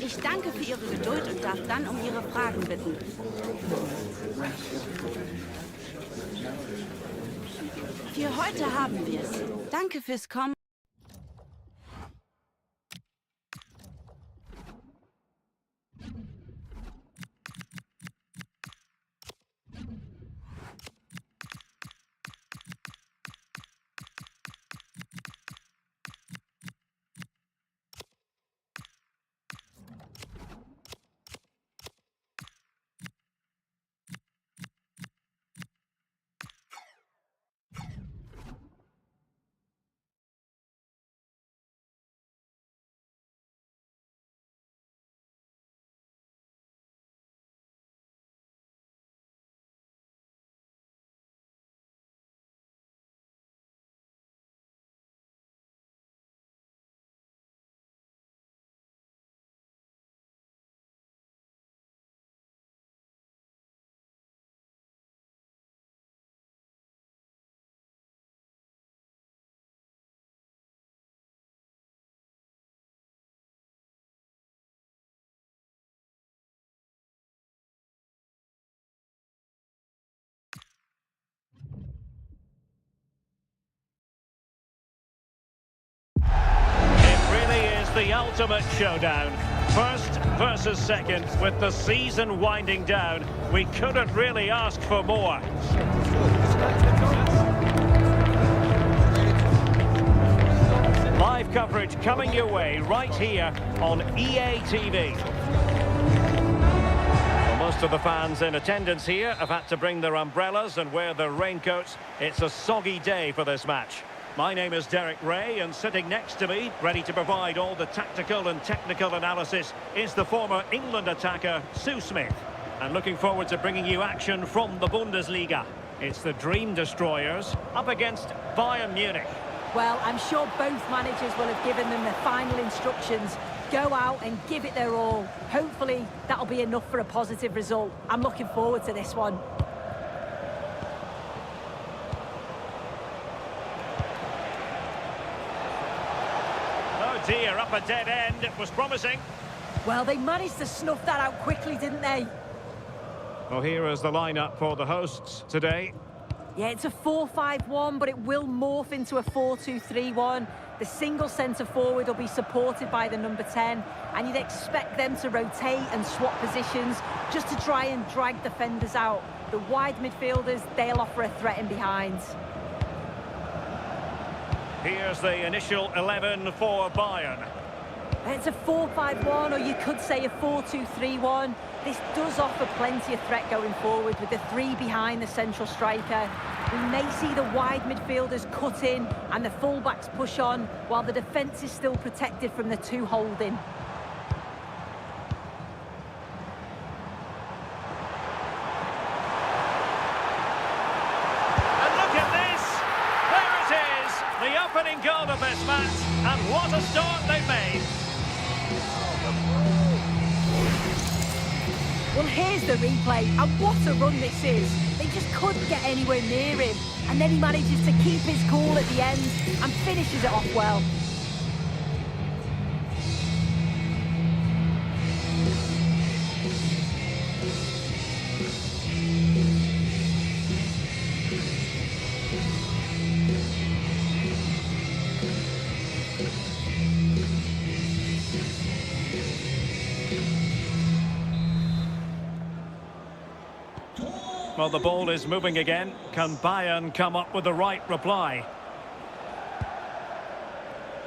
Ich danke für Ihre Geduld und darf dann um Ihre Fragen bitten. Für heute haben wir es. Danke fürs Kommen. The ultimate showdown. First versus second, with the season winding down. We couldn't really ask for more. Live coverage coming your way right here on EA TV. Well, most of the fans in attendance here have had to bring their umbrellas and wear their raincoats. It's a soggy day for this match. My name is Derek Ray, and sitting next to me, ready to provide all the tactical and technical analysis, is the former England attacker, Sue Smith. And looking forward to bringing you action from the Bundesliga. It's the Dream Destroyers up against Bayern Munich. Well, I'm sure both managers will have given them the final instructions. Go out and give it their all. Hopefully, that'll be enough for a positive result. I'm looking forward to this one. Dear, up a dead end. It was promising. Well, they managed to snuff that out quickly, didn't they? Well, here is the lineup for the hosts today. Yeah, it's a 4-5-1, but it will morph into a 4-2-3-1. The single centre-forward will be supported by the number 10, and you'd expect them to rotate and swap positions just to try and drag defenders out. The wide midfielders, they'll offer a threat in behind. Here's the initial 11 for Bayern. It's a 4-5-1, or you could say a 4-2-3-1. This does offer plenty of threat going forward with the three behind the central striker. We may see the wide midfielders cut in and the fullbacks push on, while the defence is still protected from the two holding. Opening goal of this match, and what a start they've made. Well, here's the replay, and what a run this is. They just couldn't get anywhere near him, and then he manages to keep his cool at the end and finishes it off well. Well, the ball is moving again. Can Bayern come up with the right reply?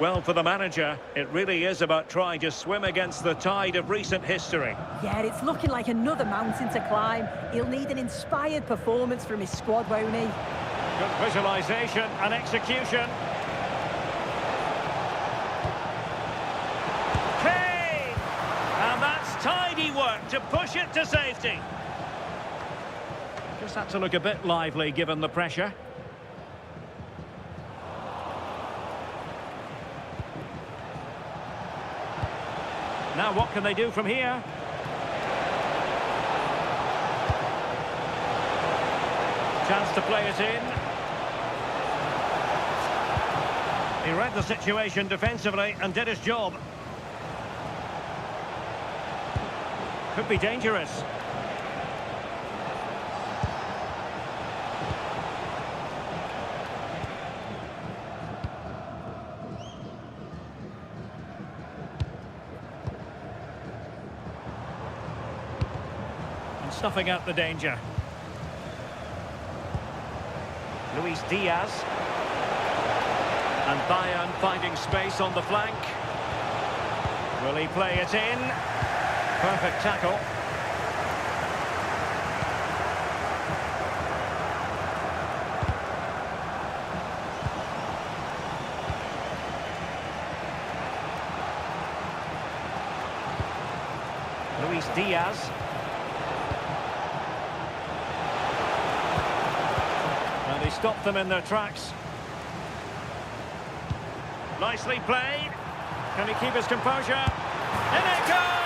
Well, for the manager, it really is about trying to swim against the tide of recent history. Yeah, it's looking like another mountain to climb. He'll need an inspired performance from his squad, won't he? Good visualisation and execution. Kane! And that's tidy work to push it to safety. Just had to look a bit lively given the pressure. Now what can they do from here? Chance to play it in. He read the situation defensively and did his job. Could be dangerous. And snuffing out the danger. Luis Diaz. And Bayern finding space on the flank. Will he play it in? Perfect tackle. Luis Diaz. And he stopped them in their tracks. Nicely played. Can he keep his composure? In it goes!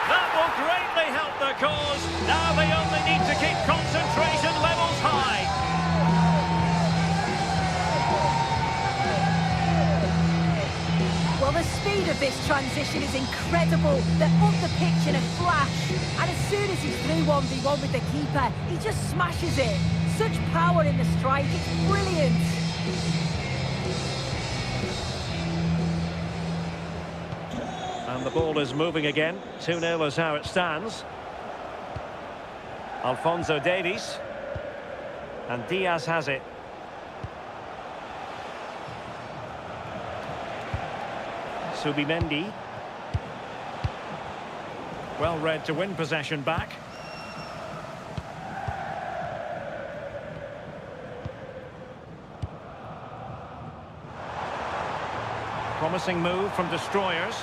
That will greatly help the cause. Now they only need to keep concentration levels high. Well, the speed of this transition is incredible. They're up the pitch in a flash. And as soon as he's through 1v1 with the keeper, he just smashes it. Such power in the strike, it's brilliant. And the ball is moving again. 2-0 is how it stands. Alphonso Davies. And Diaz has it. Subimendi. Well read to win possession back. Promising move from destroyers.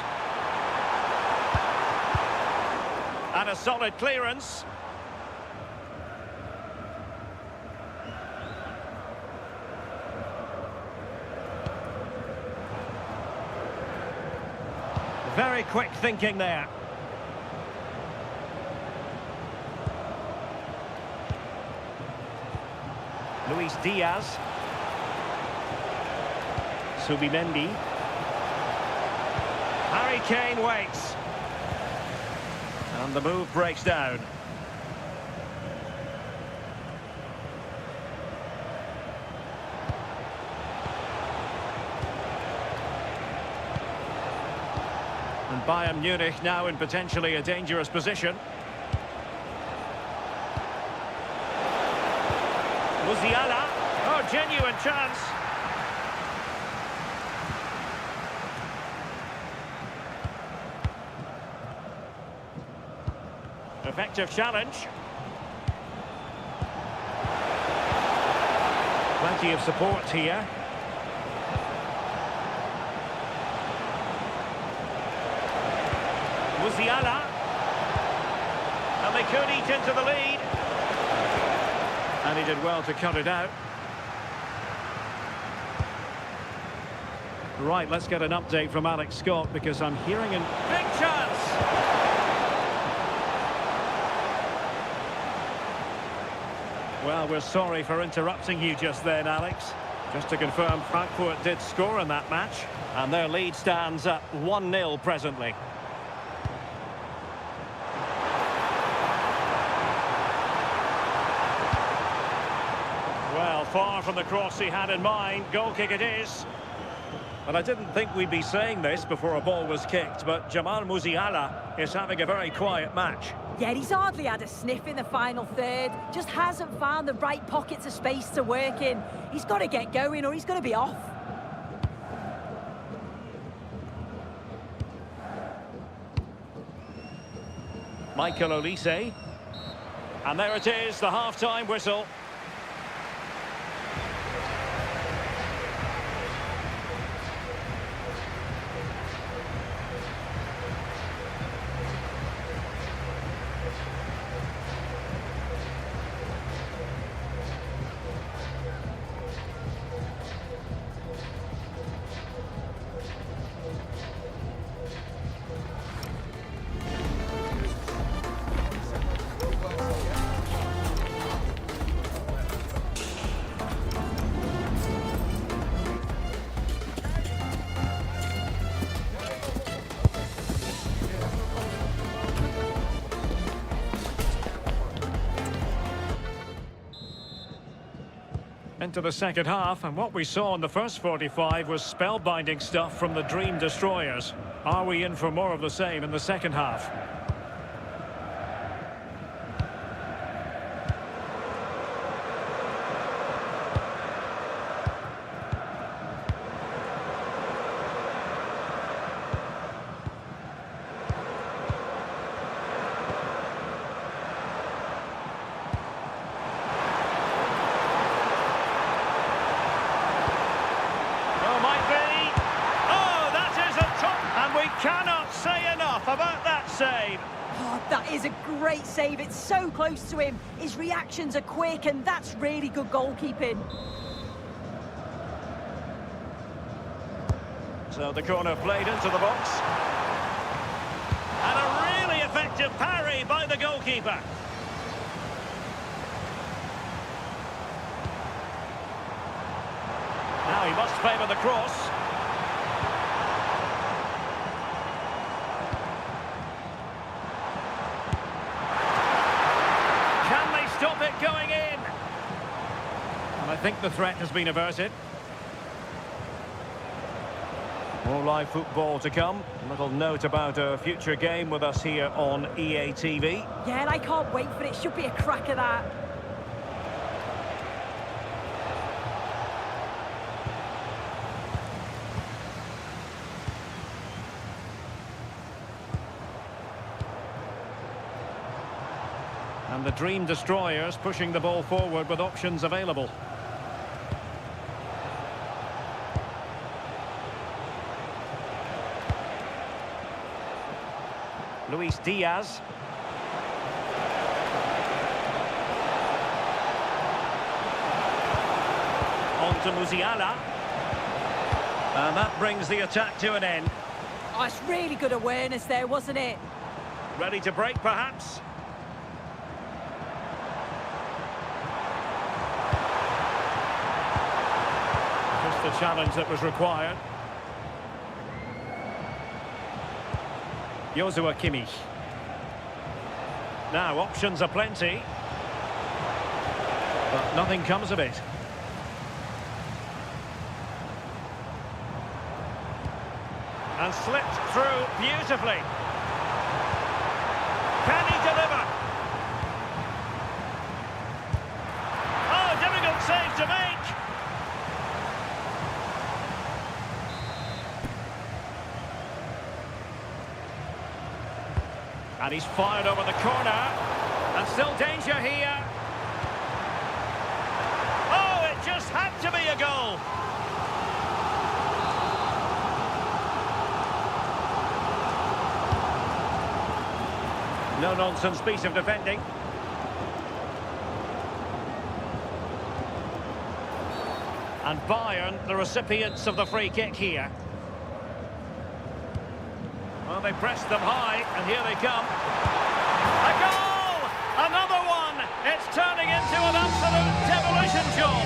And a solid clearance. Very quick thinking there. Luis Diaz. Subimendi. Harry Kane waits. And the move breaks down. And Bayern Munich now in potentially a dangerous position. Musiala. Oh, genuine chance. Effective challenge. Plenty of support here. Musiala. And they could eat into the lead. And he did well to cut it out. Right, let's get an update from Alex Scott because I'm hearing a big chance. Well, we're sorry for interrupting you just then, Alex. Just to confirm, Frankfurt did score in that match, and their lead stands at 1-0 presently. Well, far from the cross he had in mind. Goal kick it is. But I didn't think we'd be saying this before a ball was kicked, but Jamal Musiala is having a very quiet match. Yeah, he's hardly had a sniff in the final third. Just hasn't found the right pockets of space to work in. He's got to get going or he's going to be off. Michael Olise. And there it is, the half-time whistle. Into the second half, and what we saw in the first 45 was spellbinding stuff from the Dream Destroyers. Are we in for more of the same in the second half? Cannot say enough about that save. Oh, that is a great save. It's so close to him. His reactions are quick, and that's really good goalkeeping. So the corner played into the box. And a really effective parry by the goalkeeper. Now he must favour the cross. Stop it going in. And I think the threat has been averted. More live football to come. A little note about a future game with us here on EA TV. Yeah, and I can't wait for it. Should be a cracker, that. And the Dream Destroyers pushing the ball forward with options available. Luis Diaz. On to Musiala. And that brings the attack to an end. Oh, it's really good awareness there, wasn't it? Ready to break, perhaps? The challenge that was required. Joshua Kimmich. Now options are plenty, but nothing comes of it. And slipped through beautifully. Can he deliver? Oh, difficult save to make. And he's fired over the corner. And still danger here. Oh, it just had to be a goal. No-nonsense piece of defending. And Bayern, the recipients of the free kick here. Well, they pressed them high, and here they come. A goal! Another one! It's turning into an absolute demolition job.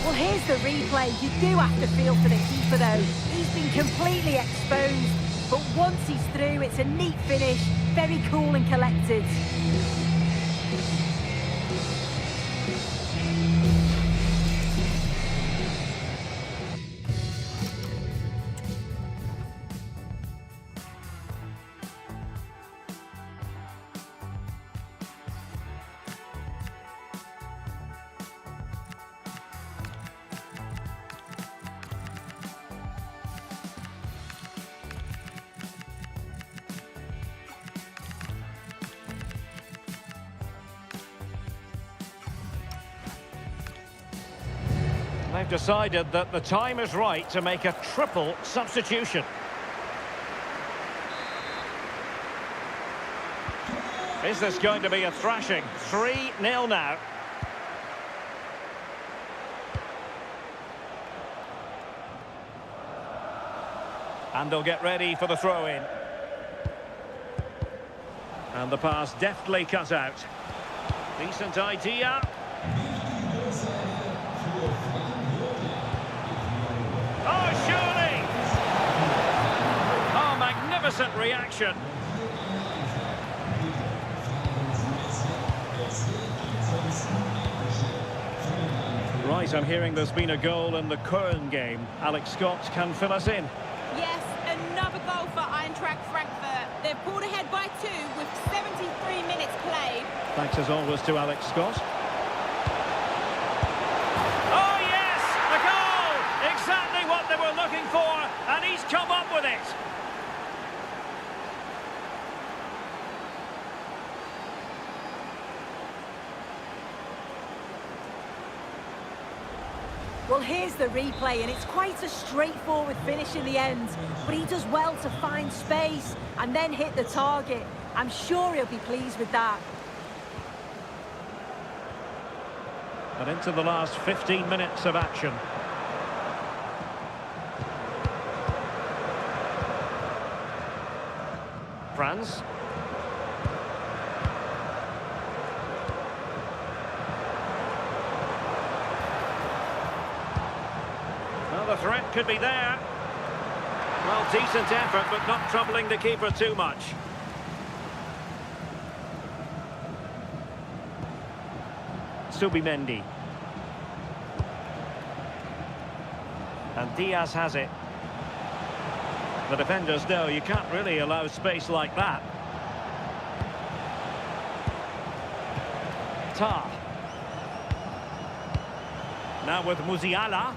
Well, here's the replay. You do have to feel for the keeper, though. He's been completely exposed. But once he's through, it's a neat finish. Very cool and collected. They've decided that the time is right to make a triple substitution. Is this going to be a thrashing? 3-0 now. And they'll get ready for the throw-in. And the pass deftly cut out. Decent idea. Oh, surely! Oh, magnificent reaction. Right, I'm hearing there's been a goal in the Köln game. Alex Scott can fill us in. Yes, another goal for Eintracht Frankfurt. They've pulled ahead by 2 with 73 minutes played. Thanks as always to Alex Scott. Oh yes, a goal! Exactly what they were looking for, and he's come up with it. Well, here's the replay, and it's quite a straightforward finish in the end. But he does well to find space and then hit the target. I'm sure he'll be pleased with that. And into the last 15 minutes of action. Franz. Well, the threat could be there. Well, decent effort, but not troubling the keeper too much. Subimendi. And Diaz has it. The defenders know you can't really allow space like that. Tar. Now with Musiala.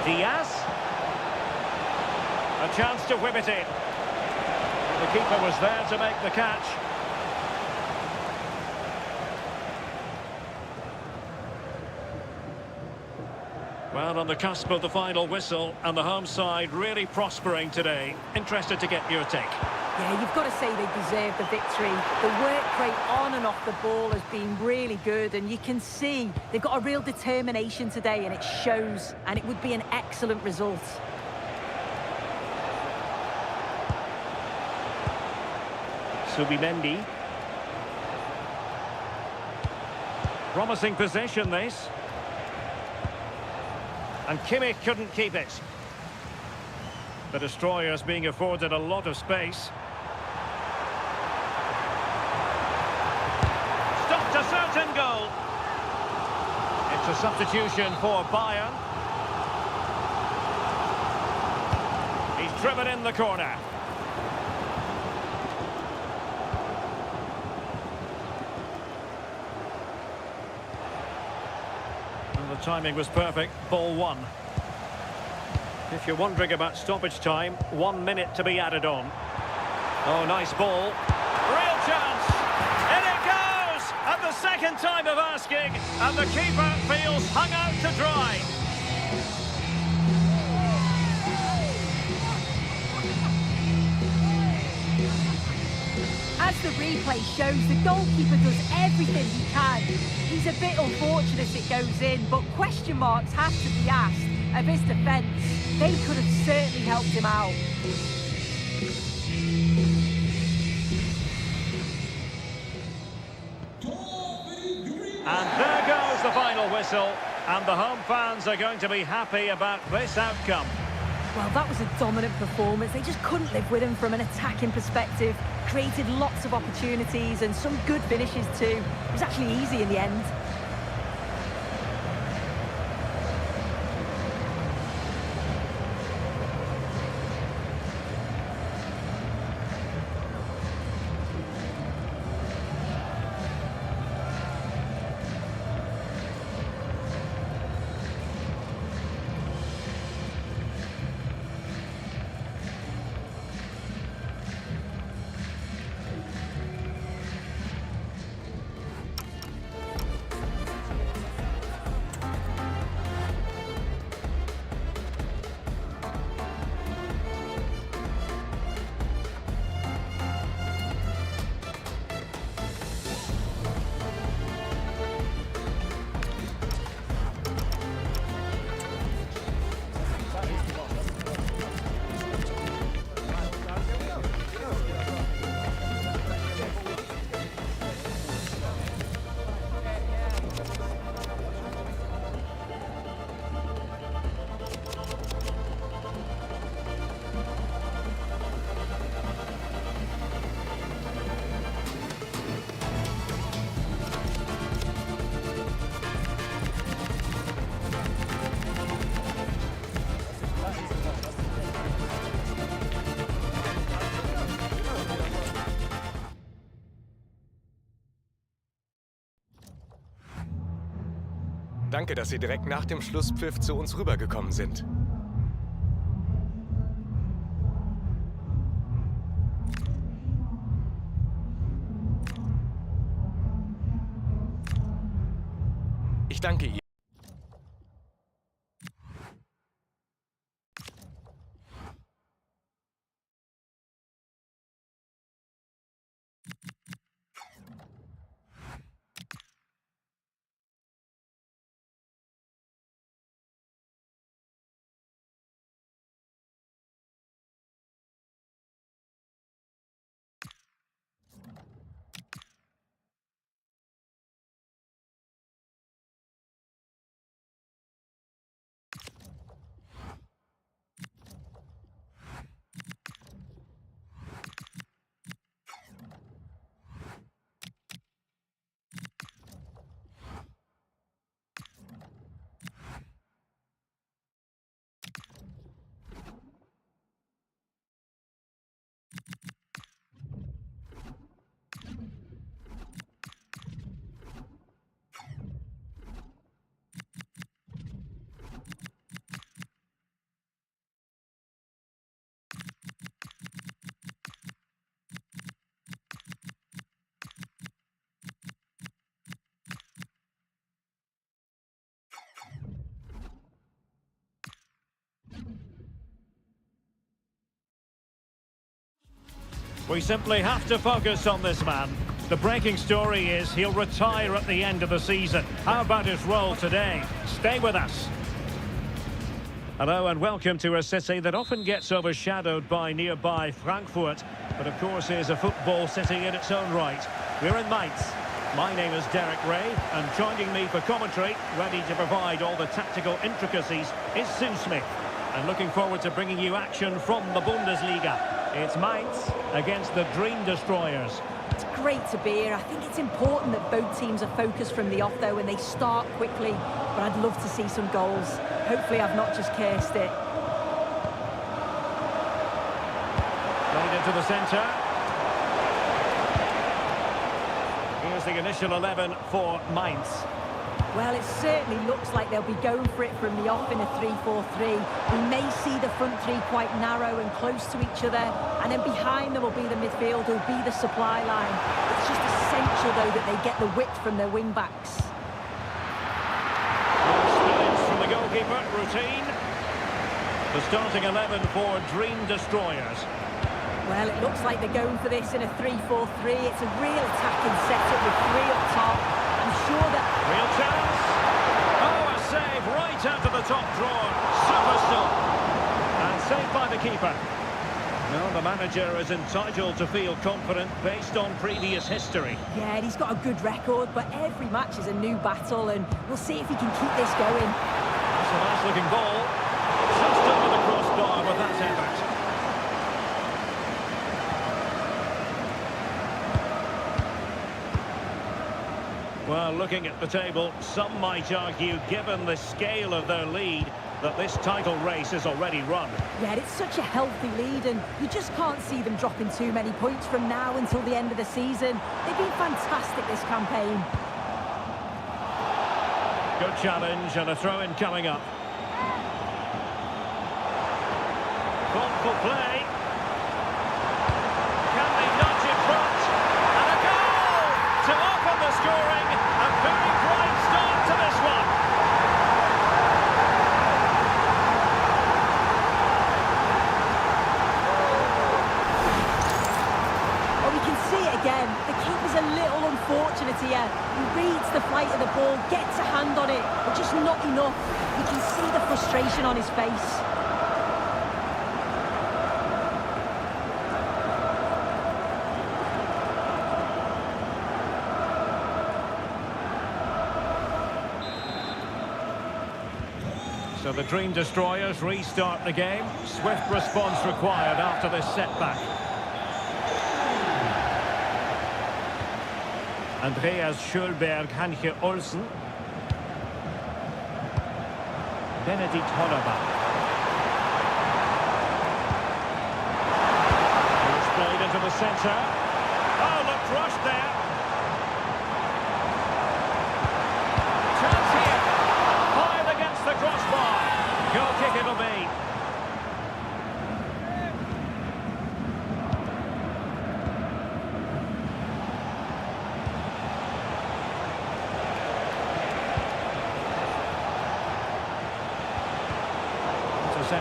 Diaz. A chance to whip it in. The keeper was there to make the catch. Well, on the cusp of the final whistle, and the home side really prospering today. Interested to get your take. Yeah, you've got to say they deserve the victory. The work rate on and off the ball has been really good, and you can see they've got a real determination today, and it shows, and it would be an excellent result. Subimendi. Promising possession, this. And Kimmich couldn't keep it. The destroyers being afforded a lot of space. Stopped a certain goal. It's a substitution for Bayern. He's driven in the corner. And the timing was perfect. Ball one. If you're wondering about stoppage time, 1 minute to be added on. Oh, nice ball. Real chance. In it goes! At the second time of asking, and the keeper feels hung out to dry. As the replay shows, the goalkeeper does everything he can. He's a bit unfortunate it goes in, but question marks have to be asked of his defence. They could have certainly helped him out. And there goes the final whistle, and the home fans are going to be happy about this outcome. Well, that was a dominant performance. They just couldn't live with him from an attacking perspective. Created lots of opportunities and some good finishes too. It was actually easy in the end. Danke, dass Sie direkt nach dem Schlusspfiff zu uns rübergekommen sind. Ich danke Ihnen. We simply have to focus on this man. The breaking story is he'll retire at the end of the season. How about his role today? Stay with us. Hello and welcome to a city that often gets overshadowed by nearby Frankfurt, but of course is a football city in its own right. We're in Mainz. My name is Derek Ray, and joining me for commentary, ready to provide all the tactical intricacies, is Sue Smith. And looking forward to bringing you action from the Bundesliga. It's Mainz against the Dream Destroyers. It's great to be here. I think it's important that both teams are focused from the off, though, and they start quickly. But I'd love to see some goals. Hopefully I've not just cursed it. Played into the centre. Here's the initial 11 for Mainz. Well, it certainly looks like they'll be going for it from the off in a 3-4-3. We may see the front three quite narrow and close to each other, and then behind them will be the midfield, who'll be the supply line. It's just essential, though, that they get the width from their wing-backs. Spillage from the goalkeeper, routine. The starting 11 for Dream Destroyers. Well, it looks like they're going for this in a 3-4-3. It's a real attacking setup with three up top. I'm sure that... Real chance. Oh, a save right out of the top drawer. Super stop. And saved by the keeper. No, the manager is entitled to feel confident based on previous history. Yeah, and he's got a good record, but every match is a new battle, and we'll see if he can keep this going. That's a nice-looking ball. Just over the crossbar with that effort. Well, looking at the table, some might argue, given the scale of their lead, that this title race is already run. Yeah, it's such a healthy lead, and you just can't see them dropping too many points from now until the end of the season. They've been fantastic this campaign. Good challenge and a throw-in coming up. Thoughtful play. Can they nudge in front? And a goal to open the scoring. A very bright start to this one. Well, we can see it again. The keeper's a little unfortunate here. He reads the flight of the ball, gets a hand on it, but just not enough. You can see the frustration on his face. So the Dream Destroyers restart the game. Swift response required after this setback. Andreas Schölberg, Hanche Olsen. Benedikt Hollerbach. It's played into the centre. Oh, looked rushed there. Chance here.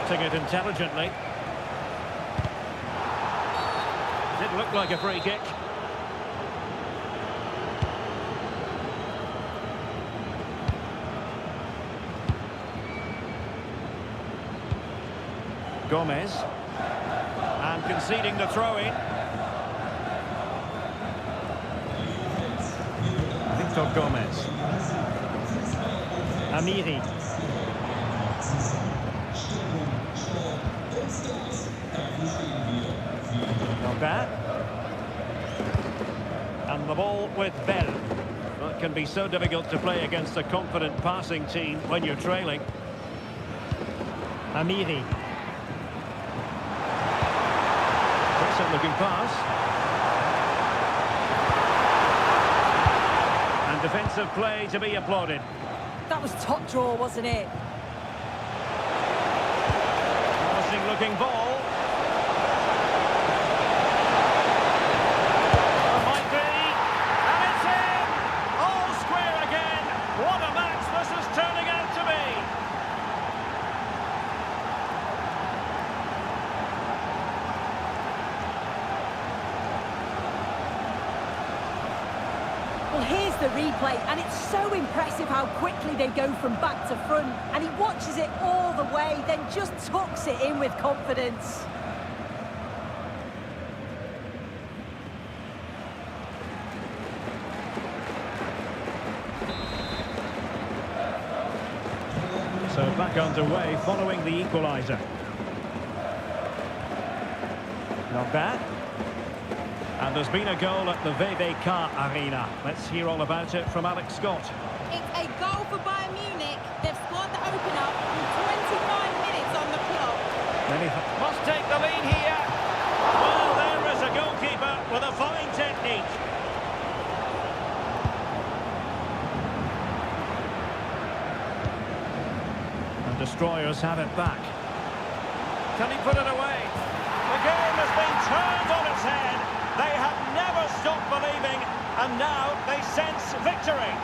cutting it intelligently. Did look like a free kick. Gomez. And conceding the throw-in. Victor Gomez. Amiri. Not and the ball with Bell. Well, it can be so difficult to play against a confident passing team when you're trailing. Amiri. Decent looking pass. And defensive play to be applauded. That was top draw, wasn't it? Promising looking ball. Well, here's the replay, and it's so impressive how quickly they go from back to front, and he watches it all the way, then just tucks it in with confidence. So back underway following the equaliser. Not bad. And there's been a goal at the VVK Arena. Let's hear all about it from Alex Scott. It's a goal for Bayern Munich. They've scored the opener with 29 minutes on the clock. Must take the lead here. Well, there is a goalkeeper with a fine technique. And Destroyers have it back. Can he put it away? The game has been turned on its head. They have never stopped believing, and now they sense victory.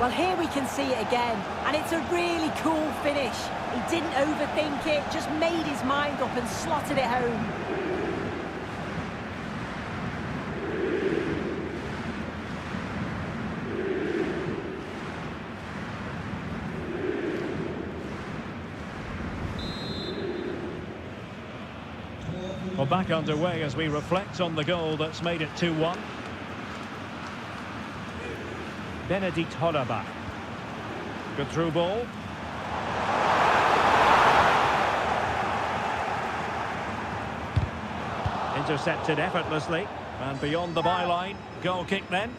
Well, here we can see it again, and it's a really cool finish. He didn't overthink it, just made his mind up and slotted it home. Well, back underway as we reflect on the goal that's made it 2-1. Benedikt Hollerbach. Good through ball. Intercepted effortlessly. And beyond the byline. Goal kick then.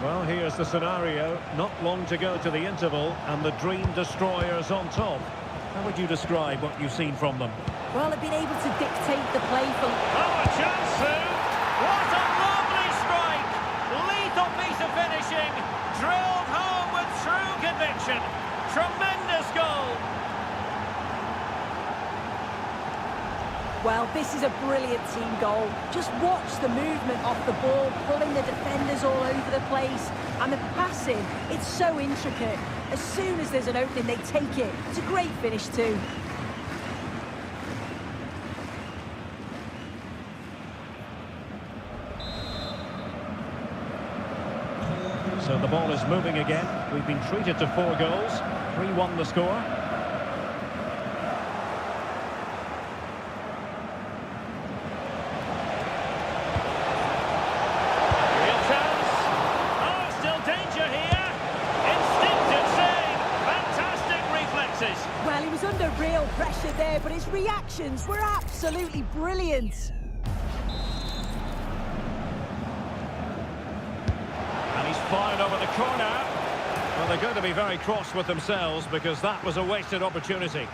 Well, here's the scenario. Not long to go to the interval, and the Dream Destroyers on top. How would you describe what you've seen from them? Well, they've been able to dictate the play for... Oh, a chance soon! What a lovely strike! Lethal piece of finishing, drilled home with true conviction. Tremendous goal! Well, this is a brilliant team goal. Just watch the movement off the ball, pulling the defenders all over the place. And the passing, it's so intricate. As soon as there's an opening, they take it. It's a great finish too. So the ball is moving again. We've been treated to 4 goals. 3-1 the score. Well, he was under real pressure there, but his reactions were absolutely brilliant. And he's fired over the corner. Well, they're going to be very cross with themselves because that was a wasted opportunity.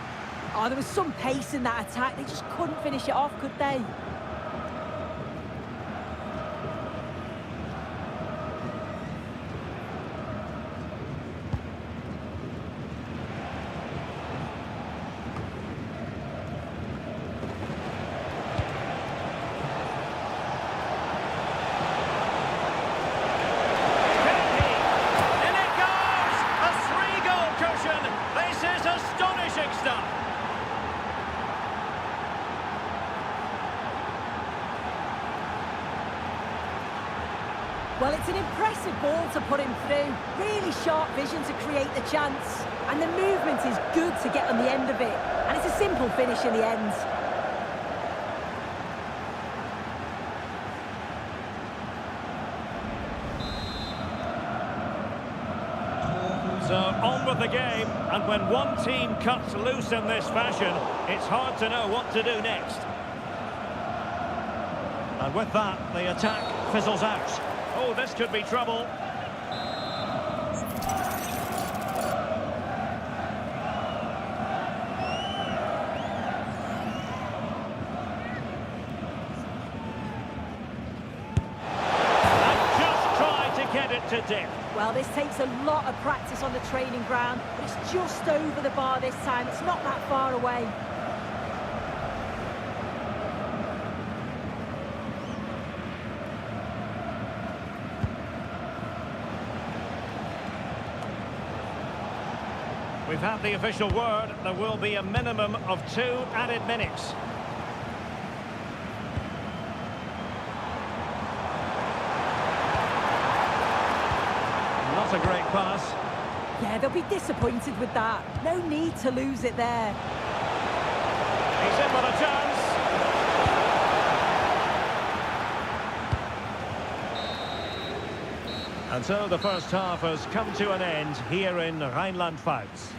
Oh, there was some pace in that attack. They just couldn't finish it off, could they? Well, it's an impressive ball to put him through. Really sharp vision to create the chance. And the movement is good to get on the end of it. And it's a simple finish in the end. So on with the game, and when one team cuts loose in this fashion, it's hard to know what to do next. And with that, the attack fizzles out. Oh, this could be trouble. And just try to get it to dip. Well, this takes a lot of practice on the training ground, but it's just over the bar this time. It's not that far away. We've had the official word. There will be a minimum of 2 added minutes. Not a great pass. Yeah, they'll be disappointed with that. No need to lose it there. He's in with a chance. And so the first half has come to an end here in Rheinland-Pfalz.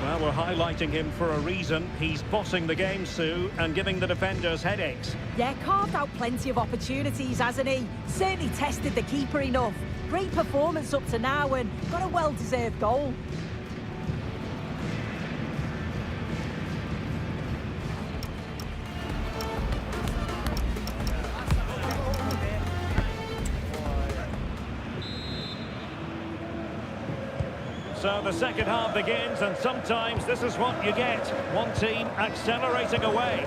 Well, we're highlighting him for a reason. He's bossing the game, Sue, and giving the defenders headaches. Yeah, carved out plenty of opportunities, hasn't he? Certainly tested the keeper enough. Great performance up to now and got a well-deserved goal. So the second half begins, and sometimes this is what you get. One team accelerating away.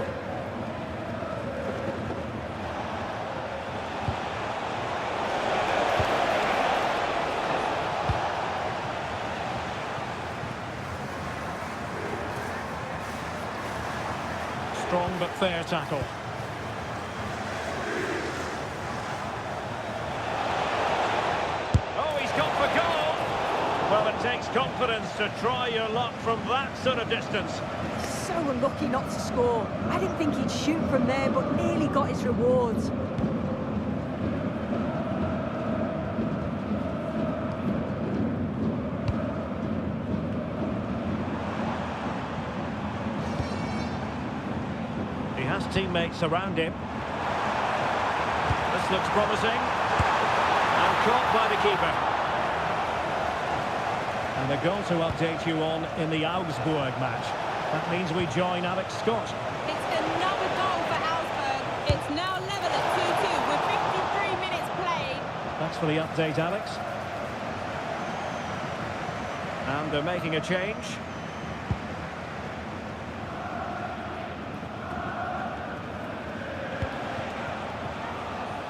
Strong but fair tackle. Oh, he's gone for goal! Well, it takes confidence to try your luck from that sort of distance. So unlucky not to score. I didn't think he'd shoot from there, but nearly got his rewards. He has teammates around him. This looks promising. And caught by the keeper. And a goal to update you on in the Augsburg match. That means we join Alex Scott. It's another goal for Augsburg. It's now level at 2-2 with 53 minutes played. Thanks for the update, Alex. And they're making a change.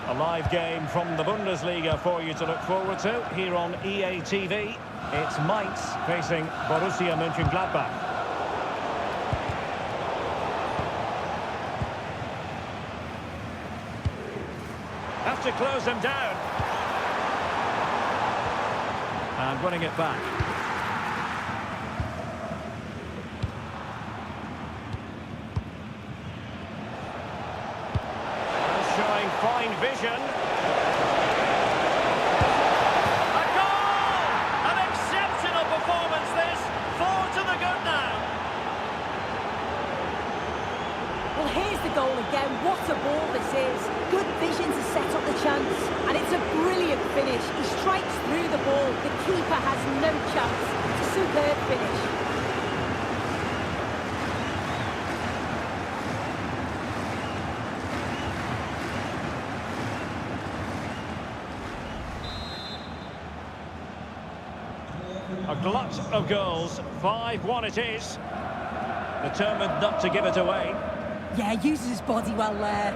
A live game from the Bundesliga for you to look forward to here on EA TV. It's Mainz facing Borussia Mönchengladbach. Have to close him down. And winning it back. Showing fine vision. A goal! An exceptional performance this. 4 to the good now. Well, here's the goal again. What a ball this is. Good vision to set up the chance. And it's a brilliant finish. He strikes through the ball. The keeper has no chance. It's a superb finish. A glut of goals. 5-1 it is. Determined not to give it away. Yeah, uses his body well there.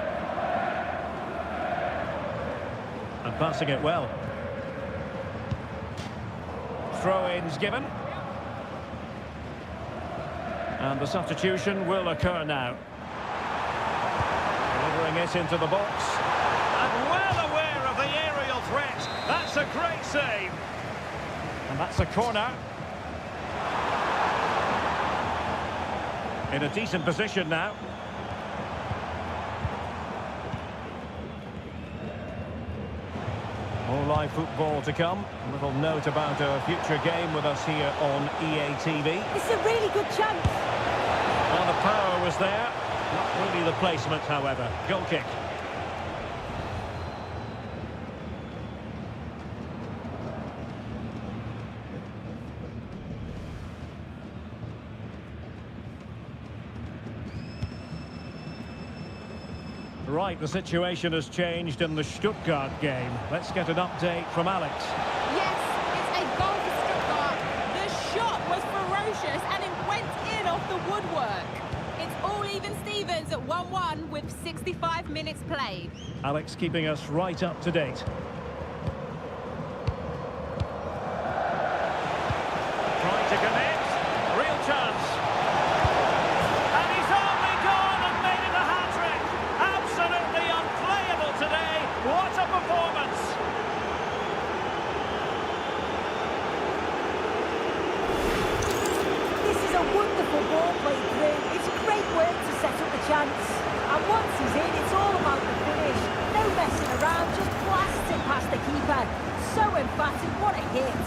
And passing it well. Throw-ins given. And the substitution will occur now. Delivering Playing it into the box. And well aware of the aerial threat. That's a great save. And that's a corner. In a decent position now. More live football to come. A little note about a future game with us here on EA TV. It's a really good chance. Well, the power was there. Not really the placement, however. Goal kick. Right, the situation has changed in the Stuttgart game. Let's get an update from Alex. Yes, it's a goal for Stuttgart. The shot was ferocious and it went in off the woodwork. It's all even Stevens at 1-1 with 65 minutes played. Alex keeping us right up to date. Trying to commit. Real chance. And he's only gone and made it a hat-trick. Absolutely unplayable today. What a performance. This is a wonderful ball played through. It's great work to set up the chance. And once he's in, it's all about the finish. No messing around, just blasts it past the keeper. So emphatic, what a hit.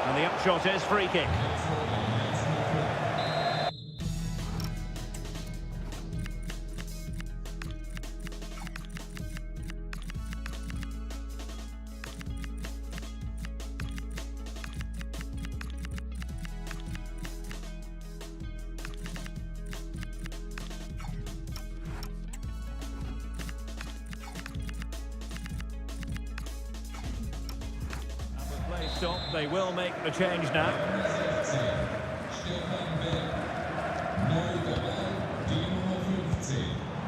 And the upshot is free kick. Stop. They will make the change now.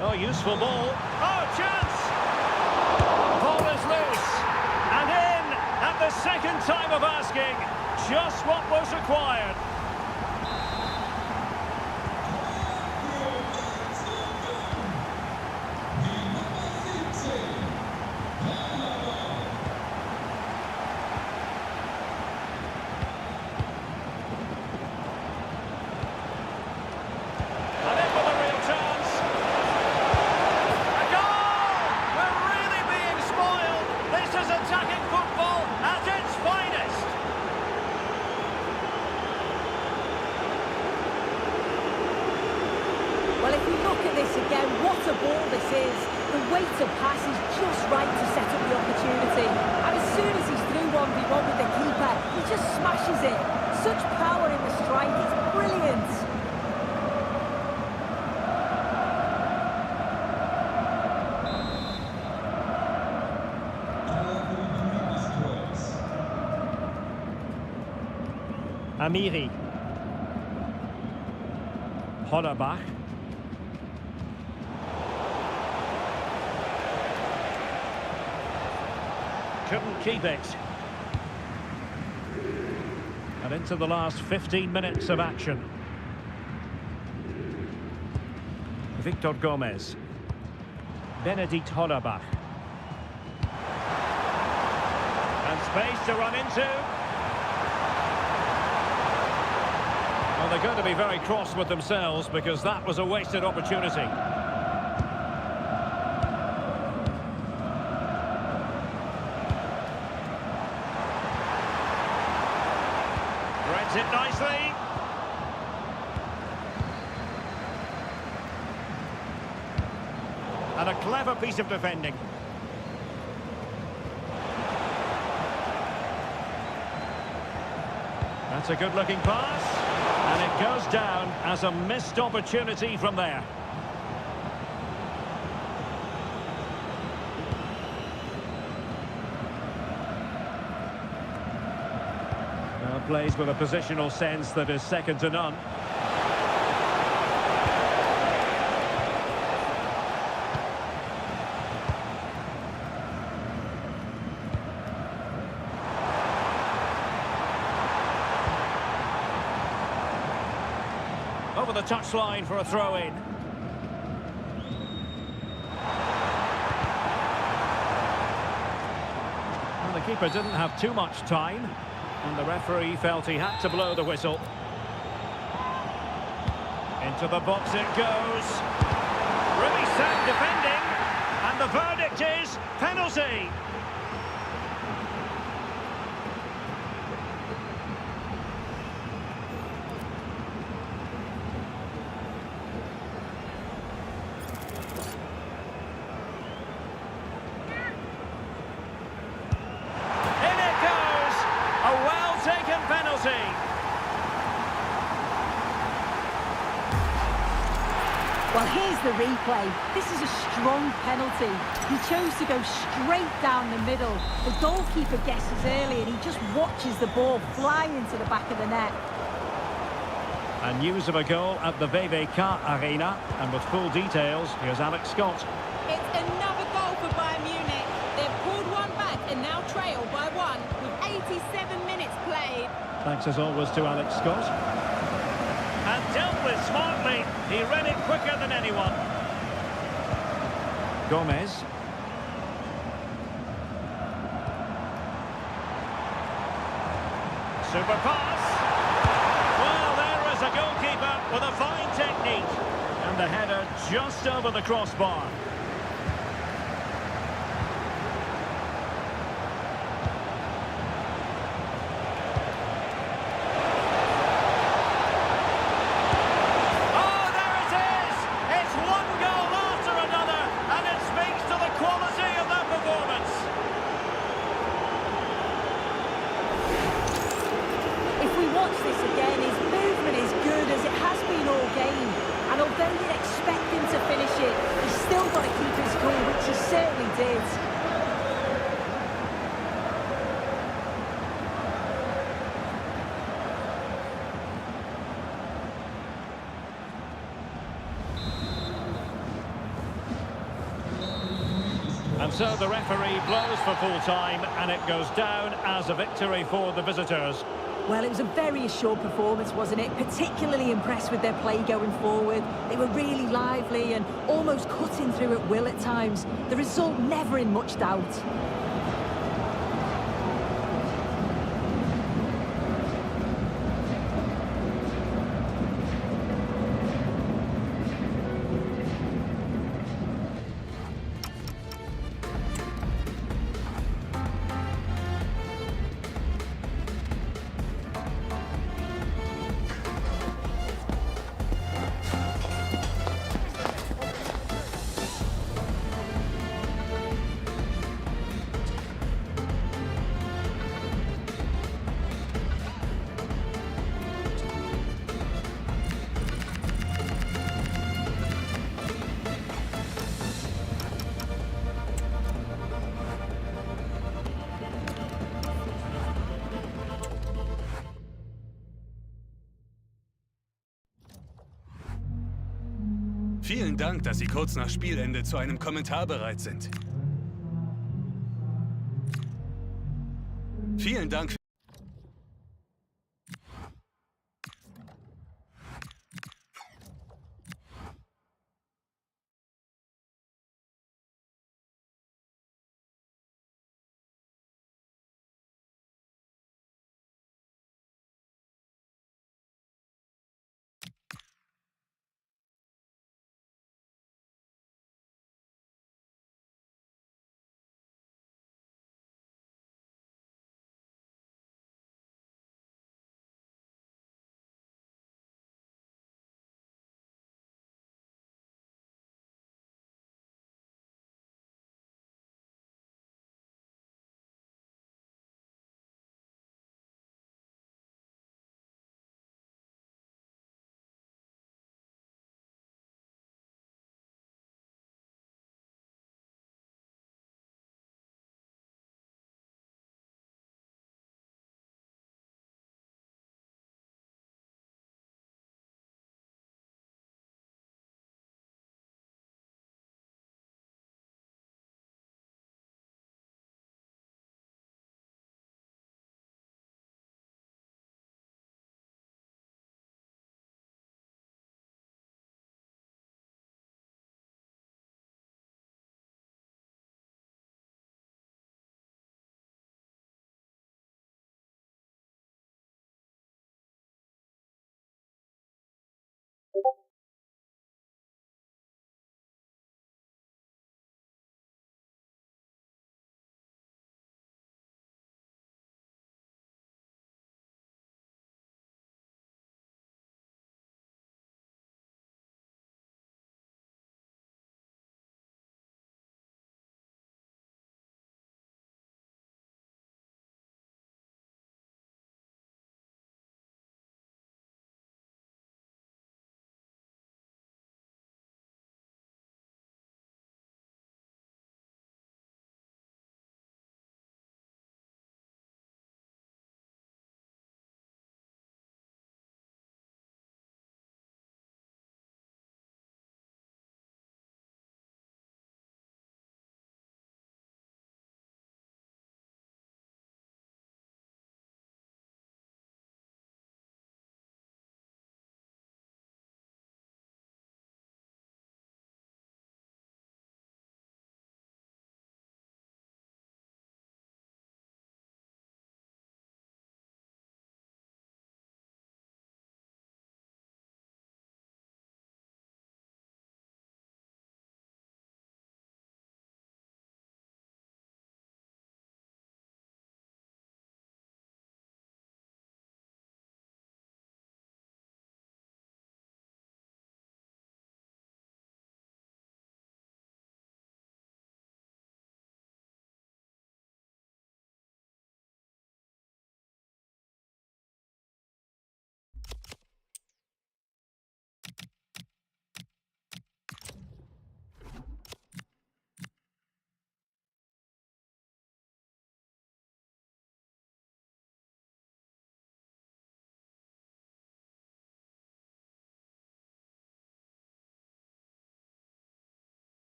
Oh, useful ball. Oh, chance! Ball is loose. And in at the second time of asking. Just what was required. Well, if we look at this again, what a ball this is. The weight of pass is just right to set up the opportunity. And as soon as he's through 1v1 with the keeper, he just smashes it. Such power in the strike, it's brilliant. Amiri. Hollerbach. Couldn't keep it. And into the last 15 minutes of action. Victor Gomez. Benedikt Hollerbach. And space to run into. Well, they're going to be very cross with themselves because that was a wasted opportunity. Reads it nicely. And a clever piece of defending. That's a good-looking pass. And it goes down as a missed opportunity from there. Now plays with a positional sense that is second to none. Over the touchline for a throw-in. Well, the keeper didn't have too much time, and the referee felt he had to blow the whistle. Into the box it goes. Really sound defending, and the verdict is penalty. In it goes. A well-taken penalty. Well, here's the replay. This is a strong penalty. He chose to go straight down the middle. The goalkeeper guesses early and he just watches the ball fly into the back of the net. And news of a goal at the VVK Arena. And with full details, here's Alex Scott. It's another goal for Bayern Munich. They've pulled one back and now trail by one with 87 minutes played. Thanks as always to Alex Scott. And dealt with smartly. He read it quicker than anyone. Gomez. Super pass. Well, there is a goalkeeper with a fine technique. And the header just over the crossbar. And although you'd expect him to finish it, he's still got to keep his cool, which he certainly did. And so the referee blows for full time, and it goes down as a victory for the visitors. Well, it was a very assured performance, wasn't it? Particularly impressed with their play going forward. They were really lively and almost cutting through at will at times. The result never in much doubt. Vielen Dank, dass Sie kurz nach Spielende zu einem Kommentar bereit sind. Vielen Dank.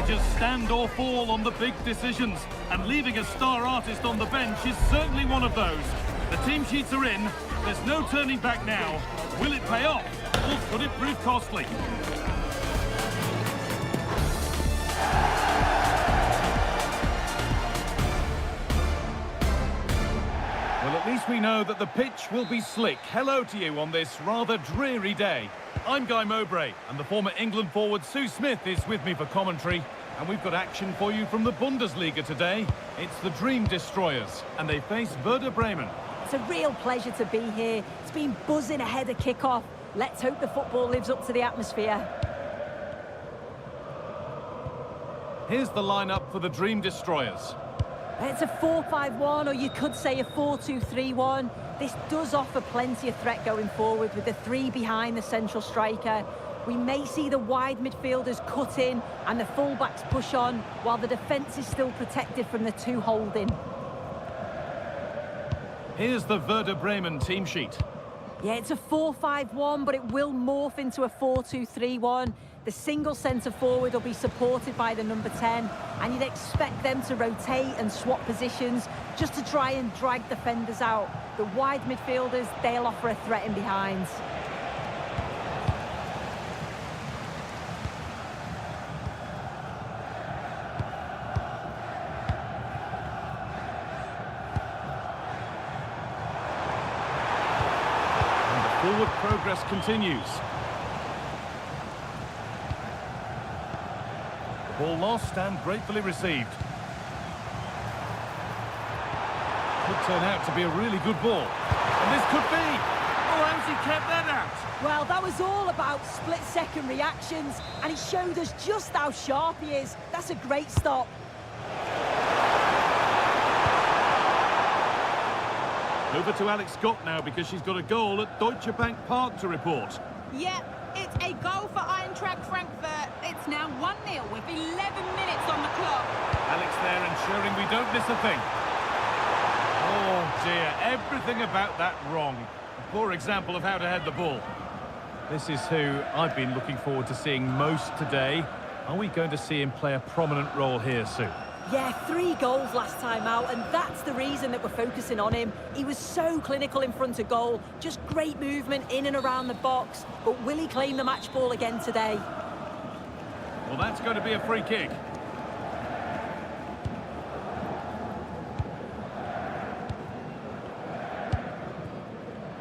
managers stand or fall on the big decisions, and leaving a star artist on the bench is certainly one of those. The team sheets are in, there's no turning back now. Will it pay off, or could it prove costly? Well, at least we know that the pitch will be slick. Hello to you on this rather dreary day. I'm Guy Mowbray, and the former England forward Sue Smith is with me for commentary. And we've got action for you from the Bundesliga today. It's the Dream Destroyers, and they face Werder Bremen. It's a real pleasure to be here. It's been buzzing ahead of kick-off. Let's hope the football lives up to the atmosphere. Here's the lineup for the Dream Destroyers. It's a 4-5-1, or you could say a 4-2-3-1. This does offer plenty of threat going forward with the three behind the central striker. We may see the wide midfielders cut in and the fullbacks push on, while the defence is still protected from the two holding. Here's the Werder Bremen team sheet. Yeah, it's a 4-5-1, but it will morph into a 4-2-3-1. The single centre-forward will be supported by the number 10, and you'd expect them to rotate and swap positions just to try and drag defenders out. The wide midfielders, they'll offer a threat in behind. And the forward progress continues. Ball lost and gratefully received. Could turn out to be a really good ball. And this could be! Oh, how's he kept that out? Well, that was all about split-second reactions, and he showed us just how sharp he is. That's a great stop. Over to Alex Scott now, because she's got a goal at Deutsche Bank Park to report. Yep, it's a goal for Eintracht Frankfurt. It's now 1-0 with 11 minutes on the clock. Alex there ensuring we don't miss a thing. Oh dear, everything about that wrong. A poor example of how to head the ball. This is who I've been looking forward to seeing most today. Are we going to see him play a prominent role here, Sue? Yeah, 3 goals last time out, and that's the reason that we're focusing on him. He was so clinical in front of goal, just great movement in and around the box. But will he claim the match ball again today? Well, that's going to be a free kick.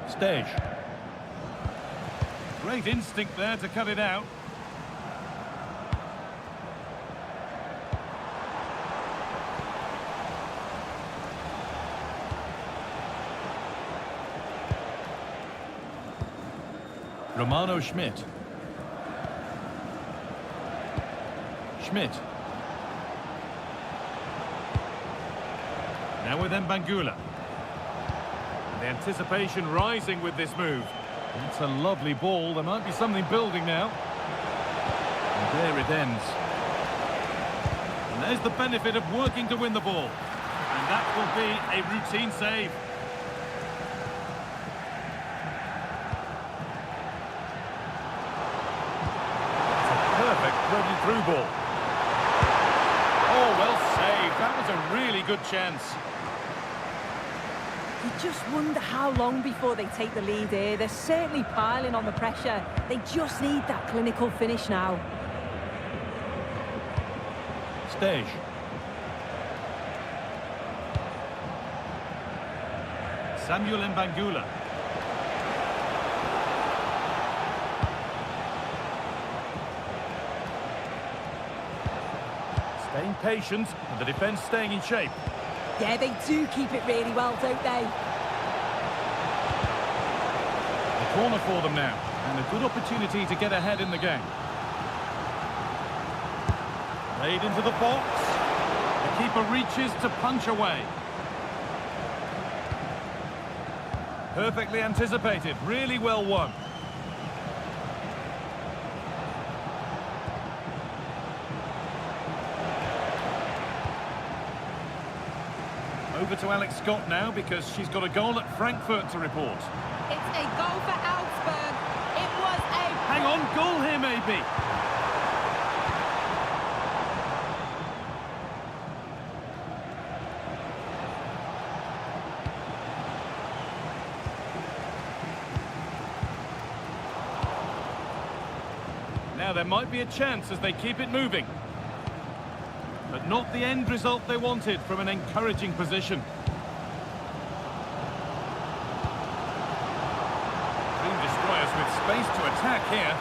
Stage. Great instinct there to cut it out. Romano Schmidt. Schmidt. Now with Mbangula. The anticipation rising with this move. It's a lovely ball. There might be something building now. And there it ends. And there's the benefit of working to win the ball. And that will be a routine save. Threaded through ball. Oh, well saved. That was a really good chance. You just wonder how long before they take the lead here. They're certainly piling on the pressure. They just need that clinical finish now. Stage. Samuel Mbangula. Staying patient, and the defence staying in shape. Yeah, they do keep it really well, don't they? A corner for them now, and a good opportunity to get ahead in the game. Played into the box. The keeper reaches to punch away. Perfectly anticipated, really well won. Over to Alex Scott now, because she's got a goal at Frankfurt to report. It's a goal for Augsburg. It was a... Hang on, goal here maybe. there might be a chance as they keep it moving. But not the end result they wanted from an encouraging position. Dream destroyers with space to attack here.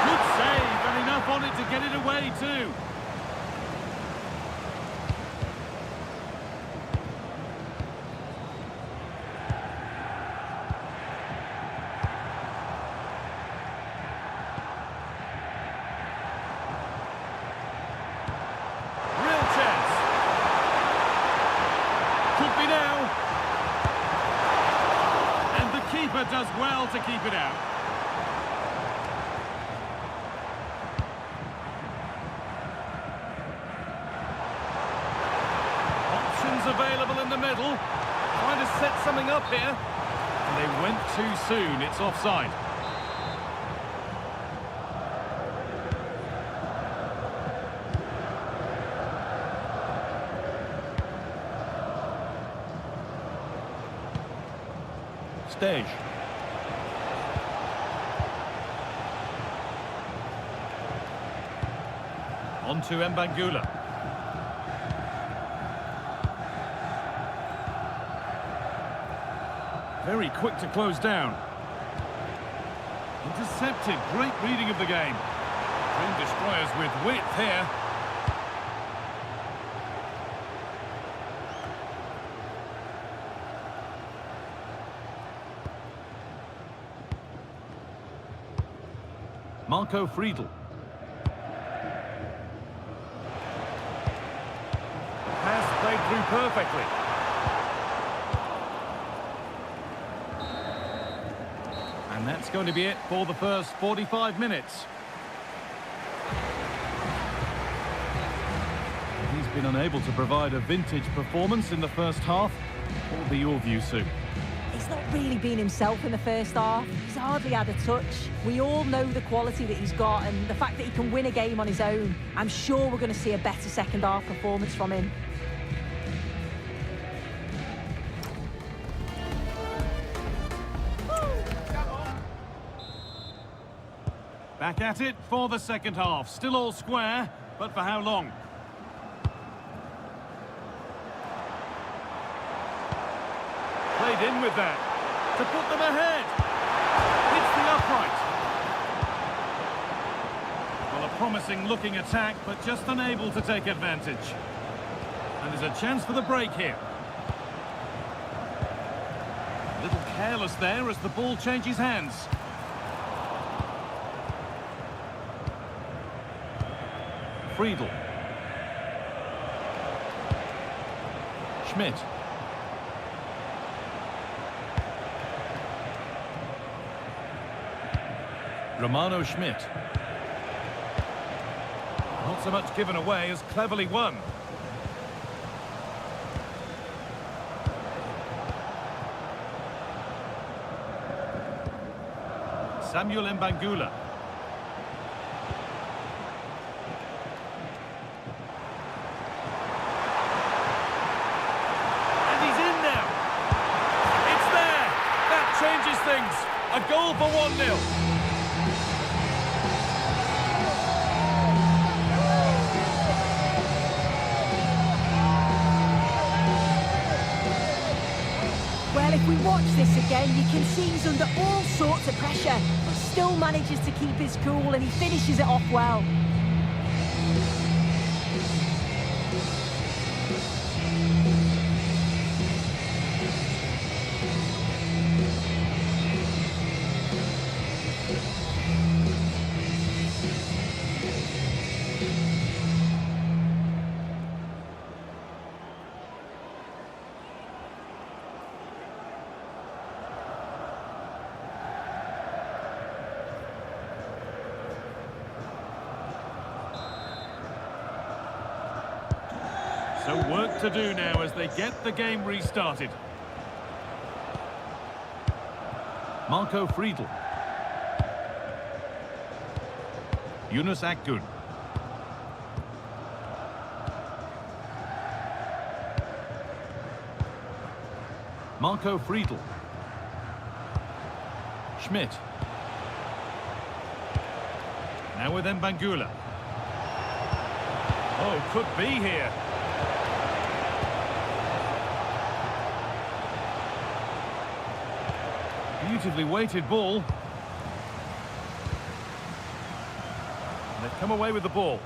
Good save, and enough on it to get it away too. Does well to keep it out. Options available in the middle. Trying to set something up here. And they went too soon. It's offside. Stage. On to Mbangula. Very quick to close down. Intercepted. Great reading of the game. Dream destroyers with width here. Marco Friedl. Pass played through perfectly. And that's going to be it for the first 45 minutes. He's been unable to provide a vintage performance in the first half. What will be your view, Sue? He's not really been himself in the first half. He's hardly had a touch. We all know the quality that he's got and the fact that he can win a game on his own. I'm sure we're going to see a better second half performance from him. Back at it for the second half. Still all square, but for how long? Played in with that to put them ahead. Hits the upright. Well, a promising looking attack, but just unable to take advantage. And there's a chance for the break here. A little careless there as the ball changes hands. Friedl. Schmidt. Romano Schmidt. Not so much given away as cleverly won. Samuel Mbangula. And he's in now. It's there. That changes things. A goal for 1-0. Well, if we watch this again, you can see he's under all sorts of pressure, but still manages to keep his cool and he finishes it off well. So work to do now as they get the game restarted. Marco Friedl. Yunus Akgün. Marco Friedl. Schmidt. Now with Mbangula. Oh, could be here. Beautifully weighted ball. And they've come away with the ball.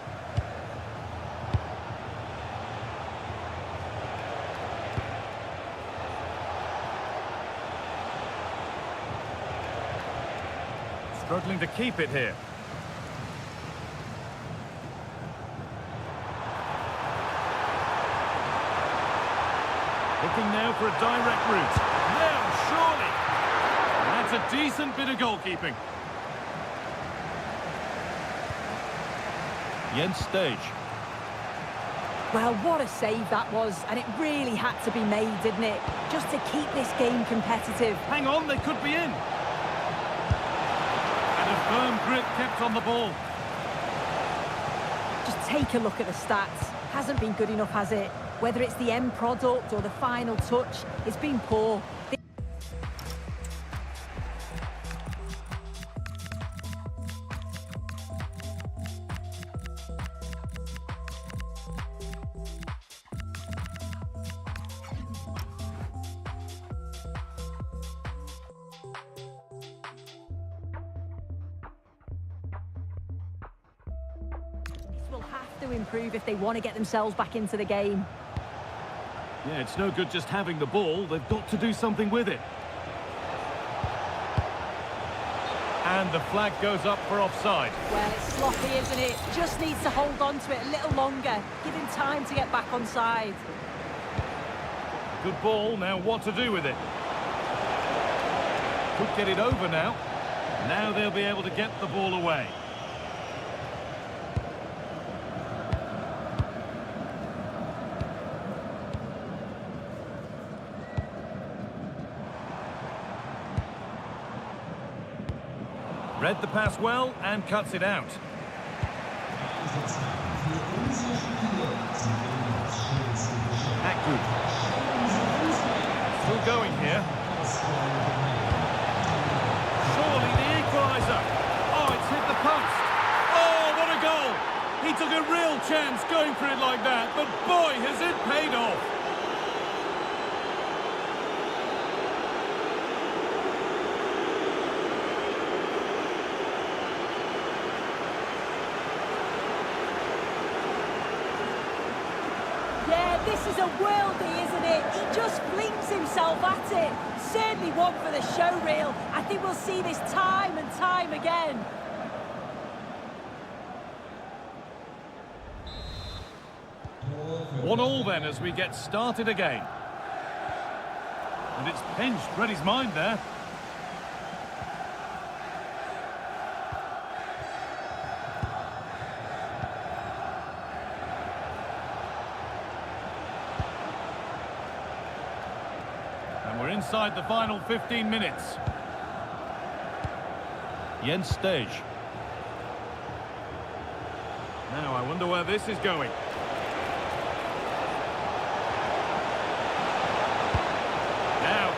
Struggling to keep it here. Looking now for a direct route. Now, surely! That's a decent bit of goalkeeping. Jens Stage. Well, what a save that was, and it really had to be made, didn't it? Just to keep this game competitive. Hang on, they could be in. And a firm grip kept on the ball. Just take a look at the stats. Hasn't been good enough, has it? Whether it's the end product or the final touch, it's been poor. Will have to improve if they want to get themselves back into the game. Yeah, it's no good just having the ball. They've got to do something with it. And the flag goes up for offside. Well, it's sloppy, isn't it? Just needs to hold on to it a little longer. Give him time to get back on side. Good ball, now what to do with it? Could get it over now. Now they'll be able to get the ball away. Read the pass well and cuts it out. Akgud. Still going here. Surely the equaliser. Oh, it's hit the post. Oh, what a goal! He took a real chance going for it like that, but boy, has it paid off. Yeah, this is a worldie, isn't it? He just flings himself at it. Certainly one for the show reel. I think we'll see this time and time again. One all then as we get started again. And it's pinched Reddy's mind there. And we're inside the final 15 minutes. Jens Stage. Now I wonder where this is going.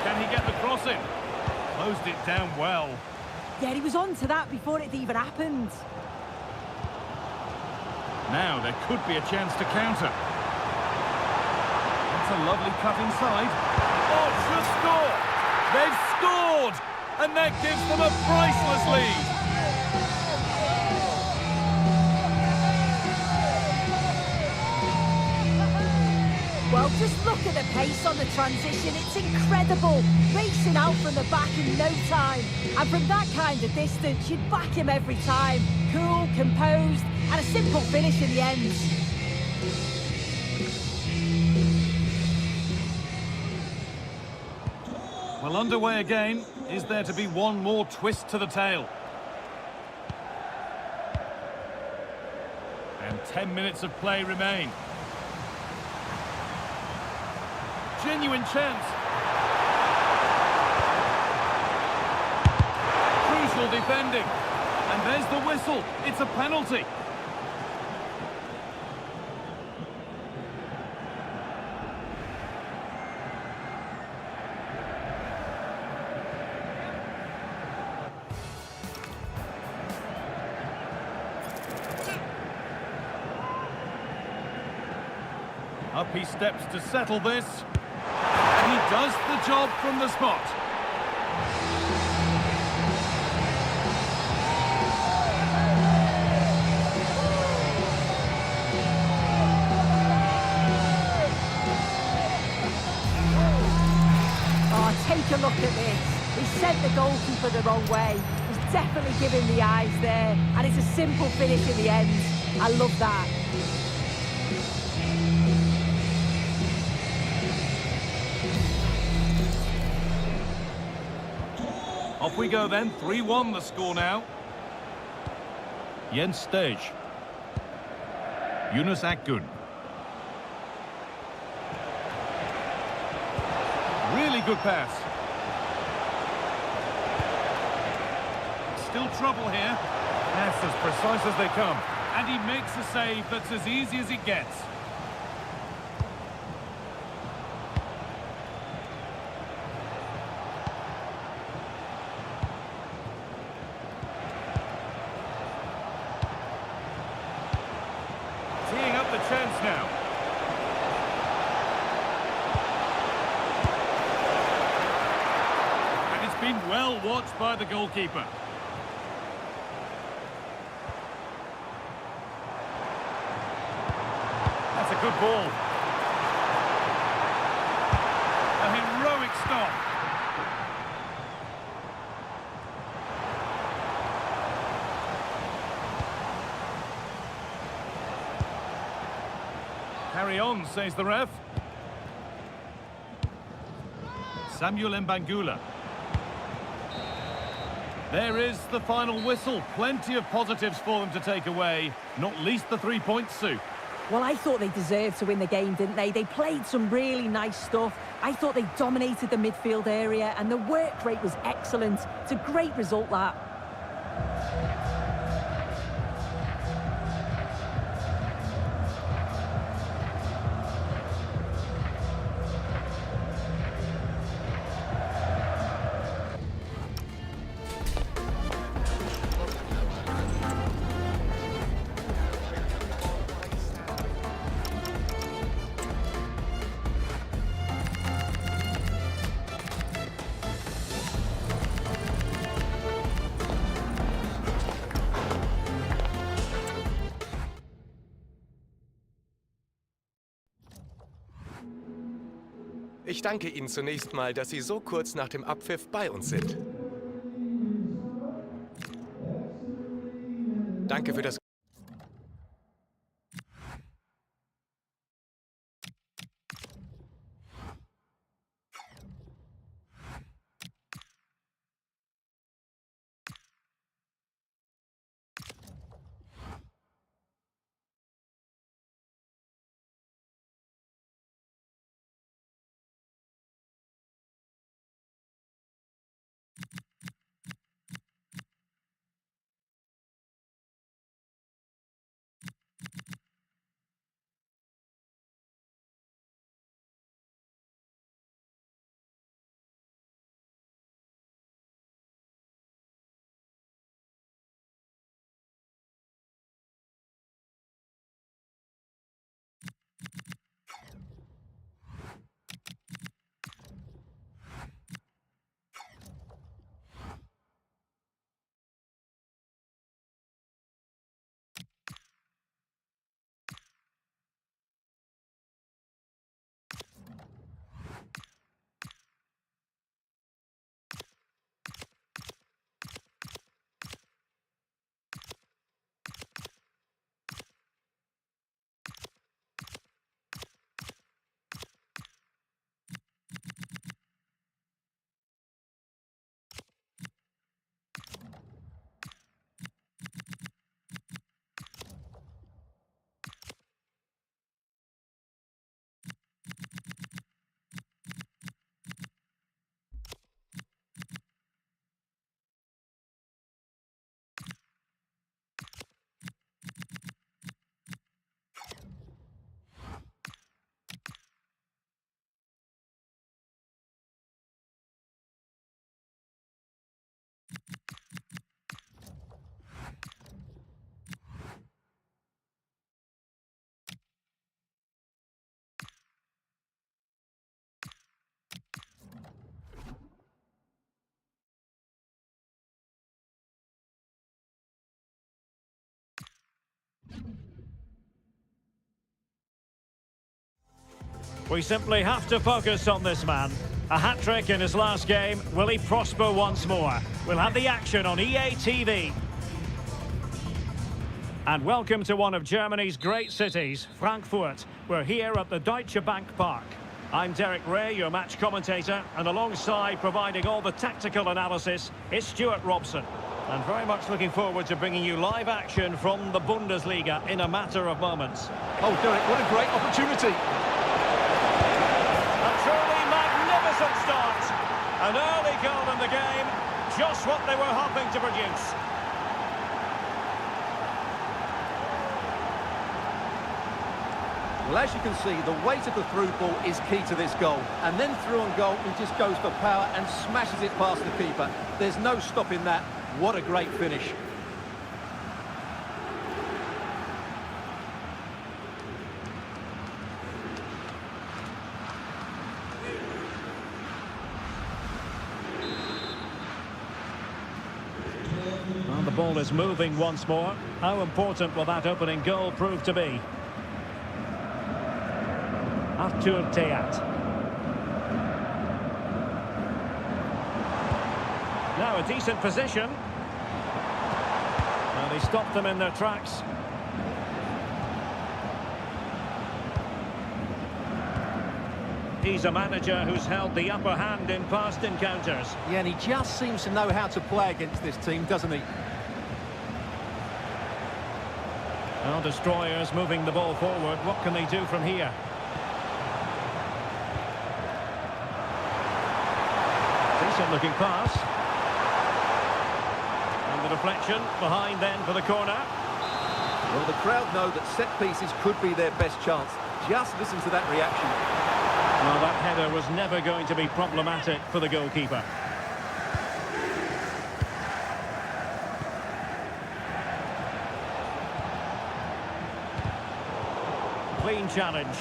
Can he get the cross in? Closed it down well. Yeah, he was on to that before it even happened. Now there could be a chance to counter. That's a lovely cut inside. Oh, should score! They've scored! And that gives them a priceless lead. Well, just look at the pace on the transition. It's incredible. Racing out from the back in no time. And from that kind of distance, you'd back him every time. Cool, composed, and a simple finish in the end. Well, underway again. Is there to be one more twist to the tale? And 10 minutes of play remain. Genuine chance. Crucial defending. And there's the whistle. It's a penalty. Up he steps to settle this. And he does the job from the spot. Oh, take a look at this. He sent the goalkeeper the wrong way. He's definitely giving the eyes there. And it's a simple finish in the end. I love that. Off we go then, 3-1 the score now. Jens Stage. Yunus Akgün. Really good pass. Still trouble here. That's as precise as they come. And he makes a save that's as easy as it gets. Teeing up the chance now. And it's been well watched by the goalkeeper. That's a good ball. A heroic stop. Carry on, says the ref. Samuel Mbangula. There is the final whistle. Plenty of positives for them to take away, not least the 3 points, Sue. Well, I thought they deserved to win the game, didn't they? They played some really nice stuff. I thought they dominated the midfield area and the work rate was excellent. It's a great result, that. Ich danke Ihnen zunächst mal, dass Sie so kurz nach dem Abpfiff bei uns sind. Danke für das We simply have to focus on this man. A hat-trick in his last game. Will he prosper once more? We'll have the action on EA TV. And welcome to one of Germany's great cities, Frankfurt. We're here at the Deutsche Bank Park. I'm Derek Ray, your match commentator, and alongside providing all the tactical analysis is Stuart Robson. And very much looking forward to bringing you live action from the Bundesliga in a matter of moments. Oh, Derek, what a great opportunity. A truly magnificent start. An early goal in the game, just what they were hoping to produce. Well, as you can see, the weight of the through ball is key to this goal. And then through on goal, he just goes for power and smashes it past the keeper. There's no stopping that. What a great finish. Well, the ball is moving once more. How important will that opening goal prove to be? Arthur Theat. Now a decent position. And he stopped them in their tracks. He's a manager who's held the upper hand in past encounters. Yeah, and he just seems to know how to play against this team, doesn't he? Well, destroyers moving the ball forward. What can they do from here? Decent looking pass. And the deflection behind then for the corner. Well, the crowd know that set pieces could be their best chance. Just listen to that reaction. Well, that header was never going to be problematic for the goalkeeper. Clean challenge.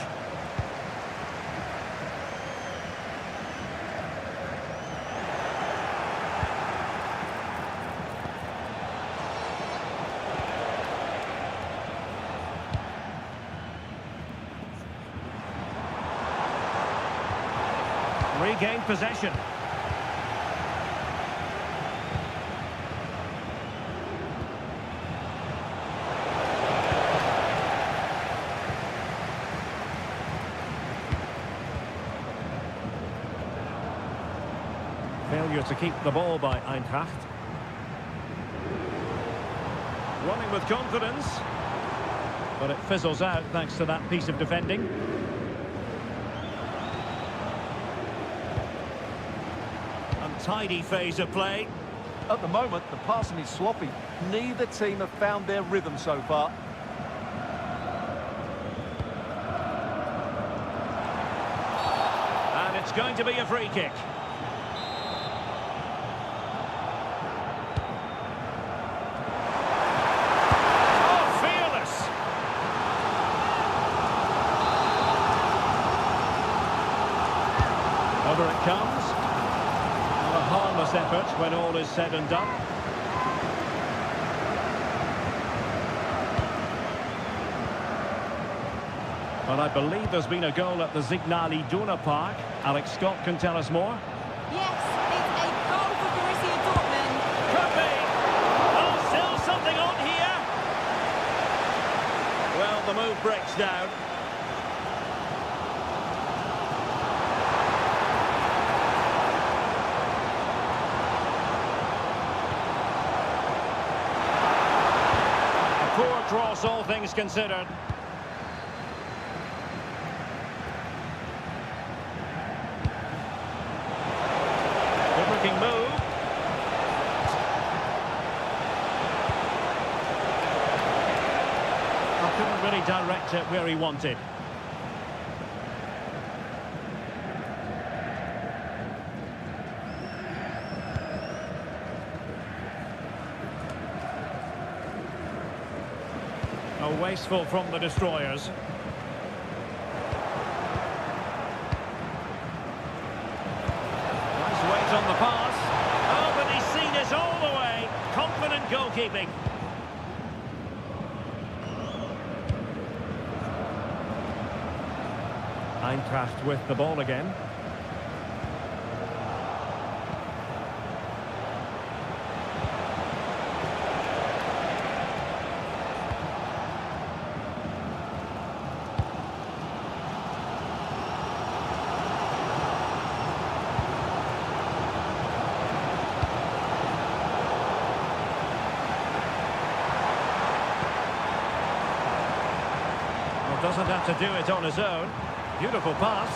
Regained possession. Failure to keep the ball by Eintracht. Running with confidence, but it fizzles out thanks to that piece of defending. Tidy phase of play. At the moment, the passing is sloppy. Neither team have found their rhythm so far. And it's going to be a free kick. Oh, fearless! Over it comes. A harmless effort when all is said and done. Well, I believe there's been a goal at the Signal Iduna Park. Alex Scott can tell us more. Yes, it's a goal for Borussia Dortmund. Could be! Oh, still something on here! Well, the move breaks down. Poor cross, all things considered. Good-looking move. I couldn't really direct it where he wanted. Oh, wasteful from the destroyers. Nice weight on the pass. Oh, but he's seen it all the way. Confident goalkeeping. Eintracht with the ball again. Doesn't have to do it on his own. Beautiful pass.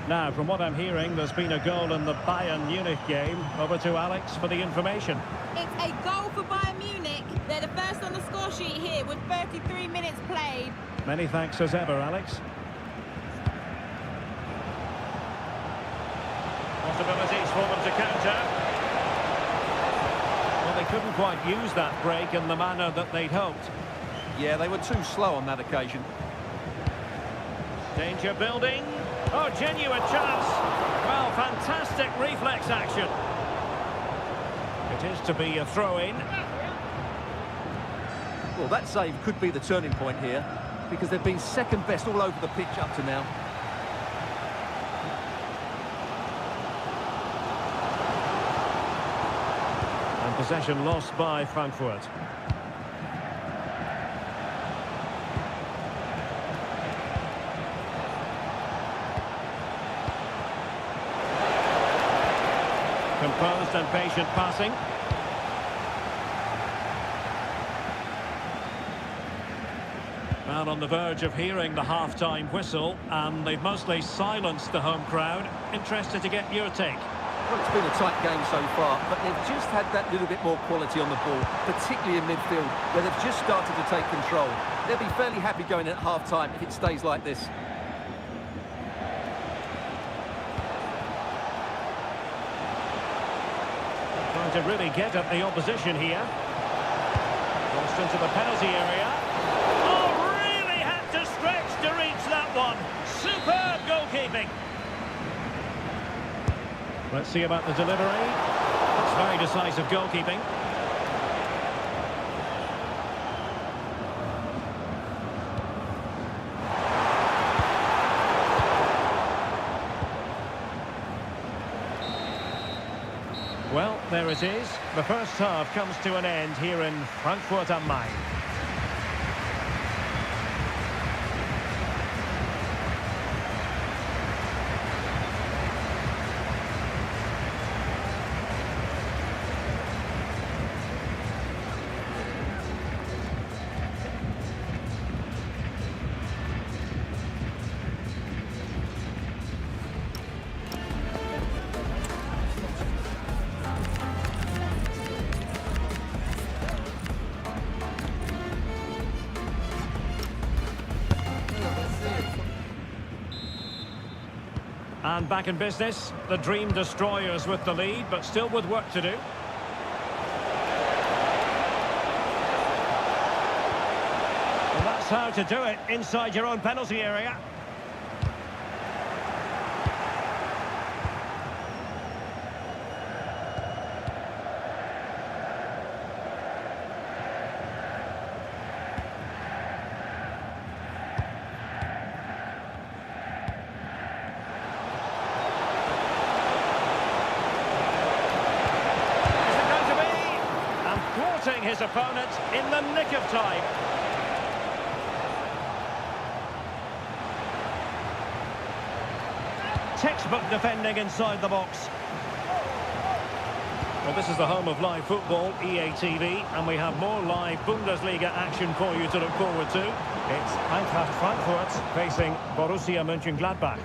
Now, from what I'm hearing, there's been a goal in the Bayern Munich game. Over to Alex for the information. It's a goal for Bayern Munich. They're the first on the score sheet here with 33 minutes played. Many thanks as ever, Alex. Possibilities for them to counter. Well, they couldn't quite use that break in the manner that they'd hoped. Yeah, they were too slow on that occasion. Danger building. Oh, genuine chance. Well, fantastic reflex action. It is to be a throw-in. Well, that save could be the turning point here, because they've been second best all over the pitch up to now. And possession lost by Frankfurt. Composed and patient passing. Well, on the verge of hearing the half-time whistle, and they've mostly silenced the home crowd. Interested to get your take. Well, it's been a tight game so far, but they've just had that little bit more quality on the ball, particularly in midfield, where they've just started to take control. They'll be fairly happy going at half-time if it stays like this. To really get at the opposition here. Crossed into the penalty area. Oh, really had to stretch to reach that one. Superb goalkeeping. Let's see about the delivery. That's very decisive goalkeeping. Well, there it is. The first half comes to an end here in Frankfurt am Main. And back in business, the Dream Destroyers with the lead, but still with work to do. And that's how to do it inside your own penalty area. His opponent in the nick of time. Textbook defending inside the box. Well, this is the home of live football, EA TV, and we have more live Bundesliga action for you to look forward to. It's Eintracht Frankfurt facing Borussia Mönchengladbach.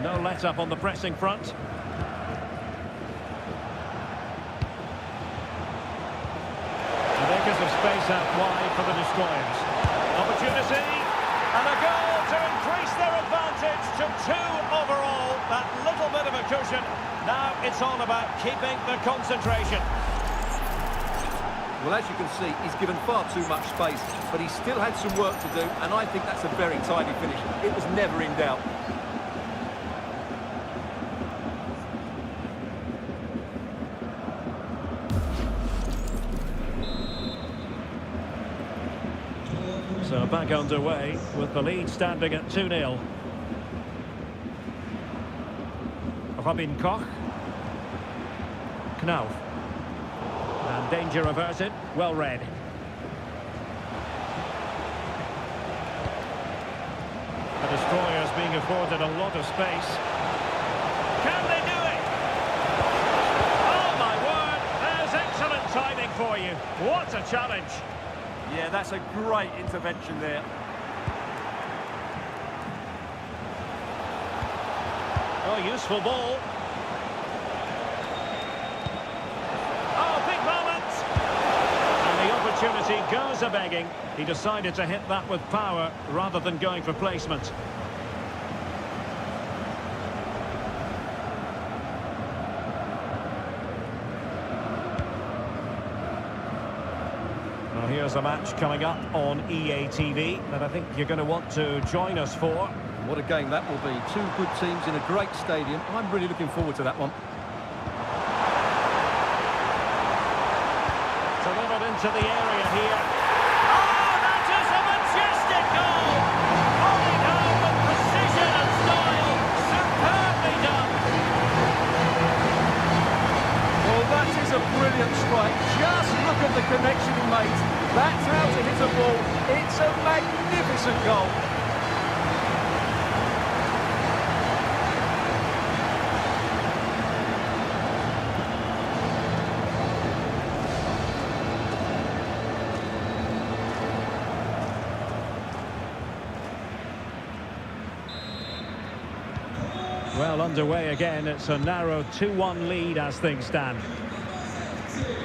No let-up on the pressing front. Of space out wide for the Destroyers. Opportunity and a goal to increase their advantage to 2 overall. That little bit of a cushion. Now it's all about keeping the concentration. Well, as you can see, he's given far too much space, but he still had some work to do, and I think that's a very tidy finish. It was never in doubt. So back underway with the lead standing at 2-0. Robin Koch. Knauf. And danger averted. Well read. The destroyers being afforded a lot of space. Can they do it? Oh my word, there's excellent timing for you. What a challenge. Yeah, that's a great intervention there. Oh, useful ball. Oh, big moment. And the opportunity goes a-begging. He decided to hit that with power rather than going for placement. Well, here's a match coming up on EA TV that I think you're going to want to join us for. What a game that will be. Two good teams in a great stadium. I'm really looking forward to that one. Delivered into the area here. Oh, that is a majestic goal! Falling home with precision and style. Superbly done. Well, that is a brilliant strike. Just look at the connection he made. That's how to hit a ball. It's a magnificent goal. Well, underway again. It's a narrow 2-1 lead as things stand.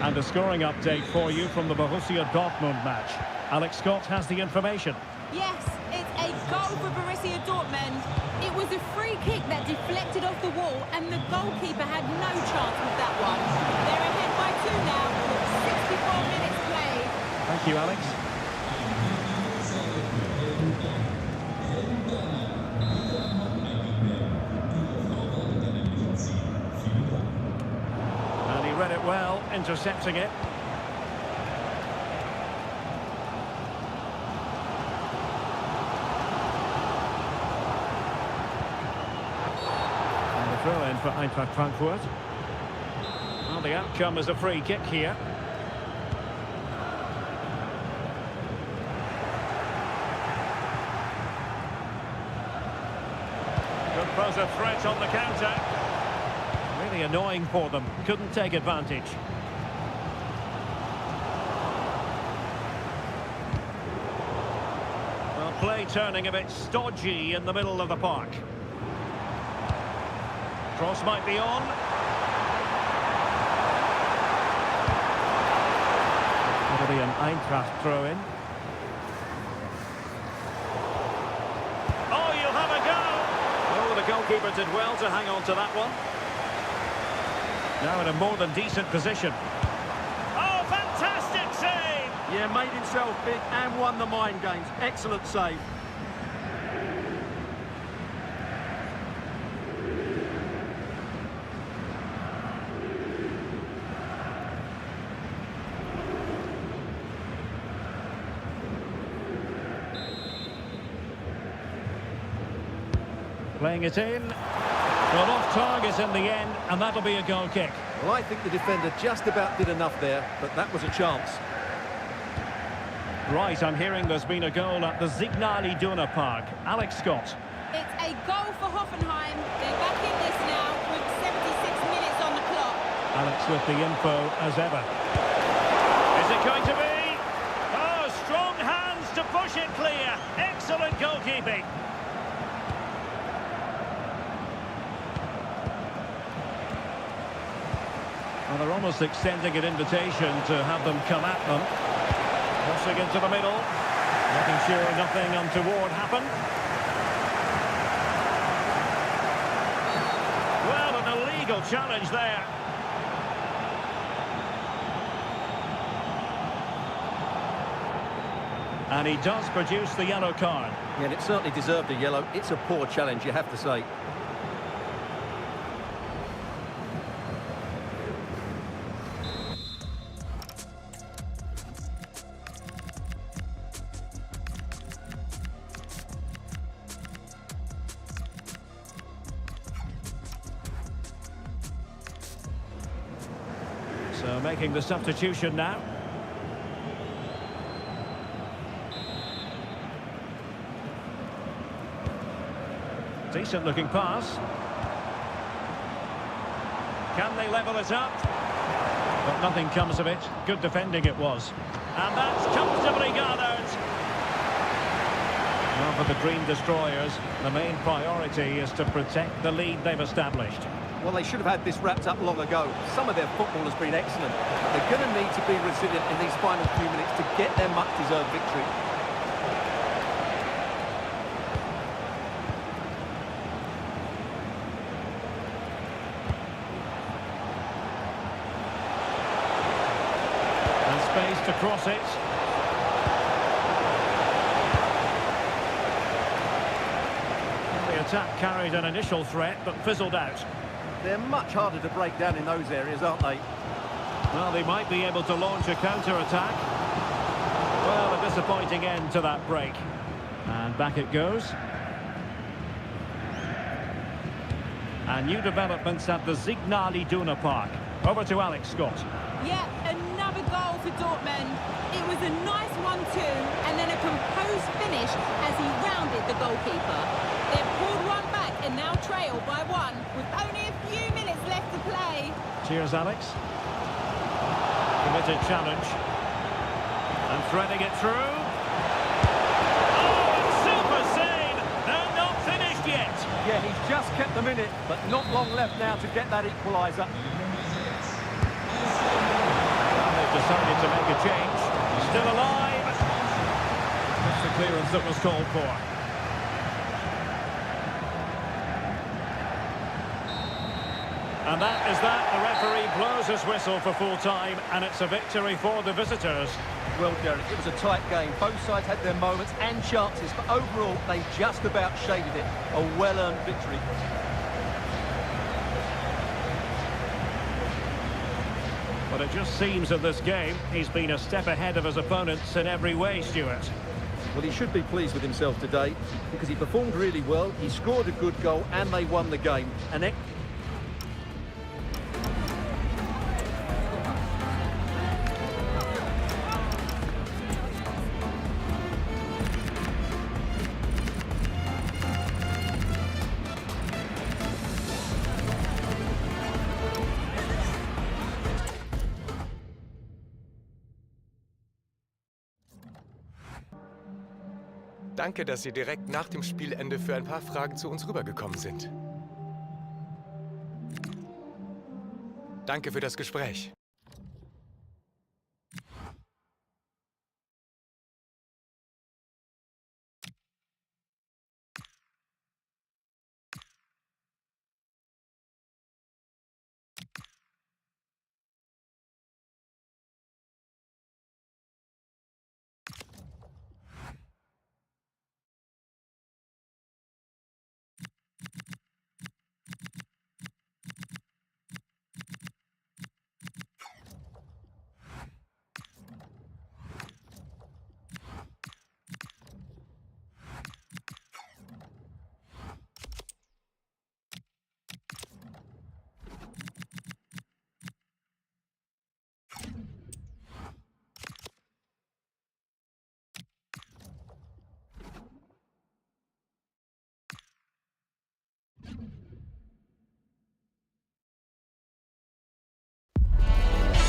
And a scoring update for you from the Borussia Dortmund match. Alex Scott has the information. Yes, it's a goal for Borussia Dortmund. It was a free kick that deflected off the wall, and the goalkeeper had no chance with that one. They're ahead by 2 now, with 64 minutes played. Thank you, Alex. And he read it well, intercepting it. Throw in for Eintracht Frankfurt. Well, the outcome is a free kick here. Could pose a threat on the counter. Really annoying for them. Couldn't take advantage. Well, play turning a bit stodgy in the middle of the park. Cross might be on. It'll be an Eintracht throw-in. Oh, you'll have a go! Oh, the goalkeeper did well to hang on to that one. Now in a more than decent position. Oh, fantastic save! Yeah, made himself big and won the mind games. Excellent save. Playing it in. Well, off target in the end, and that'll be a goal kick. Well, I think the defender just about did enough there, but that was a chance. Right, I'm hearing there's been a goal at the Signal Iduna Park. Alex Scott. It's a goal for Hoffenheim. They're back in this now with 76 minutes on the clock. Alex with the info as ever. Is it going to be? Oh, strong hands to push it clear. Excellent goalkeeping. Well, they're almost extending an invitation to have them come at them. Crossing into the middle. Making sure nothing untoward happened. Well, an illegal challenge there. And he does produce the yellow card. Yeah, and it certainly deserved a yellow. It's a poor challenge, you have to say. So making the substitution now. Decent looking pass. Can they level it up? But nothing comes of it. Good defending it was. And that's comfortably gathered. Well, for the Dream Destroyers, the main priority is to protect the lead they've established. Well, they should have had this wrapped up long ago. Some of their football has been excellent. They're going to need to be resilient in these final few minutes to get their much-deserved victory. And space to cross it. The attack carried an initial threat, but fizzled out. They're much harder to break down in those areas, aren't they? Well, they might be able to launch a counter-attack. Well, a disappointing end to that break. And back it goes. And new developments at the Signal Iduna Park. Over to Alex Scott. Yeah, another goal for Dortmund. It was a nice 1-2 and then a composed finish as he rounded the goalkeeper. They've pulled one back and now trail by 1 with only a few minutes left to play. Cheers, Alex. Committed challenge. And threading it through. Oh, super save! They're not finished yet. Yeah, he's just kept them in it, but not long left now to get that equaliser. They've decided to make a change. Still alive. That's the clearance that was called for. And that is that. The referee blows his whistle for full time, and it's a victory for the visitors. Well, Derek, it was a tight game. Both sides had their moments and chances, but overall, they just about shaded it. A well-earned victory. But it just seems in this game, he's been a step ahead of his opponents in every way, Stuart. Well, he should be pleased with himself today because he performed really well, he scored a good goal, and they won the game. Danke, dass Sie direkt nach dem Spielende für ein paar Fragen zu uns rübergekommen sind. Danke für das Gespräch.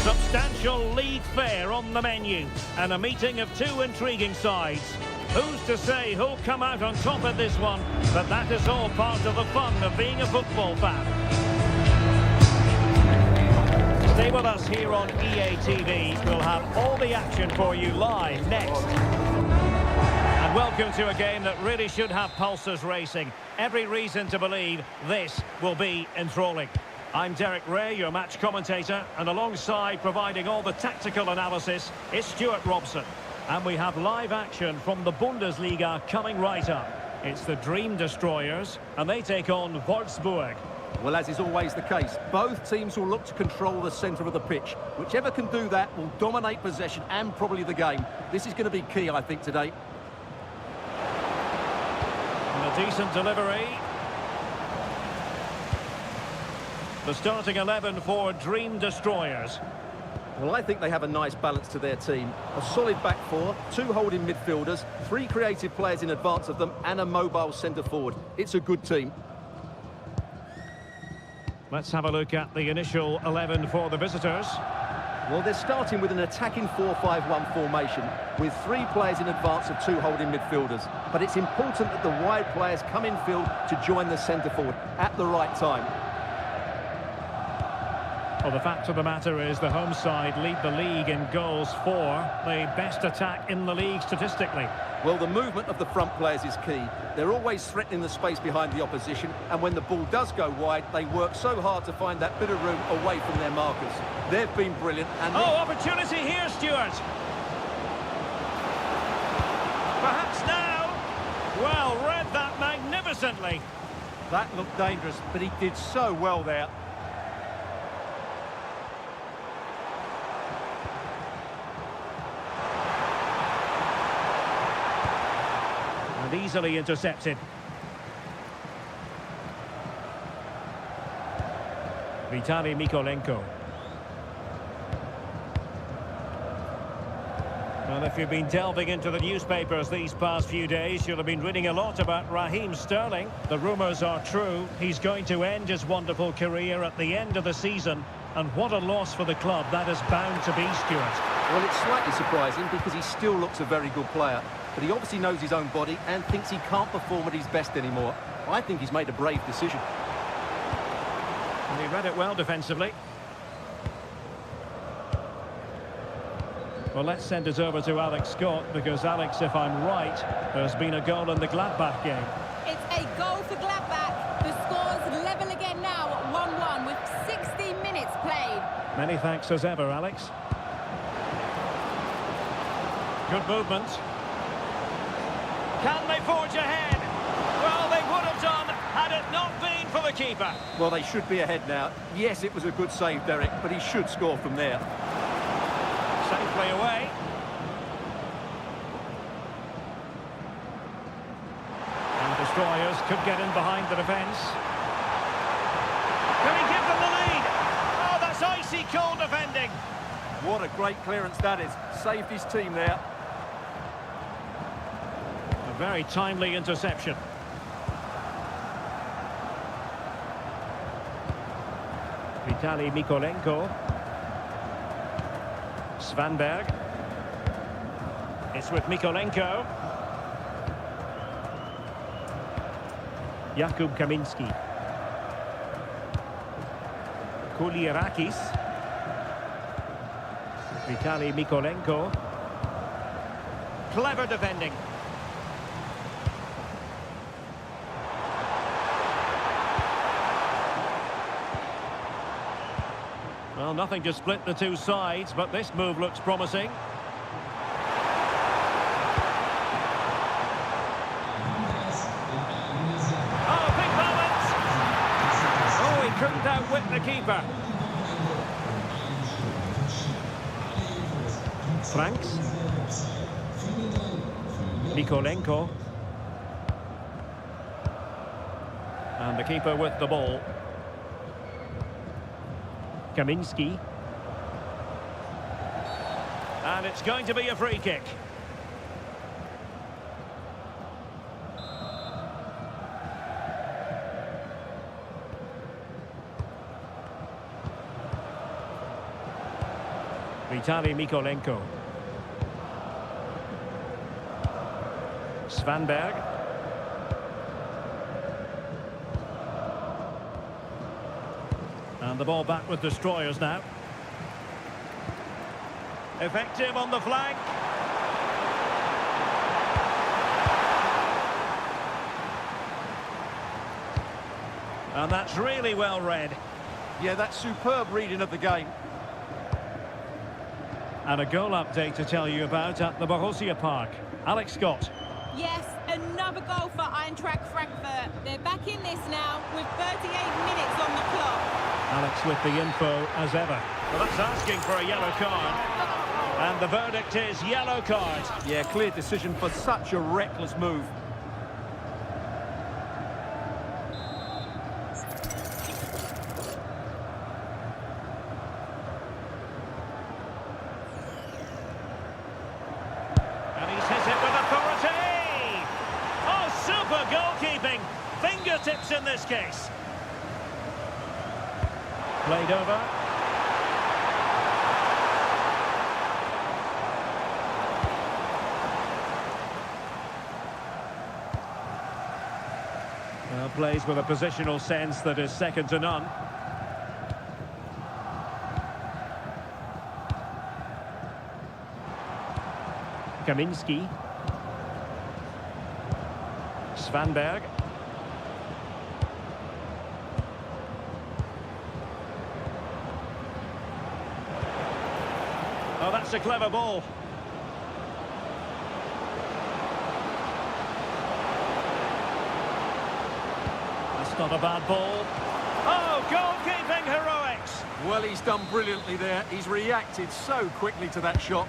Substantial league fare on the menu and a meeting of two intriguing sides. Who's to say who'll come out on top of this one? But that is all part of the fun of being a football fan. Stay with us here on EA TV. We'll have all the action for you live next. And welcome to a game that really should have pulses racing. Every reason to believe this will be enthralling. I'm Derek Ray, your match commentator, and alongside providing all the tactical analysis is Stuart Robson. And we have live action from the Bundesliga coming right up. It's the Dream Destroyers, and they take on Wolfsburg. Well, as is always the case, both teams will look to control the centre of the pitch. Whichever can do that will dominate possession and probably the game. This is going to be key, I think, today. And a decent delivery. The starting 11 for Dream Destroyers. Well, I think they have a nice balance to their team. A solid back four, 2 holding midfielders, 3 creative players in advance of them, and a mobile centre-forward. It's a good team. Let's have a look at the initial 11 for the visitors. Well, they're starting with an attacking 4-5-1 formation, with 3 players in advance of 2 holding midfielders. But it's important that the wide players come in field to join the centre-forward at the right time. Well, the fact of the matter is the home side lead the league in goals for, the best attack in the league statistically. Well, the movement of the front players is key. They're always threatening the space behind the opposition, and when the ball does go wide, they work so hard to find that bit of room away from their markers. They've been brilliant. And oh, opportunity here, Stuart. Perhaps now. Well, read that magnificently. That looked dangerous, but he did so well there. Easily intercepted. Vitaly Mykolenko. Well, if you've been delving into the newspapers these past few days, you'll have been reading a lot about Raheem Sterling. The rumours are true. He's going to end his wonderful career at the end of the season. And what a loss for the club that is bound to be, Stuart. Well, it's slightly surprising because he still looks a very good player. But he obviously knows his own body and thinks he can't perform at his best anymore. I think he's made a brave decision. And he read it well defensively. Well, let's send it over to Alex Scott, because, Alex, if I'm right, there's been a goal in the Gladbach game. It's a goal for Gladbach. The score's level again now at 1-1 with 60 minutes played. Many thanks as ever, Alex. Good movement. Can they forge ahead? Well, they would have done had it not been for the keeper. Well, they should be ahead now. Yes, it was a good save, Derek, but he should score from there. Safely away. And Destroyers could get in behind the defence. Can he give them the lead? Oh, that's icy cold defending. What a great clearance that is. Saved his team there. A very timely interception. Vitaly Mykolenko. Svanberg. It's with Mykolenko. Jakub Kaminski. Kulierakis. Vitaly Mykolenko. Clever defending. Well, nothing to split the two sides, but this move looks promising. Oh, big moment! Oh, he couldn't outwit the keeper. Franks. Mykolenko. And the keeper with the ball. Kaminski. And it's going to be a free kick. Vitaly Mykolenko. Svanberg. And the ball back with Destroyers now. Effective on the flank. And that's really well read. Yeah, that's superb reading of the game. And a goal update to tell you about at the Borussia Park. Alex Scott. Yes, another goal for Eintracht Frankfurt. They're back in this now with 38 minutes on the clock. Alex with the info as ever. Well, that's asking for a yellow card. And the verdict is yellow card. Yeah, clear decision for such a reckless move. in this case. Played over. Well, plays with a positional sense that is second to none. Kaminski. Svanberg. Oh, that's a clever ball. That's not a bad ball. Oh, goalkeeping heroics. Well, he's done brilliantly there. He's reacted so quickly to that shot.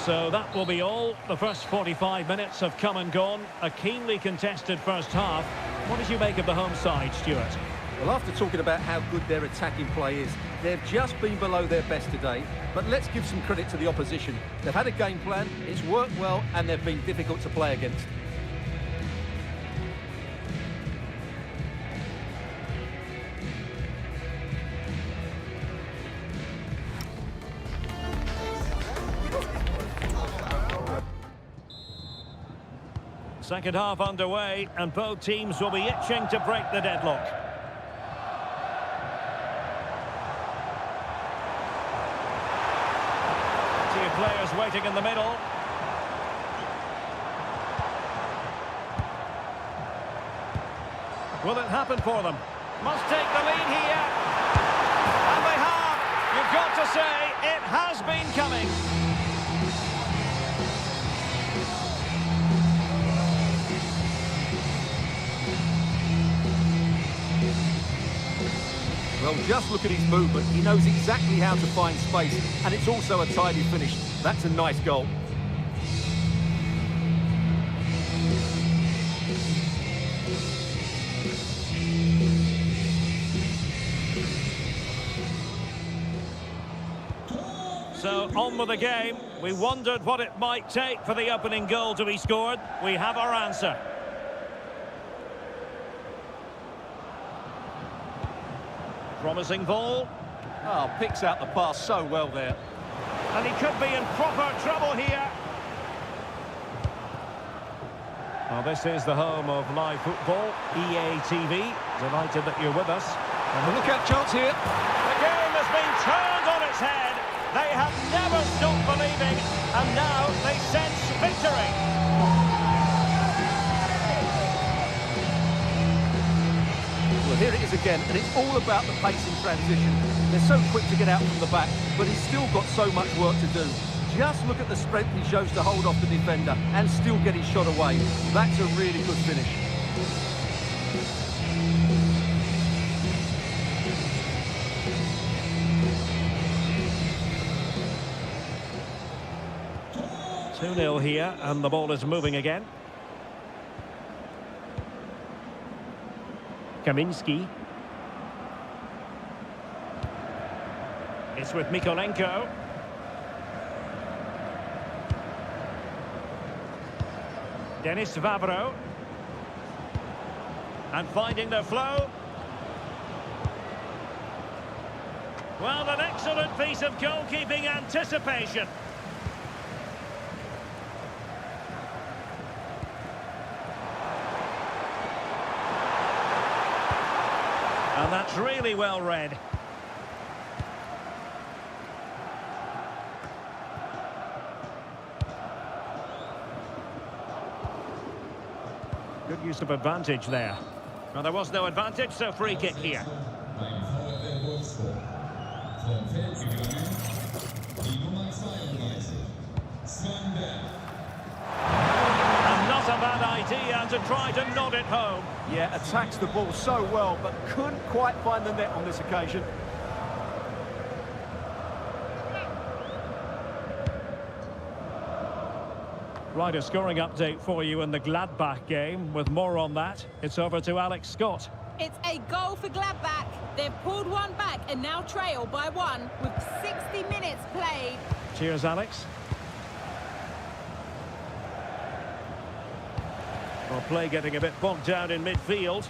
So that will be all. The first 45 minutes have come and gone. A keenly contested first half. What did you make of the home side, Stuart? Well, after talking about how good their attacking play is, they've just been below their best today. But let's give some credit to the opposition. They've had a game plan, it's worked well, and they've been difficult to play against. Second half underway, and both teams will be itching to break the deadlock. Two players waiting in the middle. Will it happen for them? Must take the lead here. And they have. You've got to say, it has been coming. Well, just look at his movement. He knows exactly how to find space, and it's also a tidy finish. That's a nice goal. So, on with the game. We wondered what it might take for the opening goal to be scored. We have our answer. Promising ball. Oh, picks out the pass so well there. And he could be in proper trouble here. Well, this is the home of live football, EA TV. Delighted that you're with us. And a look-out chance here. The game has been turned on its head. They have never stopped believing, and now they sense victory. Well, here it is again, and it's all about the pace in transition. They're so quick to get out from the back, but he's still got so much work to do. Just look at the strength he shows to hold off the defender and still get his shot away. That's a really good finish. Two 2-0 here, and the ball is moving again. Kaminski. It's with Mykolenko. Denis Vavro. And finding the flow. Well, an excellent piece of goalkeeping anticipation. And that's really well read. Good use of advantage there. Well, there was no advantage, so free kick here. And not a bad idea to try to nod it home. Yeah, attacks the ball so well, but couldn't quite find the net on this occasion. Right, a scoring update for you in the Gladbach game. With more on that, it's over to Alex Scott. It's a goal for Gladbach. They've pulled one back and now trail by one with 60 minutes played. Cheers, Alex. Well, play getting a bit bogged down in midfield.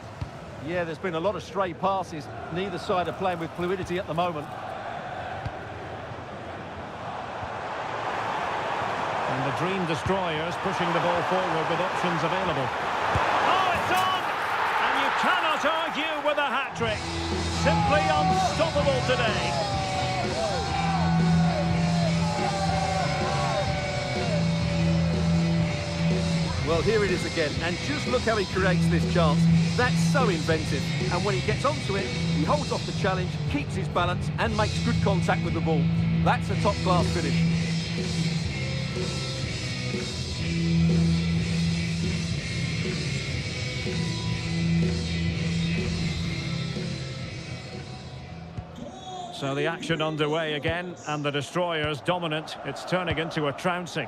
Yeah, there's been a lot of stray passes. Neither side are playing with fluidity at the moment. And the Dream Destroyers pushing the ball forward with options available. Oh, it's on! And you cannot argue with a hat-trick. Simply unstoppable today. Well, here it is again, and just look how he creates this chance. That's so inventive, and when he gets onto it, he holds off the challenge, keeps his balance, and makes good contact with the ball. That's a top-class finish. So the action underway again, and the Destroyers dominant. It's turning into a trouncing.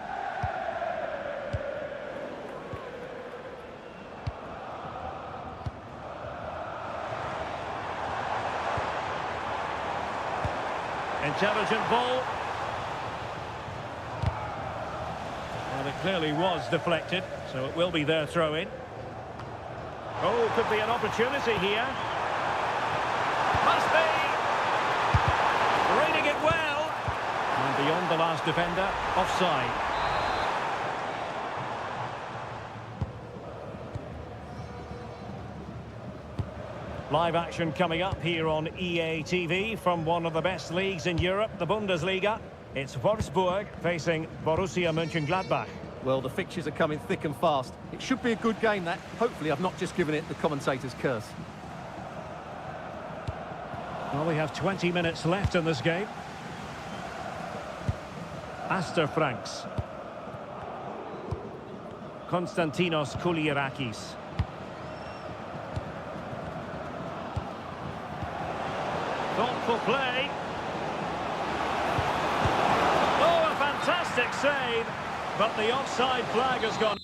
Intelligent ball. Well, it clearly was deflected, so it will be their throw-in. Oh, could be an opportunity here. Must be. Reading it well. And beyond the last defender, offside. Live action coming up here on EA TV from one of the best leagues in Europe, the Bundesliga. It's Wolfsburg facing Borussia Mönchengladbach. Well, the fixtures are coming thick and fast. It should be a good game, that. Hopefully I've not just given it the commentator's curse. Well, we have 20 minutes left in this game. Aster Franks. Konstantinos Kouliarakis. Thoughtful play. Oh, a fantastic save. But the offside flag has gone.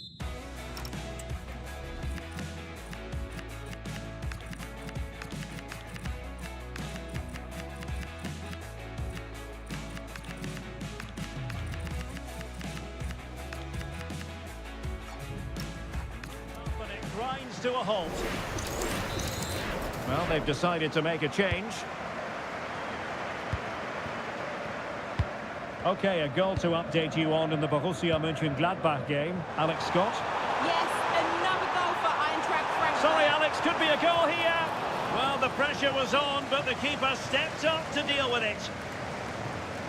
But it grinds to a halt. Well, they've decided to make a change. Okay, a goal to update you on in the Borussia Mönchengladbach game. Alex Scott. Yes, another goal for Eintracht Frankfurt. Sorry, Alex, could be a goal here. Well, the pressure was on, but the keeper stepped up to deal with it.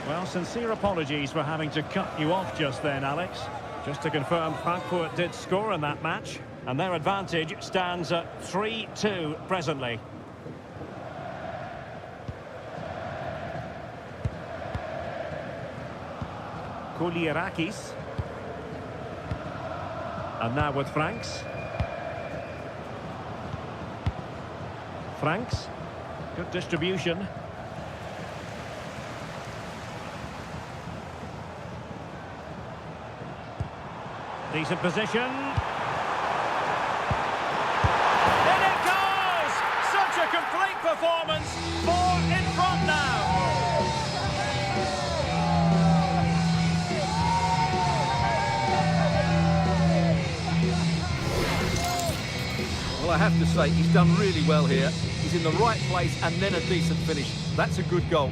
Well, sincere apologies for having to cut you off just then, Alex. Just to confirm, Frankfurt did score in that match, and their advantage stands at 3-2 presently. Kouliarakis. And now with Franks. Franks. Good distribution. Decent position. In it goes! Such a complete performance. 4 in front now. Well, I have to say, he's done really well here. He's in the right place and then a decent finish. That's a good goal.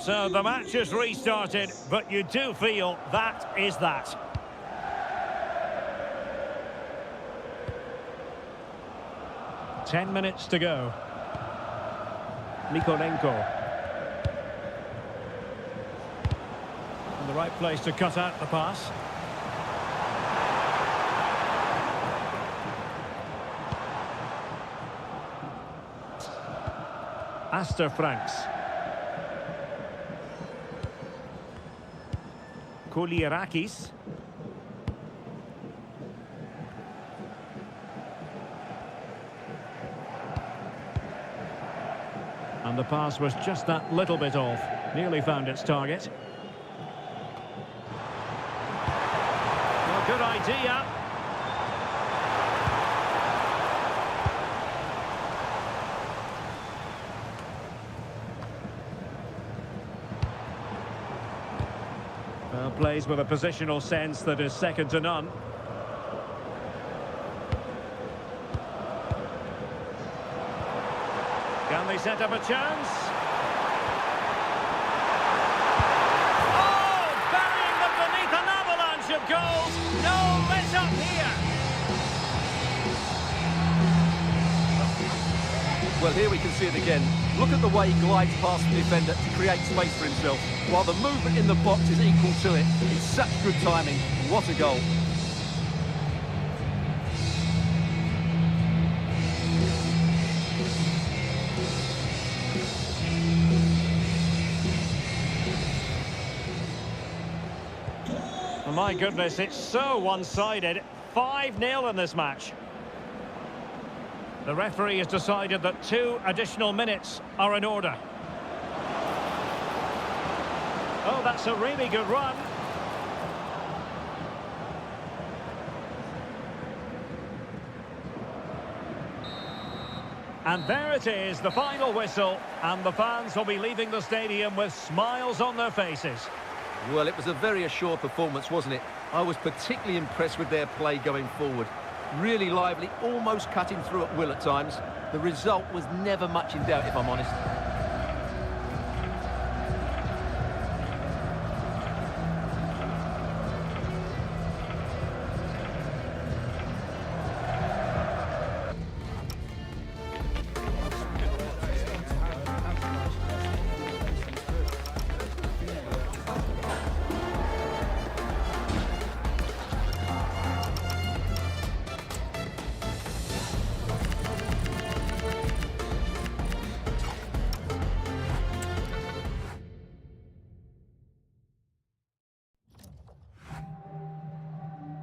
So the match has restarted, but you do feel that is that. Ten minutes to go. Mikolenko. In the right place to cut out the pass. Aster Franks. Kouliarakis. And the pass was just that little bit off. Nearly found its target. Well, good idea. Plays with a positional sense that is second to none. Can they set up a chance? Oh, burying them beneath an avalanche of goals. No let up here. Well, here we can see it again. Look at the way he glides past the defender to create space for himself, while the movement in the box is equal to it. It's such good timing. What a goal. My goodness, it's so one-sided. 5-0 in this match. The referee has decided that 2 additional minutes are in order. Oh, that's a really good run. And there it is, the final whistle, and the fans will be leaving the stadium with smiles on their faces. Well, it was a very assured performance, wasn't it? I was particularly impressed with their play going forward. Really lively, almost cutting through at will at times. The result was never much in doubt, if I'm honest.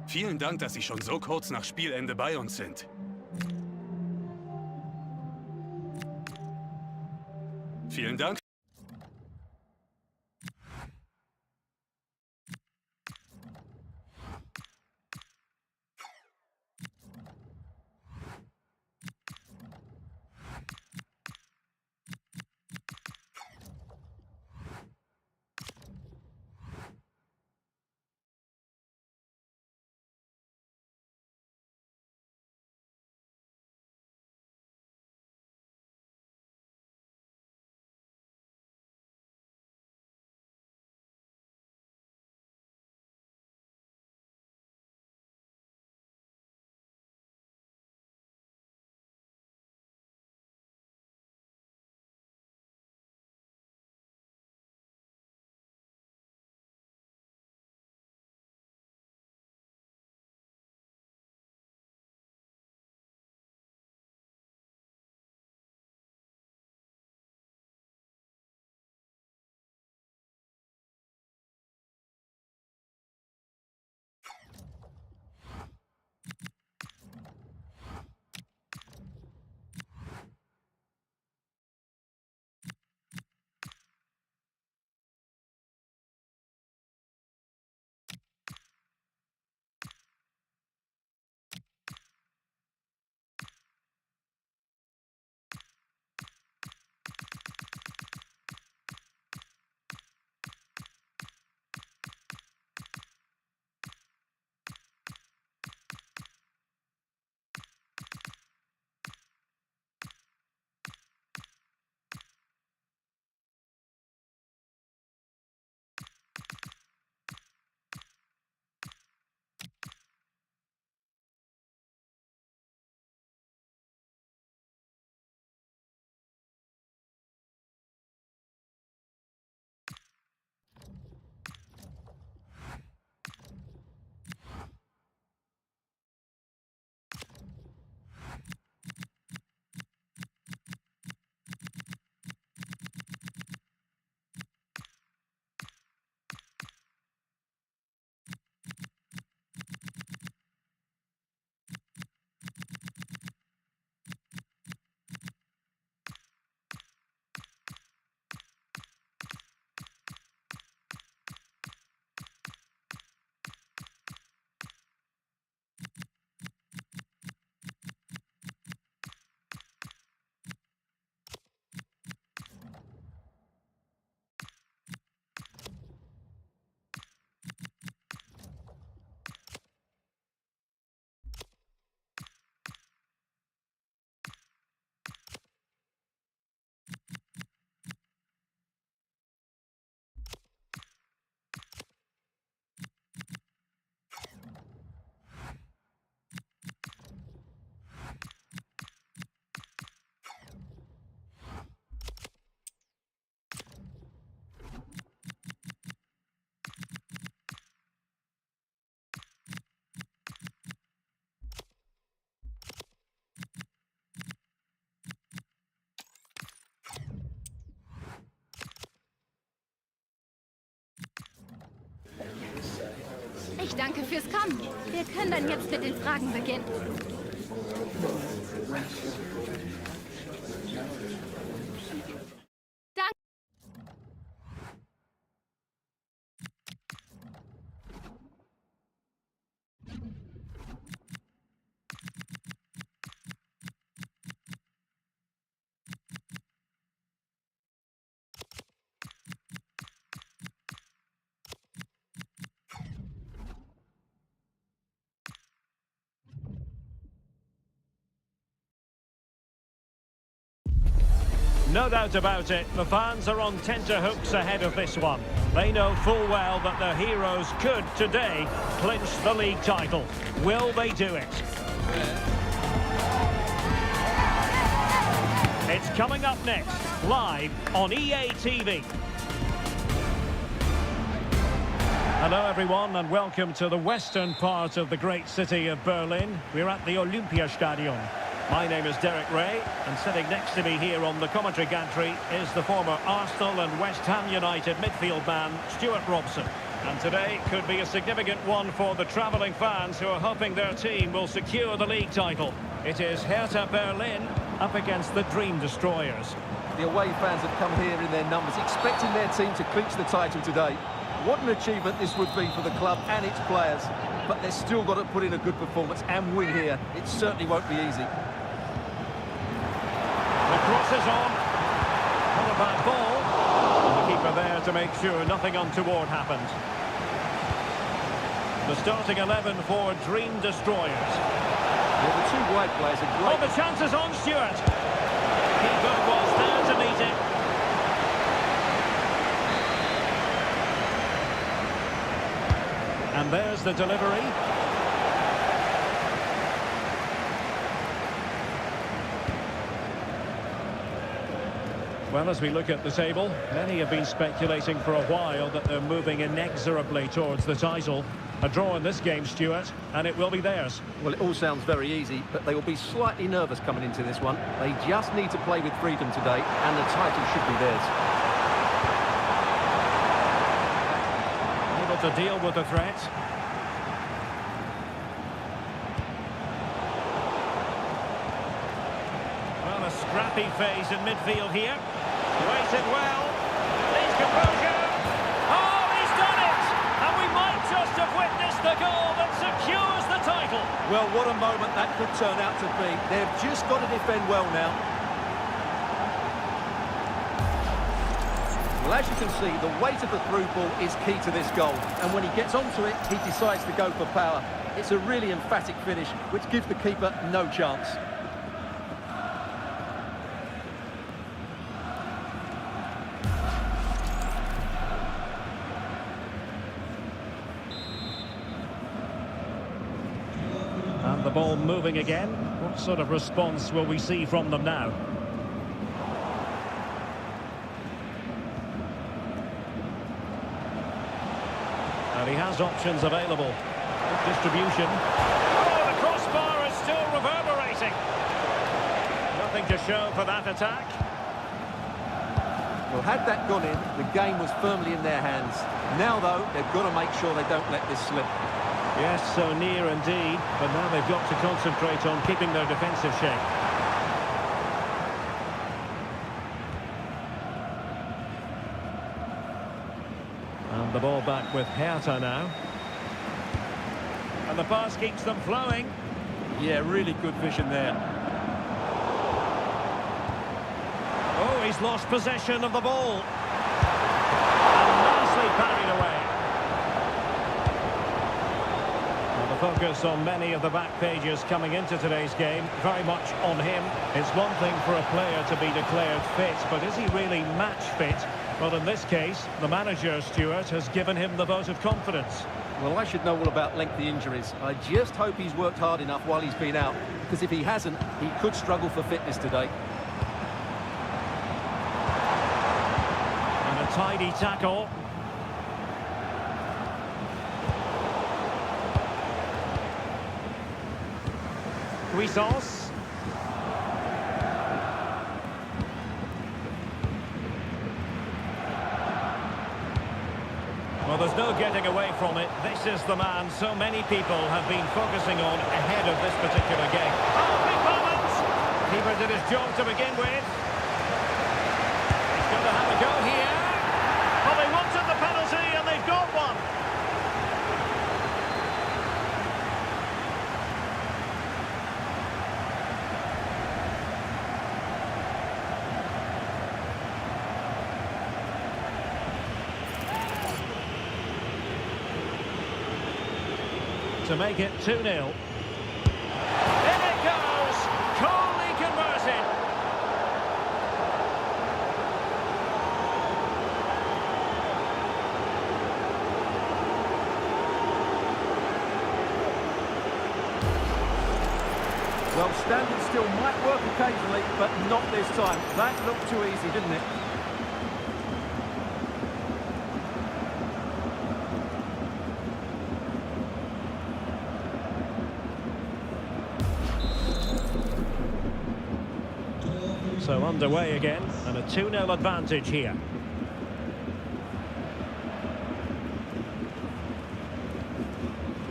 Vielen Dank, dass Sie schon so kurz nach Spielende bei uns sind. Vielen Dank. Danke fürs Kommen. Wir können dann jetzt mit den Fragen beginnen. No doubt about it, the fans are on tenterhooks ahead of this one. They know full well that their heroes could, today, clinch the league title. Will they do it? It's coming up next, live on EA TV. Hello everyone and welcome to the western part of the great city of Berlin. We're at the Olympiastadion. My name is Derek Ray, and sitting next to me here on the commentary gantry is the former Arsenal and West Ham United midfield man, Stuart Robson. And today could be a significant one for the travelling fans who are hoping their team will secure the league title. It is Hertha Berlin up against the Dream Destroyers. The away fans have come here in their numbers, expecting their team to clinch the title today. What an achievement this would be for the club and its players. But they've still got to put in a good performance and win here. It certainly won't be easy. The cross is on. Not a bad ball. And the keeper there to make sure nothing untoward happened. The starting 11 for Dream Destroyers. Well, the two wide players are great. Oh, the chance is on, Stuart. Keeper was there to meet it. And there's the delivery. Well, as we look at the table, many have been speculating for a while that they're moving inexorably towards the title. A draw in this game, Stuart, and it will be theirs. Well, it all sounds very easy, but they will be slightly nervous coming into this one. They just need to play with freedom today, and the title should be theirs. Able to deal with the threat. Well, a scrappy phase in midfield here. Waited well. Needs composure. Oh, he's done it! And we might just have witnessed the goal that secures the title. Well, what a moment that could turn out to be. They've just got to defend well now. Well, as you can see, the weight of the through ball is key to this goal. And when he gets onto it, he decides to go for power. It's a really emphatic finish, which gives the keeper no chance. And the ball moving again. What sort of response will we see from them now? And he has options available. Good distribution. Oh, the crossbar is still reverberating. Nothing to show for that attack. Well, had that gone in, the game was firmly in their hands. Now, though, they've got to make sure they don't let this slip. Yes, so near indeed, but now they've got to concentrate on keeping their defensive shape. And the ball back with Hertha now. And the pass keeps them flowing. Yeah, really good vision there. Oh, he's lost possession of the ball. And nicely parried away. Focus on many of the back pages coming into today's game, very much on him. It's one thing for a player to be declared fit, but is he really match fit? Well, in this case, the manager, Stuart, has given him the vote of confidence. Well, I should know all about lengthy injuries. I just hope he's worked hard enough while he's been out, because if he hasn't, he could struggle for fitness today. And a tidy tackle. Cuisance. Well, there's no getting away from it. This is the man so many people have been focusing on ahead of this particular game. Oh, big moment! Keeper did his job to begin with. He's going to have a go here. Well, they wanted the penalty and they've got one. To make it 2-0. In it goes! Coolly converted. Well, standing still might work occasionally, but not this time. That looked too easy, didn't it? So underway again, and a 2-0 advantage here.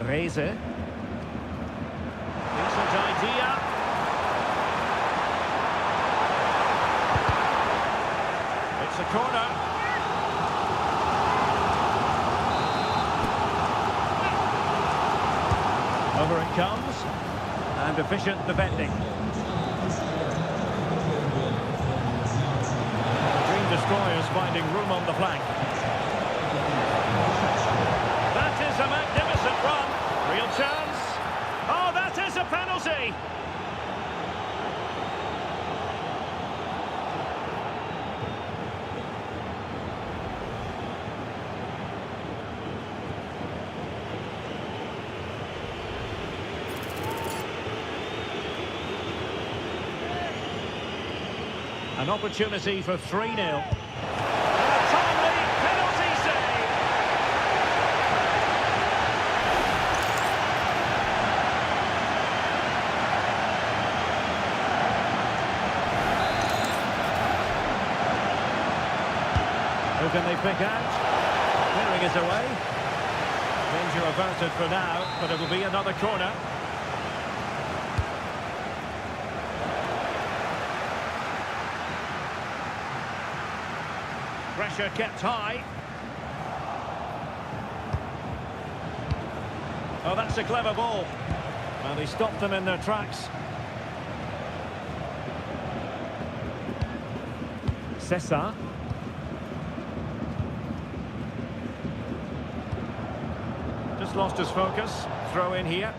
Reise. Decent idea. It's a corner. Over it comes, and efficient defending. Destroyers finding room on the flank. That is a magnificent run. Real chance. Oh, that is a penalty. An opportunity for 3-0. And a timely penalty save. Who can they pick out? Clearing it away. Danger averted for now, but it will be another corner. Pressure kept high. Oh, that's a clever ball. Well, he stopped them in their tracks. Cesar. Just lost his focus. Throw in here.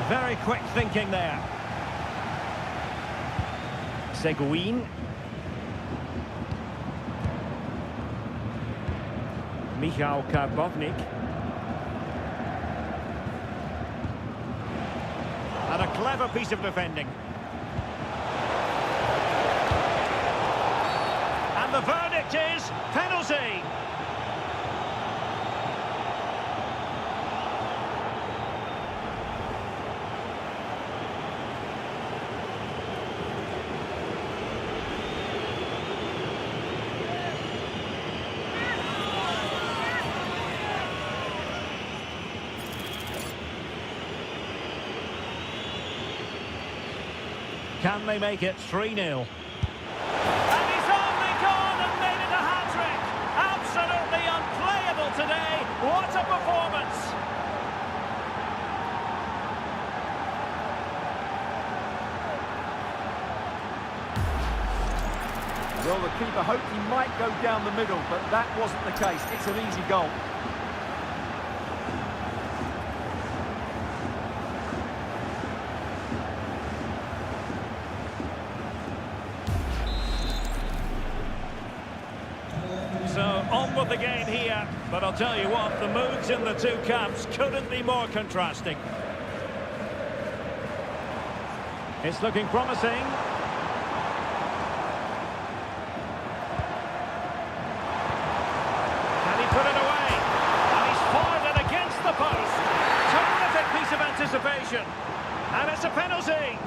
Very quick thinking there. Seguin. Michał Karbownik. And a clever piece of defending. And the verdict is penalty. Can they make it 3-0? And he's only gone and made it a hat-trick! Absolutely unplayable today! What a performance! Well, the keeper hoped he might go down the middle, but that wasn't the case. It's an easy goal. So, on with the game here, but I'll tell you what, the moods in the two camps couldn't be more contrasting. It's looking promising. Can he put it away? And he's fired it against the post. Terrific piece of anticipation. And it's a penalty.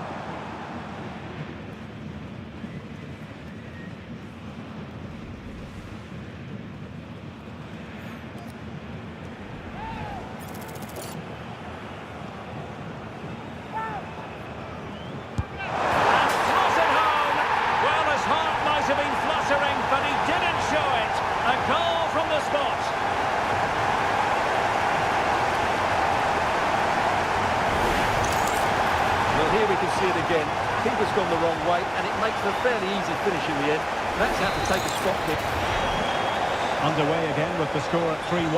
see it again. Keeper's gone the wrong way, and it makes a fairly easy finish in the end. That's how to take a spot kick. Underway again with the score at 3-1.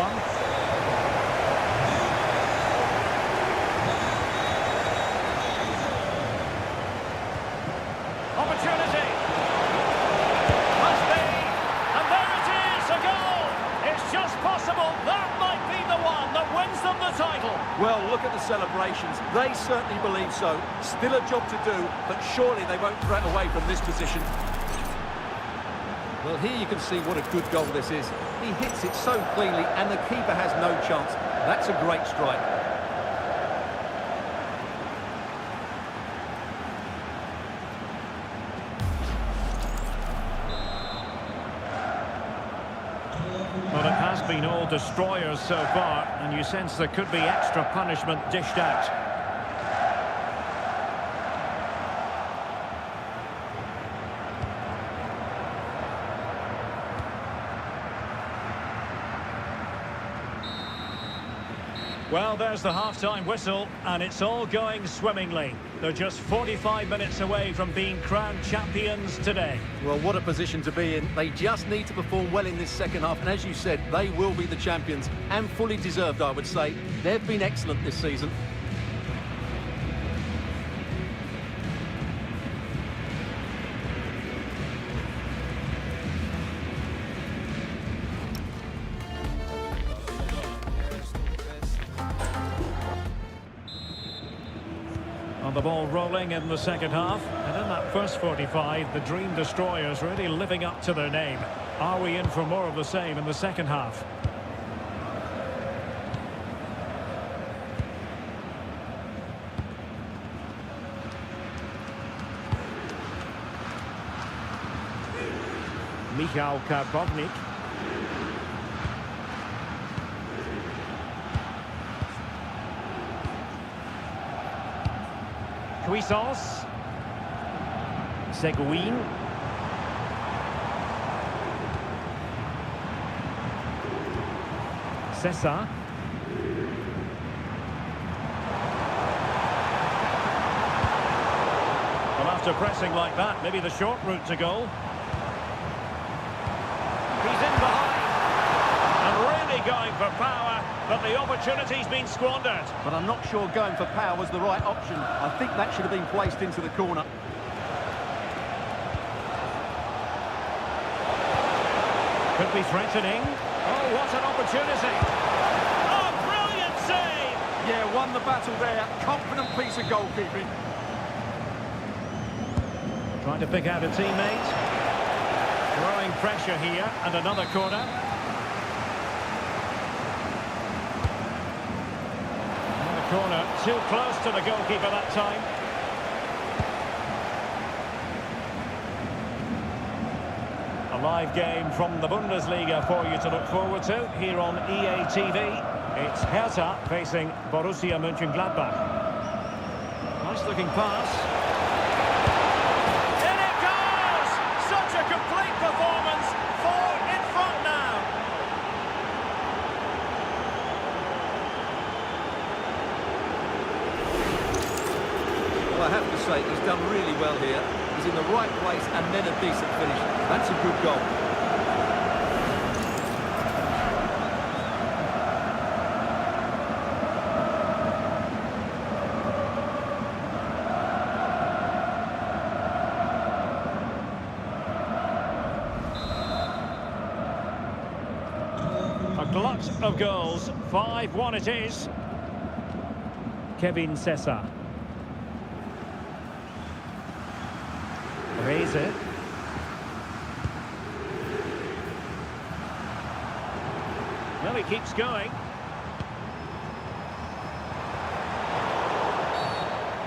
Opportunity. Must be. And there it is, a goal. It's just possible that might be the one that wins them the title. Well, look at the celebrations. They certainly believe so. Still a job to do, but surely they won't threat away from this position. Well, here you can see what a good goal this is. He hits it so cleanly, and the keeper has no chance. That's a great strike. Well, it has been all destroyers so far, and you sense there could be extra punishment dished out. Well, there's the half-time whistle, and it's all going swimmingly. They're just 45 minutes away from being crowned champions today. Well, what a position to be in. They just need to perform well in this second half, and as you said, they will be the champions, and fully deserved, I would say. They've been excellent this season. On the ball rolling in the second half, and in that first 45, the Dream Destroyers really living up to their name. Are we in for more of the same in the second half? Michał Karbownik. Cuisance. Seguin. Cesar. Well, after pressing like that, maybe the short route to goal. He's in behind. And really going for power, but the opportunity's been squandered. But I'm not sure going for power was the right option. I think that should have been placed into the corner. Could be threatening. Oh, what an opportunity. Oh, brilliant save. Yeah, won the battle there. Confident piece of goalkeeping. Trying to pick out a teammate. Growing pressure here, and another corner. Corner, too close to the goalkeeper that time. A live game from the Bundesliga for you to look forward to here on EA TV. It's Hertha facing Borussia Mönchengladbach. Nice looking pass. In it goes! Such a complete performance. 4 in front now. Well, I have to say, he's done really well here. He's in the right place and then a decent finish. That's a good goal. A glut of goals. 5-1 it is. Kevin Cesar. Reze. Well, he keeps going.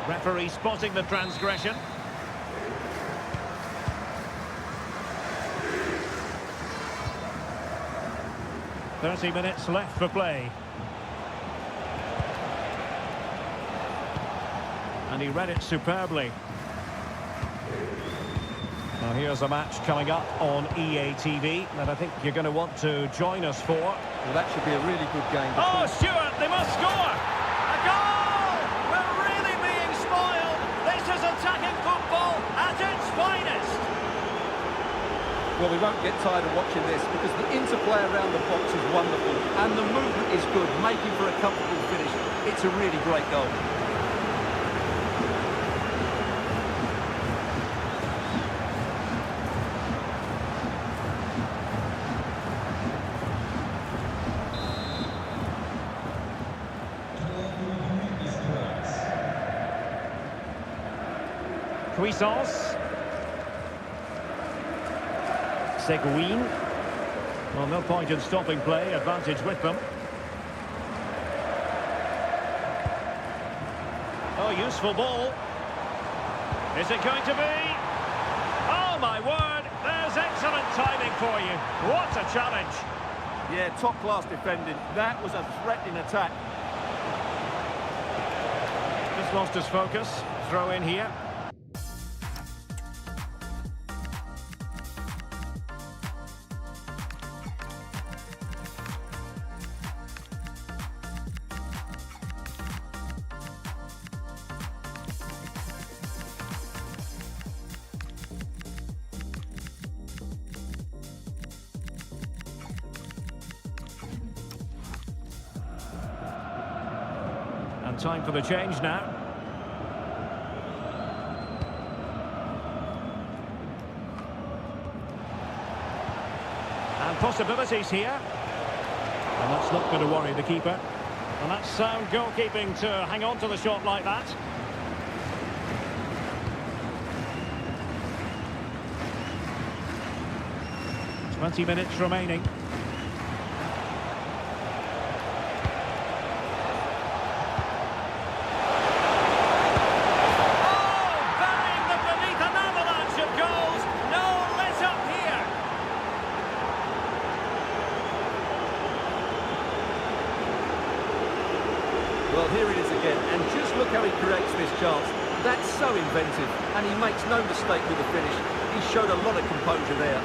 Referee spotting the transgression. "30 minutes left for play. And he read it superbly. Now here's a match coming up on EA TV that I think you're going to want to join us for. Well, that should be a really good game. Oh, Stuart, they must score! A goal! We're really being spoiled! This is a Well, we won't get tired of watching this because the interplay around the box is wonderful and the movement is good, making for a comfortable finish. It's a really great goal. Cuisance. Seguin. Well, no point in stopping play. Advantage with them. Oh, useful ball. Is it going to be? Oh, my word. There's excellent timing for you. What a challenge. Yeah, top-class defending. That was a threatening attack. Just lost his focus. Throw in here. And time for the change now. And possibilities here. And that's not going to worry the keeper. And that's sound goalkeeping to hang on to the shot like that. Twenty minutes remaining. Well, here it is again, and just look how he creates this chance. That's so inventive, and he makes no mistake with the finish. He showed a lot of composure there.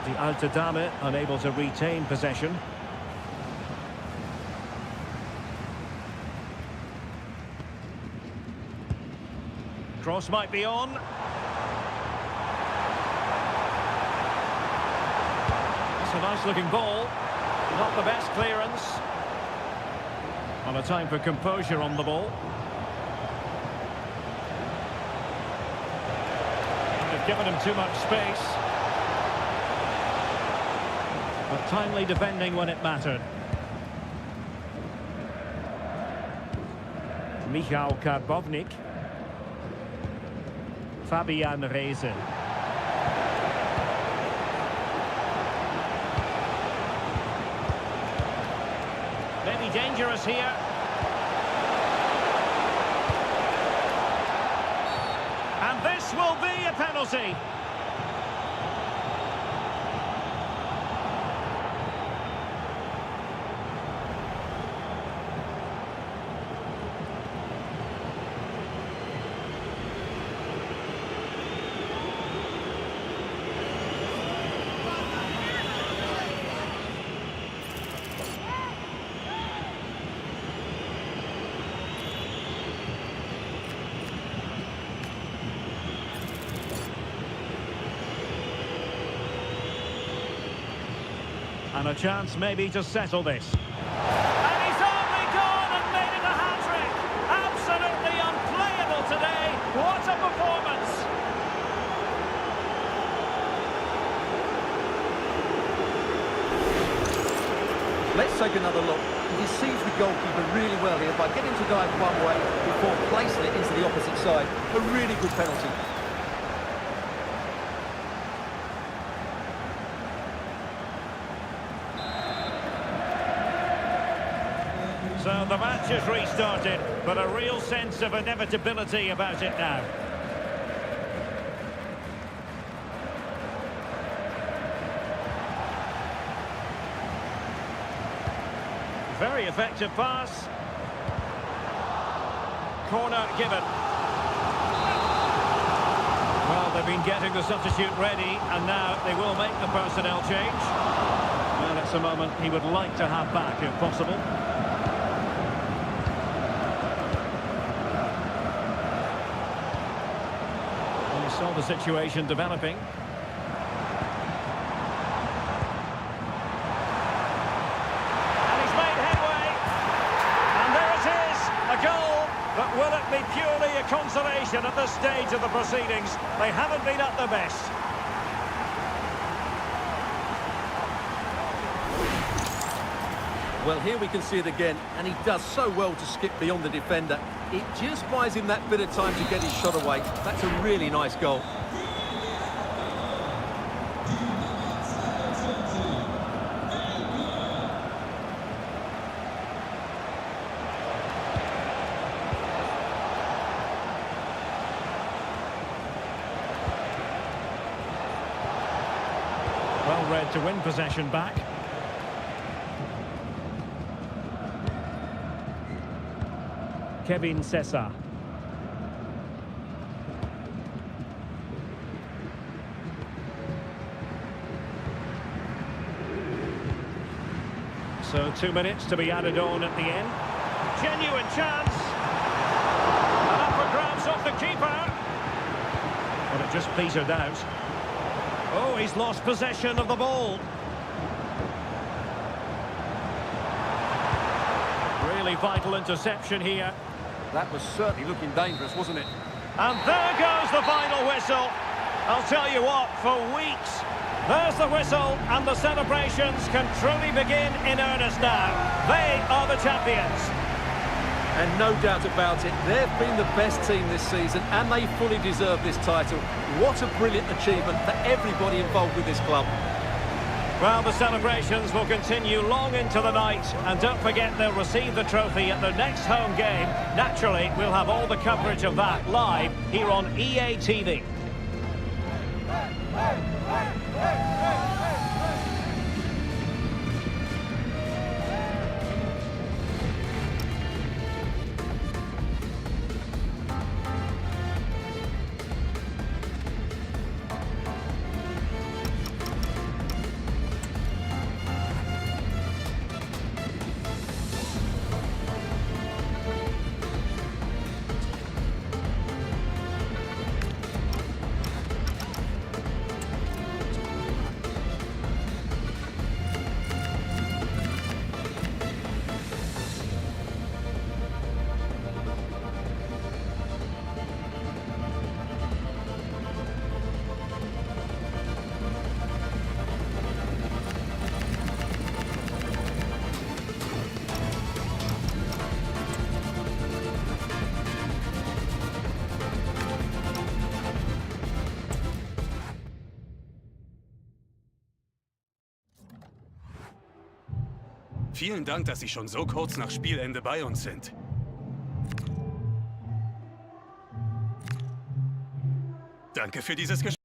The Atabek unable to retain possession. Cross might be on. It's a nice looking ball. Not the best clearance. On a time for composure on the ball. They've given him too much space. But timely defending when it mattered. Michał Karbownik. Fabian Reese. Maybe dangerous here. And this will be a penalty. And a chance maybe to settle this. And he's only gone and made it a hat-trick. Absolutely unplayable today. What a performance. Let's take another look. He deceives the goalkeeper really well here by getting to dive one way before placing it into the opposite side. A really good penalty. So the match has restarted, but a real sense of inevitability about it now. Very effective pass. Corner given. they've been getting the substitute ready, and now they will make the personnel change. And it's a moment he would like to have back, if possible. You saw the situation developing. And he's made headway. And there it is, a goal. But will it be purely a consolation at this stage of the proceedings? They haven't been at their best. Well, here we can see it again, and he does so well to skip beyond the defender. It just buys him that bit of time to get his shot away. That's a really nice goal. Well read to win possession back. Kevin Sessa. So 2 minutes to be added on at the end. Genuine chance. And up for grabs off the keeper. But it just petered out. Oh, he's lost possession of the ball. Really vital interception here. That was certainly looking dangerous, wasn't it? And there goes the final whistle. I'll tell you what, for weeks, there's the whistle, and the celebrations can truly begin in earnest now. They are the champions. And no doubt about it, they've been the best team this season, and they fully deserve this title. What a brilliant achievement for everybody involved with this club. Well, the celebrations will continue long into the night, and don't forget they'll receive the trophy at their next home game. Naturally, we'll have all the coverage of that live here on EA TV. Vielen Dank, dass Sie schon so kurz nach Spielende bei uns sind. Danke für dieses Gespräch.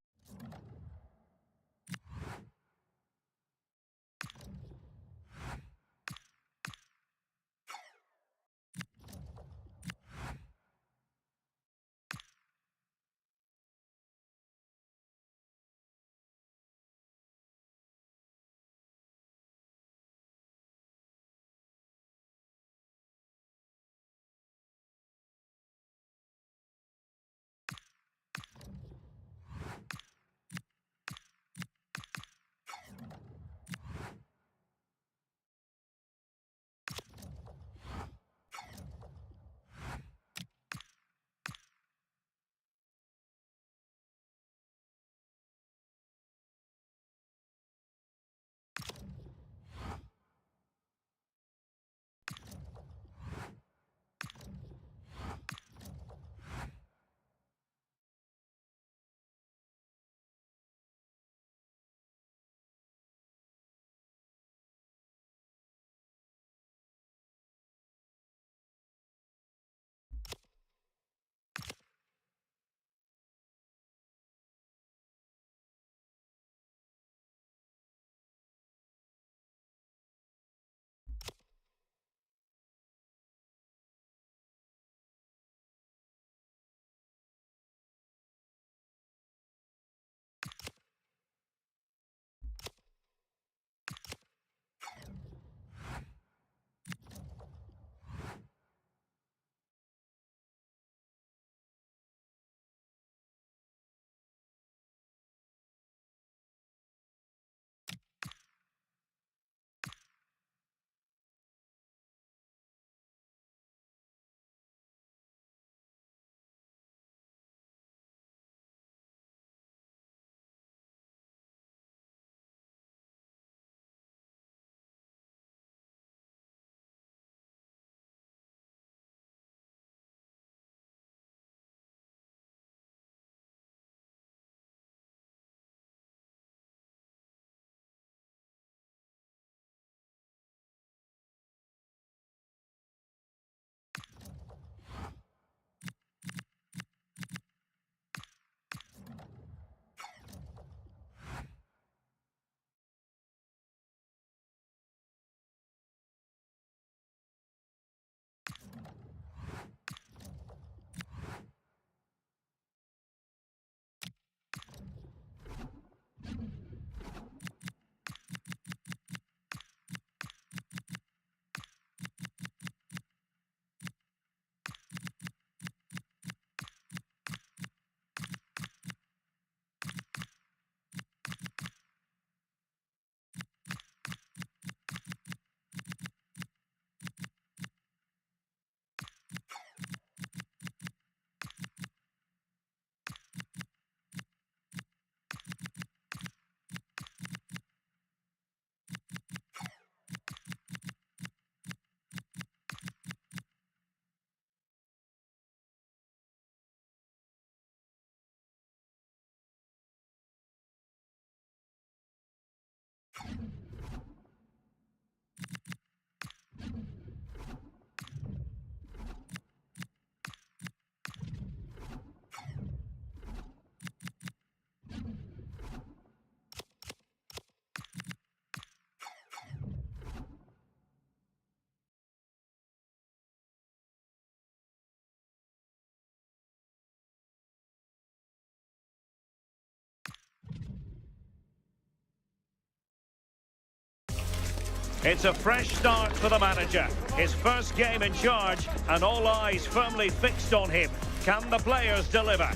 It's a fresh start for the manager. His first game in charge, and all eyes firmly fixed on him. Can the players deliver?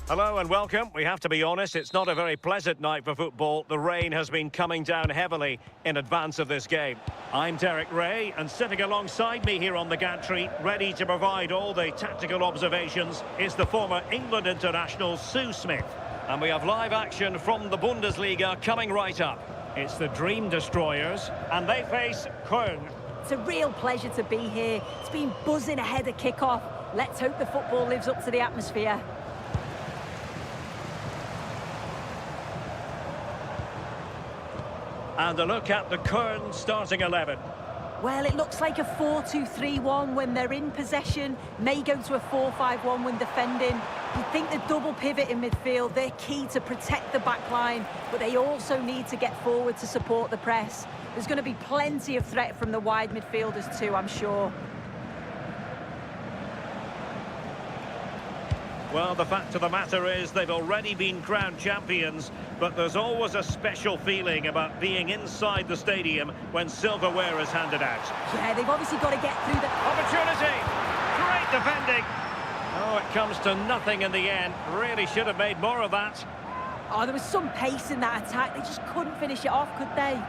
Hello and welcome. We have to be honest, it's not a very pleasant night for football. The rain has been coming down heavily in advance of this game. I'm Derek Ray, and sitting alongside me here on the gantry, ready to provide all the tactical observations, is the former England international Sue Smith. And we have live action from the Bundesliga coming right up. It's the Dream Destroyers, and they face Köln. It's a real pleasure to be here. It's been buzzing ahead of kick-off. Let's hope the football lives up to the atmosphere. And a look at the Köln starting 11. Well, it looks like a 4-2-3-1 when they're in possession. May go to a 4-5-1 when defending. You'd think the double pivot in midfield, they're key to protect the back line, but they also need to get forward to support the press. There's going to be plenty of threat from the wide midfielders too, I'm sure. Well, the fact of the matter is they've already been crowned champions, but there's always a special feeling about being inside the stadium when silverware is handed out. Yeah, they've obviously got to get through the... Opportunity! Great defending! Oh, it comes to nothing in the end. Really should have made more of that. Oh, there was some pace in that attack. They just couldn't finish it off, could they?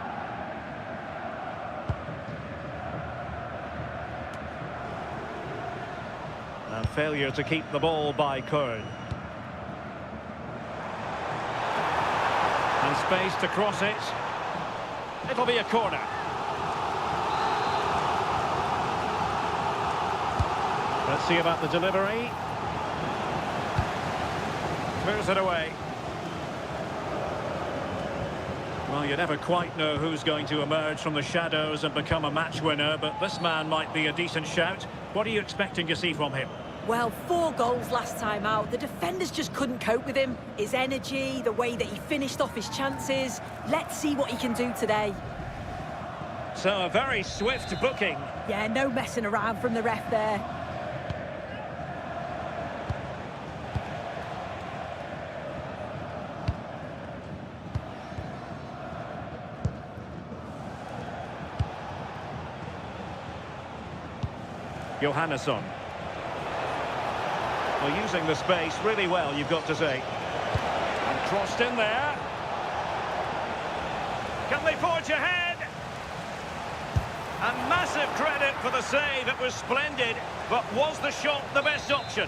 And failure to keep the ball by Köln. And space to cross it. It'll be a corner. Let's see about the delivery. Clears it away. Well, you never quite know who's going to emerge from the shadows and become a match winner, but this man might be a decent shout. What are you expecting to see from him? Well, 4 goals last time out. The defenders just couldn't cope with him. His energy, the way that he finished off his chances. Let's see what he can do today. So a very swift booking. Yeah, no messing around from the ref there. Johannesson. Well, using the space really well, you've got to say. And crossed in there. Can they forge ahead? And massive credit for the save. It was splendid, but was the shot the best option?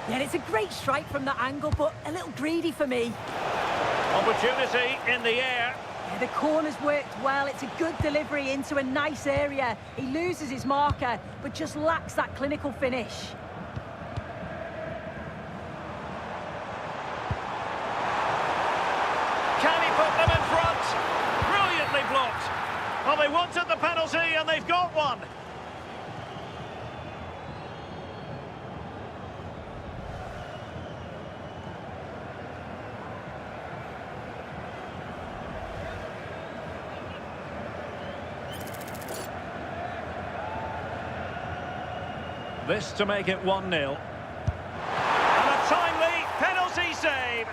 Yeah, it's a great strike from that angle, but a little greedy for me. Opportunity in the air. Yeah, the corner's worked well. It's a good delivery into a nice area. He loses his marker, but just lacks that clinical finish. Can he put them in front? Brilliantly blocked. Well, they wanted the penalty and they've got one. This to make it 1-0. And a timely penalty save.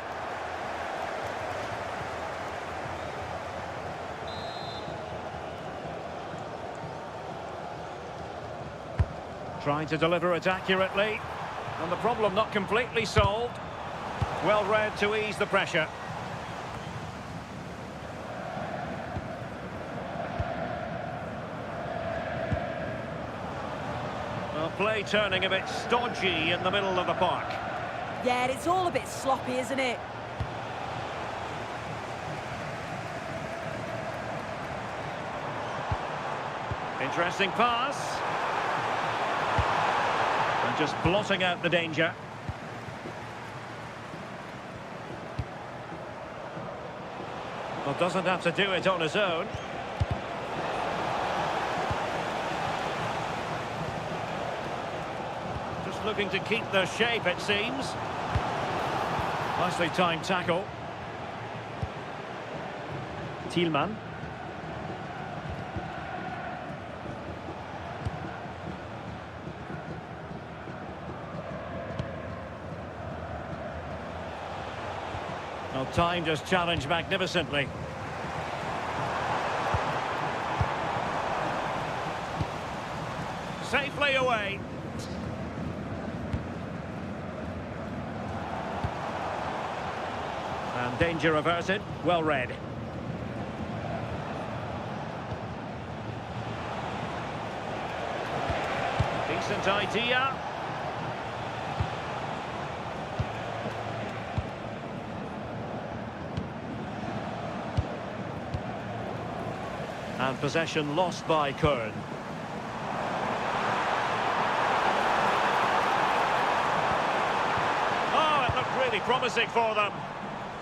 Trying to deliver it accurately. And the problem not completely solved. Well read to ease the pressure. Well, play turning a bit stodgy in the middle of the park. Yeah, it's all a bit sloppy, isn't it? Interesting pass. And just blotting out the danger. Well, doesn't have to do it on his own. Just looking to keep their shape, it seems. Nicely timed tackle. Thielmann. Well, timed his challenge magnificently. safely away. And danger averted. Well read. Decent idea. And possession lost by Kern. Oh, it looked really promising for them.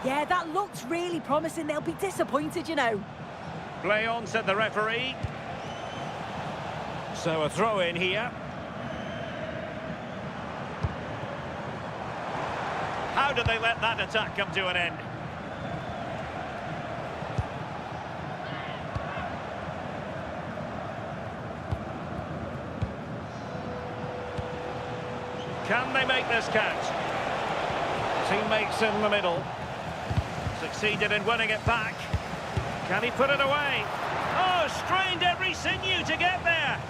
Yeah, that looked really promising. They'll be disappointed, you know. Play on, said the referee. So a throw in here. How did they let that attack come to an end? Can they make this count? Teammates in the middle. Succeeded in winning it back. Can he put it away? Oh, strained every sinew to get there.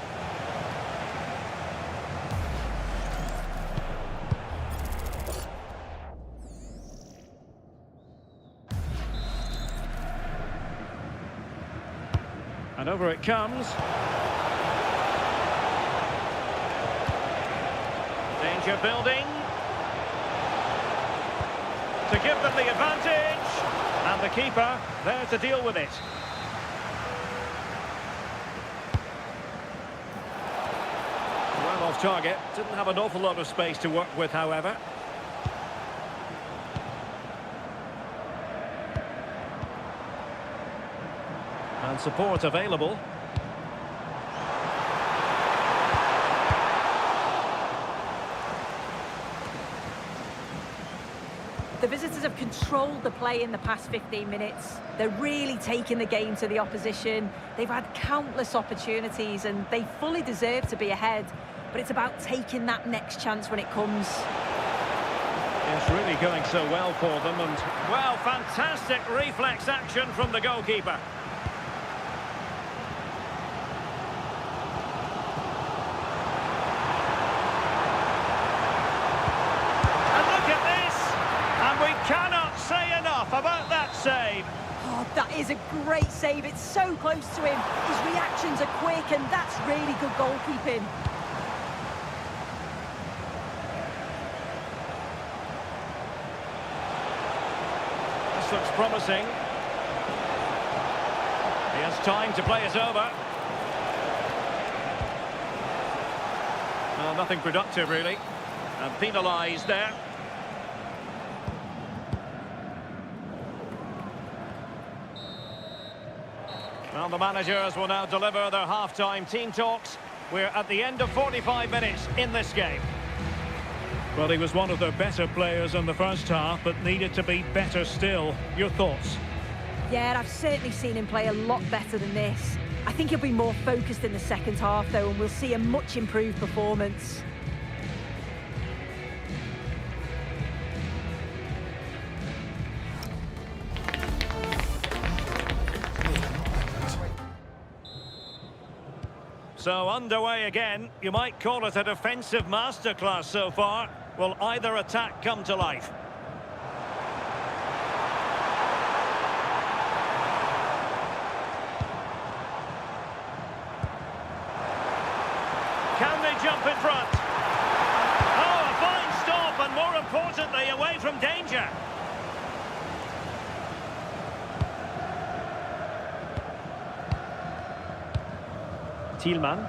And over it comes. Danger building. To give them the advantage. And the keeper there to deal with it. Well off target. Didn't have an awful lot of space to work with, however. And support available. The visitors have controlled the play in the past 15 minutes. They're really taking the game to the opposition. They've had countless opportunities and they fully deserve to be ahead. But it's about taking that next chance when it comes. It's really going so well for them, and, well, fantastic reflex action from the goalkeeper. Cannot say enough about that save. Oh, that is a great save. It's so close to him. His reactions are quick, and that's really good goalkeeping. This looks promising. He has time to play it over. Well, nothing productive, really. And penalised there. Well, the managers will now deliver their half-time team talks. We're at the end of 45 minutes in this game. Well, he was one of their better players in the first half, but needed to be better still. Your thoughts? Yeah, I've certainly seen him play a lot better than this. I think he'll be more focused in the second half, though, and we'll see a much improved performance. So underway again. You might call it a defensive masterclass so far. Will either attack come to life? Can they jump in front? Oh, a fine stop, and more importantly, away from danger. Thielmann.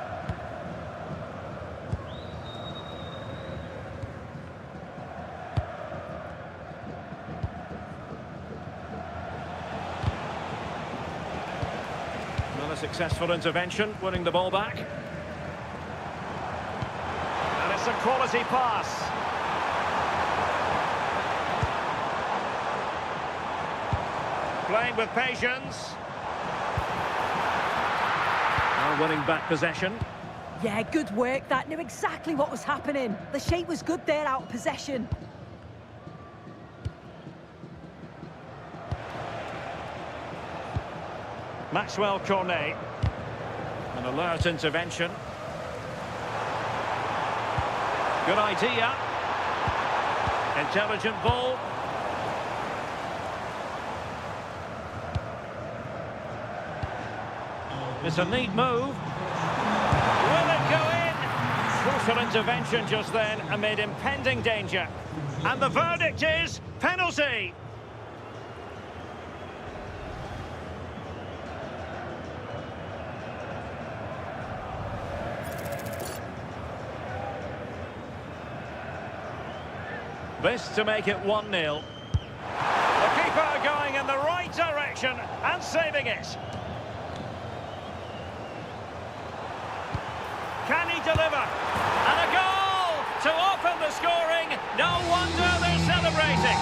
Another successful intervention, winning the ball back. And it's a quality pass. Playing with patience. Winning back possession. Yeah, good work. That knew exactly what was happening. The shape was good there out of possession. Maxwell Cornet. An alert intervention. Good idea. Intelligent ball. It's a neat move. Will it go in? Crucial intervention just then amid impending danger. And the verdict is penalty. This to make it 1-0. The keeper going in the right direction and saving it. Can he deliver? And a goal to open the scoring. No wonder they're celebrating.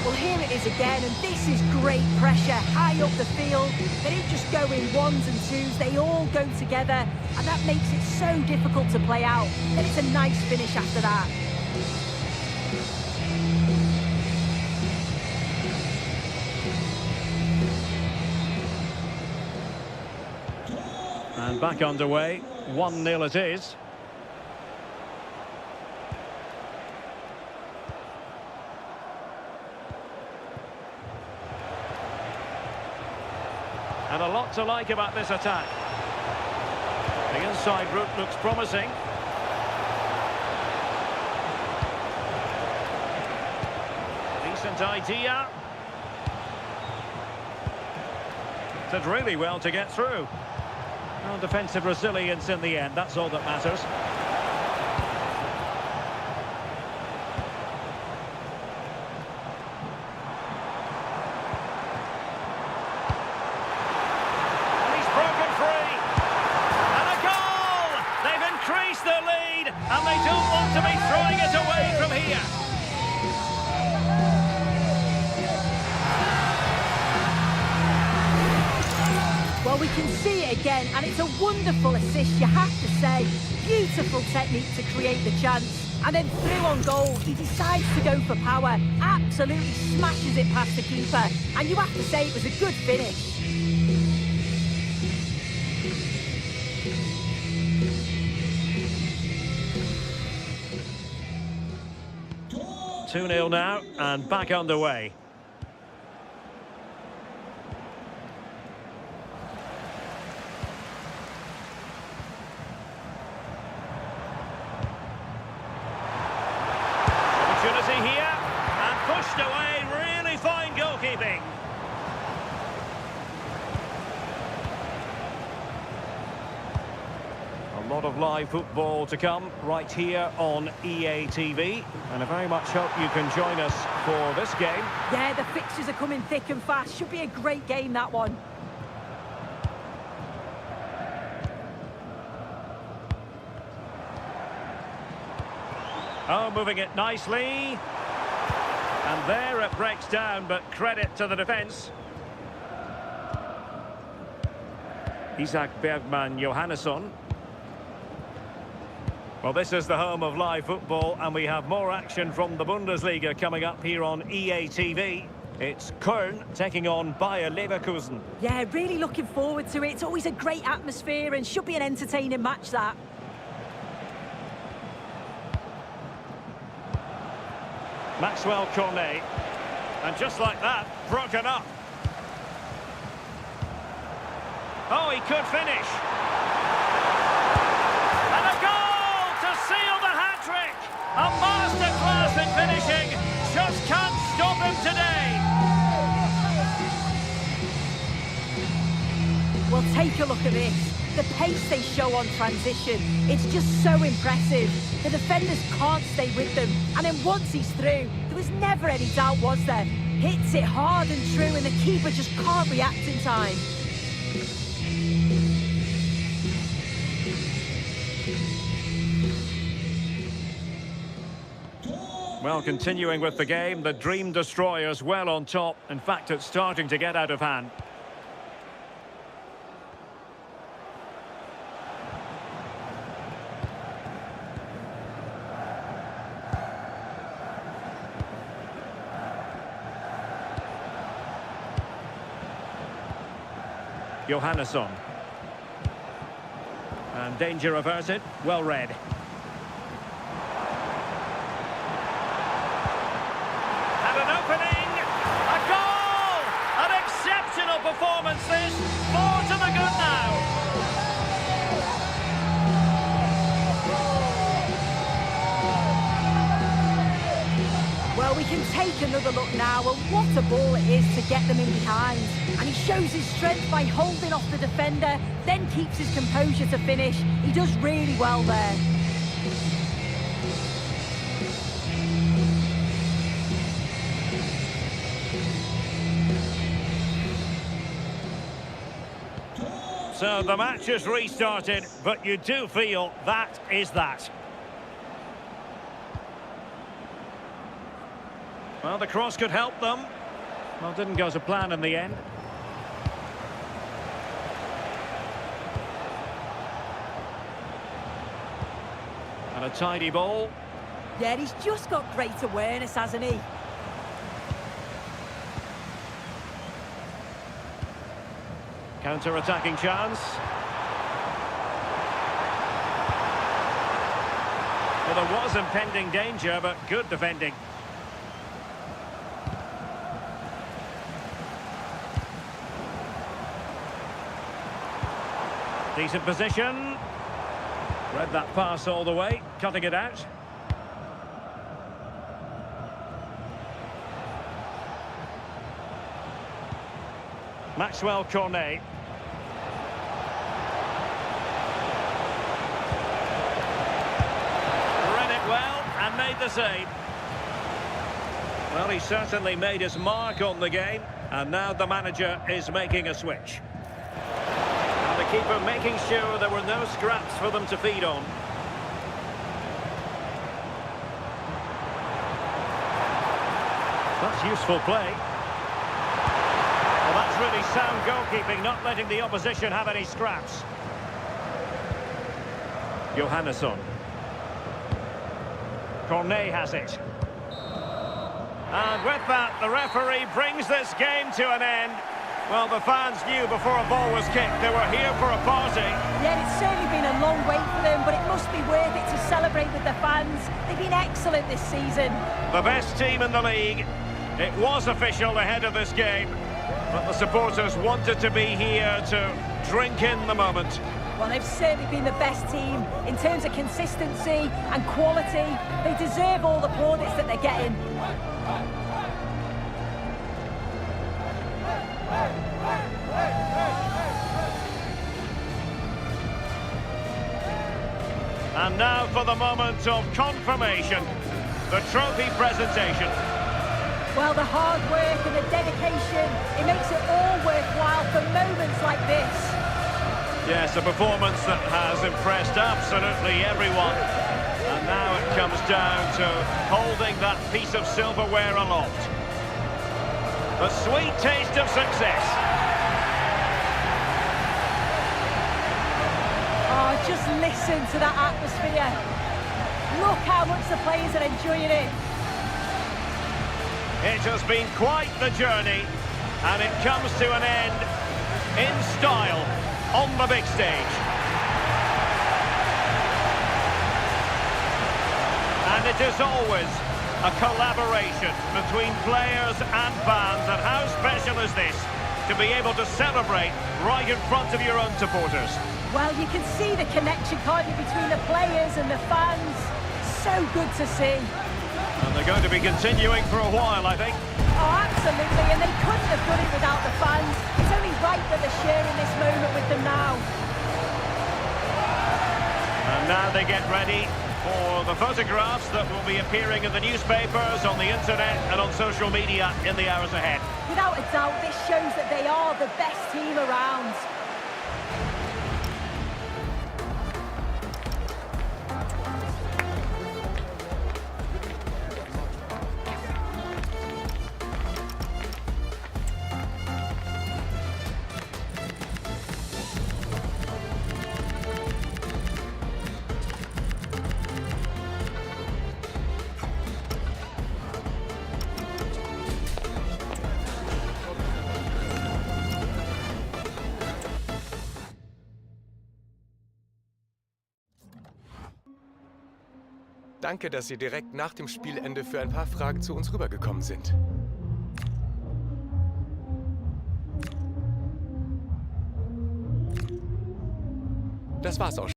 Well, here it is again, and this is great pressure high up the field. They don't just go in ones and twos, they all go together, and that makes it so difficult to play out. Then it's a nice finish after that. And back underway, 1-0 it is. And a lot to like about this attack. The inside route looks promising. Decent idea. Did really well to get through. Well, defensive resilience in the end, that's all that matters. And he's broken free. And a goal! They've increased their lead, and they don't want to be throwing it away from here. Well, we can see it again, and it's a wonderful assist, you have to say. Beautiful technique to create the chance. And then through on goal, he decides to go for power. Absolutely smashes it past the keeper. And you have to say it was a good finish. Two 2-0 now, and back underway. Opportunity here, and pushed away. Really fine goalkeeping. A lot of live football to come right here on EA TV, and I very much hope you can join us for this game. Yeah, the fixtures are coming thick and fast. Should be a great game, that one. Oh, moving it nicely. And there it breaks down, but credit to the defence. Isak Bergman Johannesson. Well, this is the home of live football, and we have more action from the Bundesliga coming up here on EA TV. It's Köln taking on Bayer Leverkusen. Yeah, really looking forward to it. It's always a great atmosphere and should be an entertaining match, that. Maxwell Cornet. And just like that, broken up. Oh, he could finish. And a goal to seal the hat-trick. A masterclass in finishing. Just can't stop him today. Well, take a look at this. The pace they show on transition, it's just so impressive. The defenders can't stay with them. And then once he's through, there was never any doubt, was there? Hits it hard and true, and the keeper just can't react in time. Well, continuing with the game, the Dream Destroyers well on top. In fact, it's starting to get out of hand. Johannesson. And danger averted. Well read. And an opening. A goal! An exceptional performance this. 4 to the good now. Well, we can take another look now, and what a ball it is to get them in behind. And he shows his strength by holding off the defender, then keeps his composure to finish. He does really well there. So the match has restarted, but you do feel that is that. Well, the cross could help them. Well, didn't go to plan in the end. And a tidy ball. Yeah, he's just got great awareness, hasn't he? Counter-attacking chance. Well, there was impending danger, but good defending. Decent position. Read that pass all the way, cutting it out. Maxwell Cornet. Read it well and made the save. Well, he certainly made his mark on the game, and now the manager is making a switch. And the keeper making sure there were no scraps for them to feed on. That's useful play. Well, that's really sound goalkeeping, not letting the opposition have any scraps. Johannesson. Cornet has it. And with that, the referee brings this game to an end. Well, the fans knew before a ball was kicked they were here for a party. Yeah, it's certainly been a long wait for them, but it must be worth it to celebrate with the fans. They've been excellent this season. The best team in the league. It was official ahead of this game, but the supporters wanted to be here to drink in the moment. Well, they've certainly been the best team in terms of consistency and quality. They deserve all the plaudits that they're getting. And now for the moment of confirmation, the trophy presentation. Well, the hard work and the dedication, it makes it all worthwhile for moments like this. Yes, a performance that has impressed absolutely everyone. And now it comes down to holding that piece of silverware aloft. The sweet taste of success. Oh, just listen to that atmosphere. Look how much the players are enjoying it. It has been quite the journey, and it comes to an end in style on the big stage. And it is always a collaboration between players and fans, and how special is this to be able to celebrate right in front of your own supporters. Well, you can see the connection, can't you, between the players and the fans. So good to see. And they're going to be continuing for a while, I think. Oh, absolutely, and they couldn't have done it without the fans. It's only right that they're sharing this moment with them now. And now they get ready for the photographs that will be appearing in the newspapers, on the internet and on social media in the hours ahead. Without a doubt, this shows that they are the best team around. Danke, dass Sie direkt nach dem Spielende für ein paar Fragen zu uns rübergekommen sind. Das war's auch schon.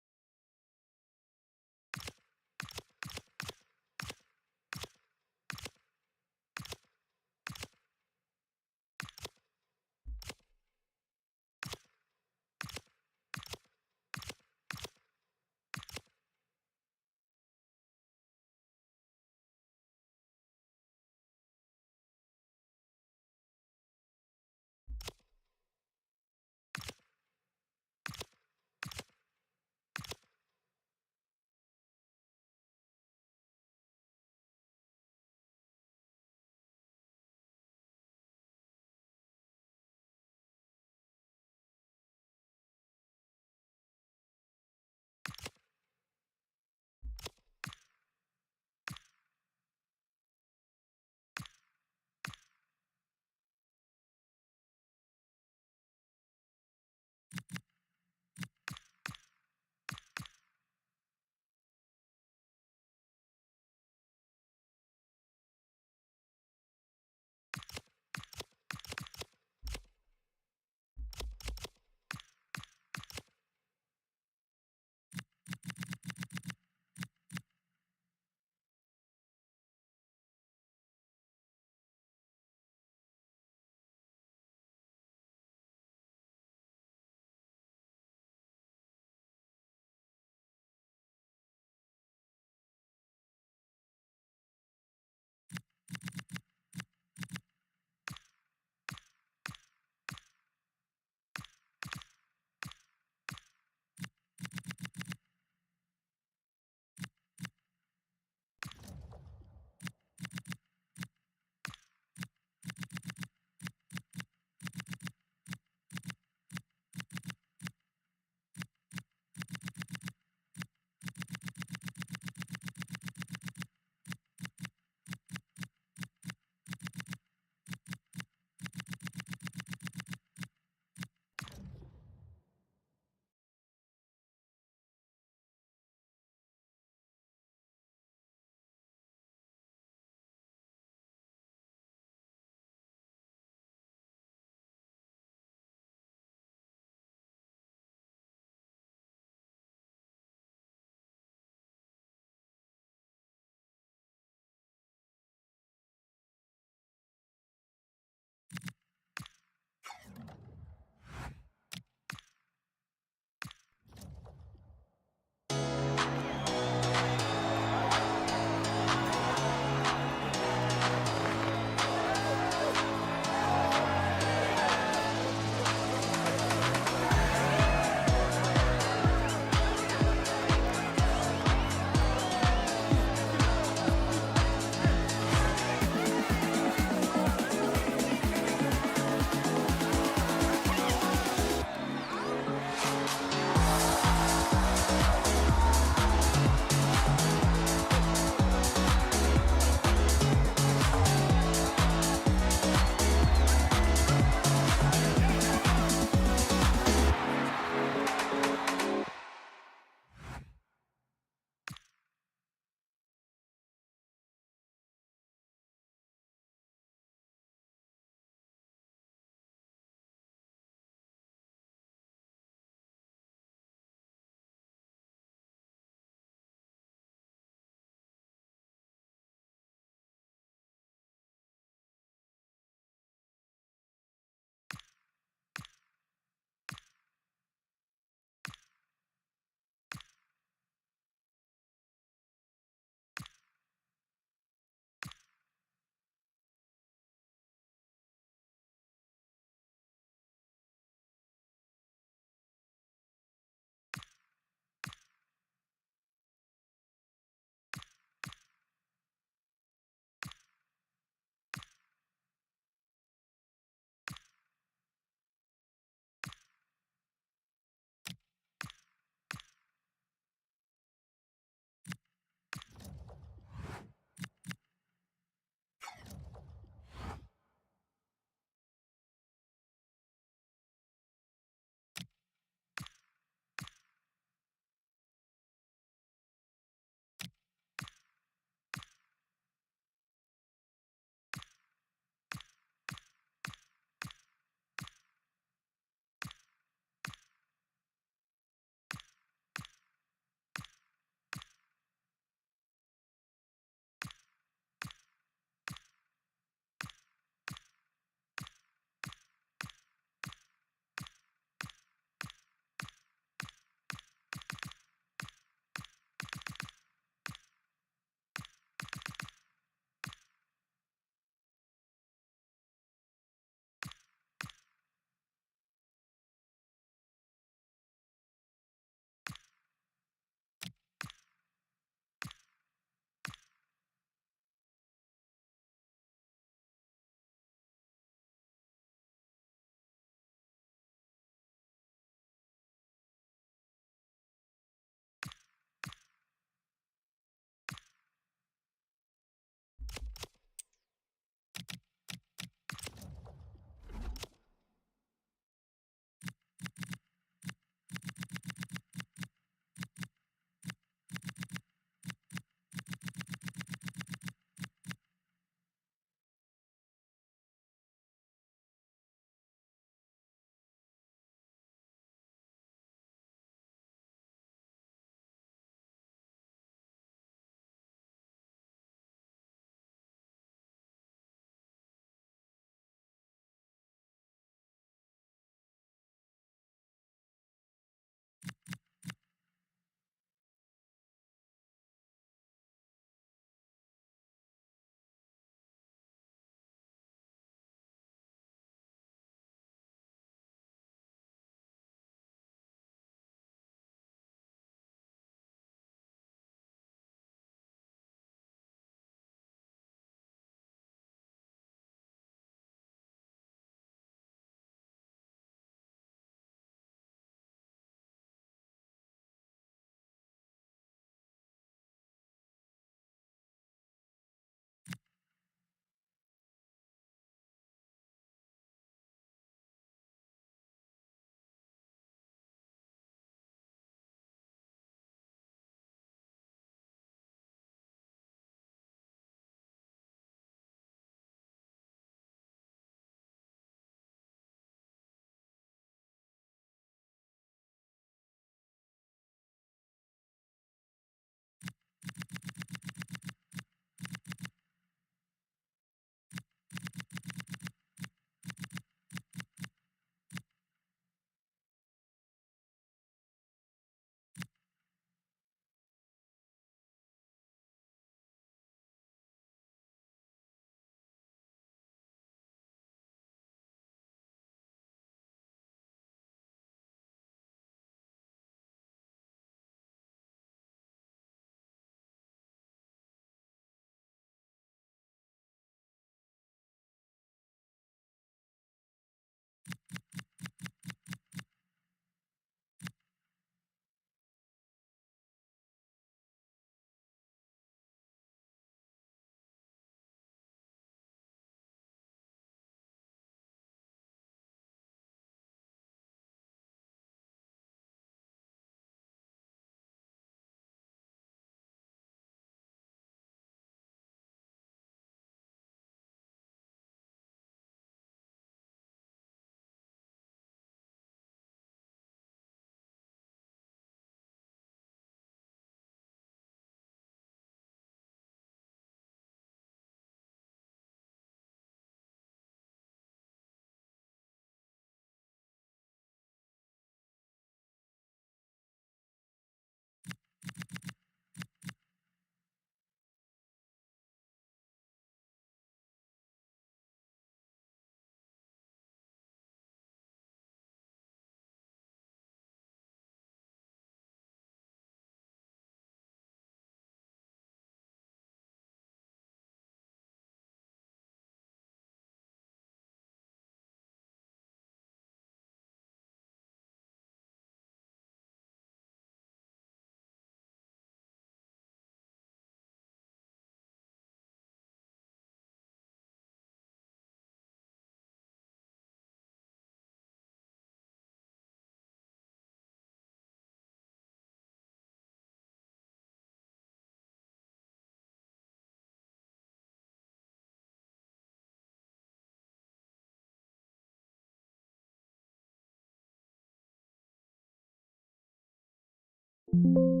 you.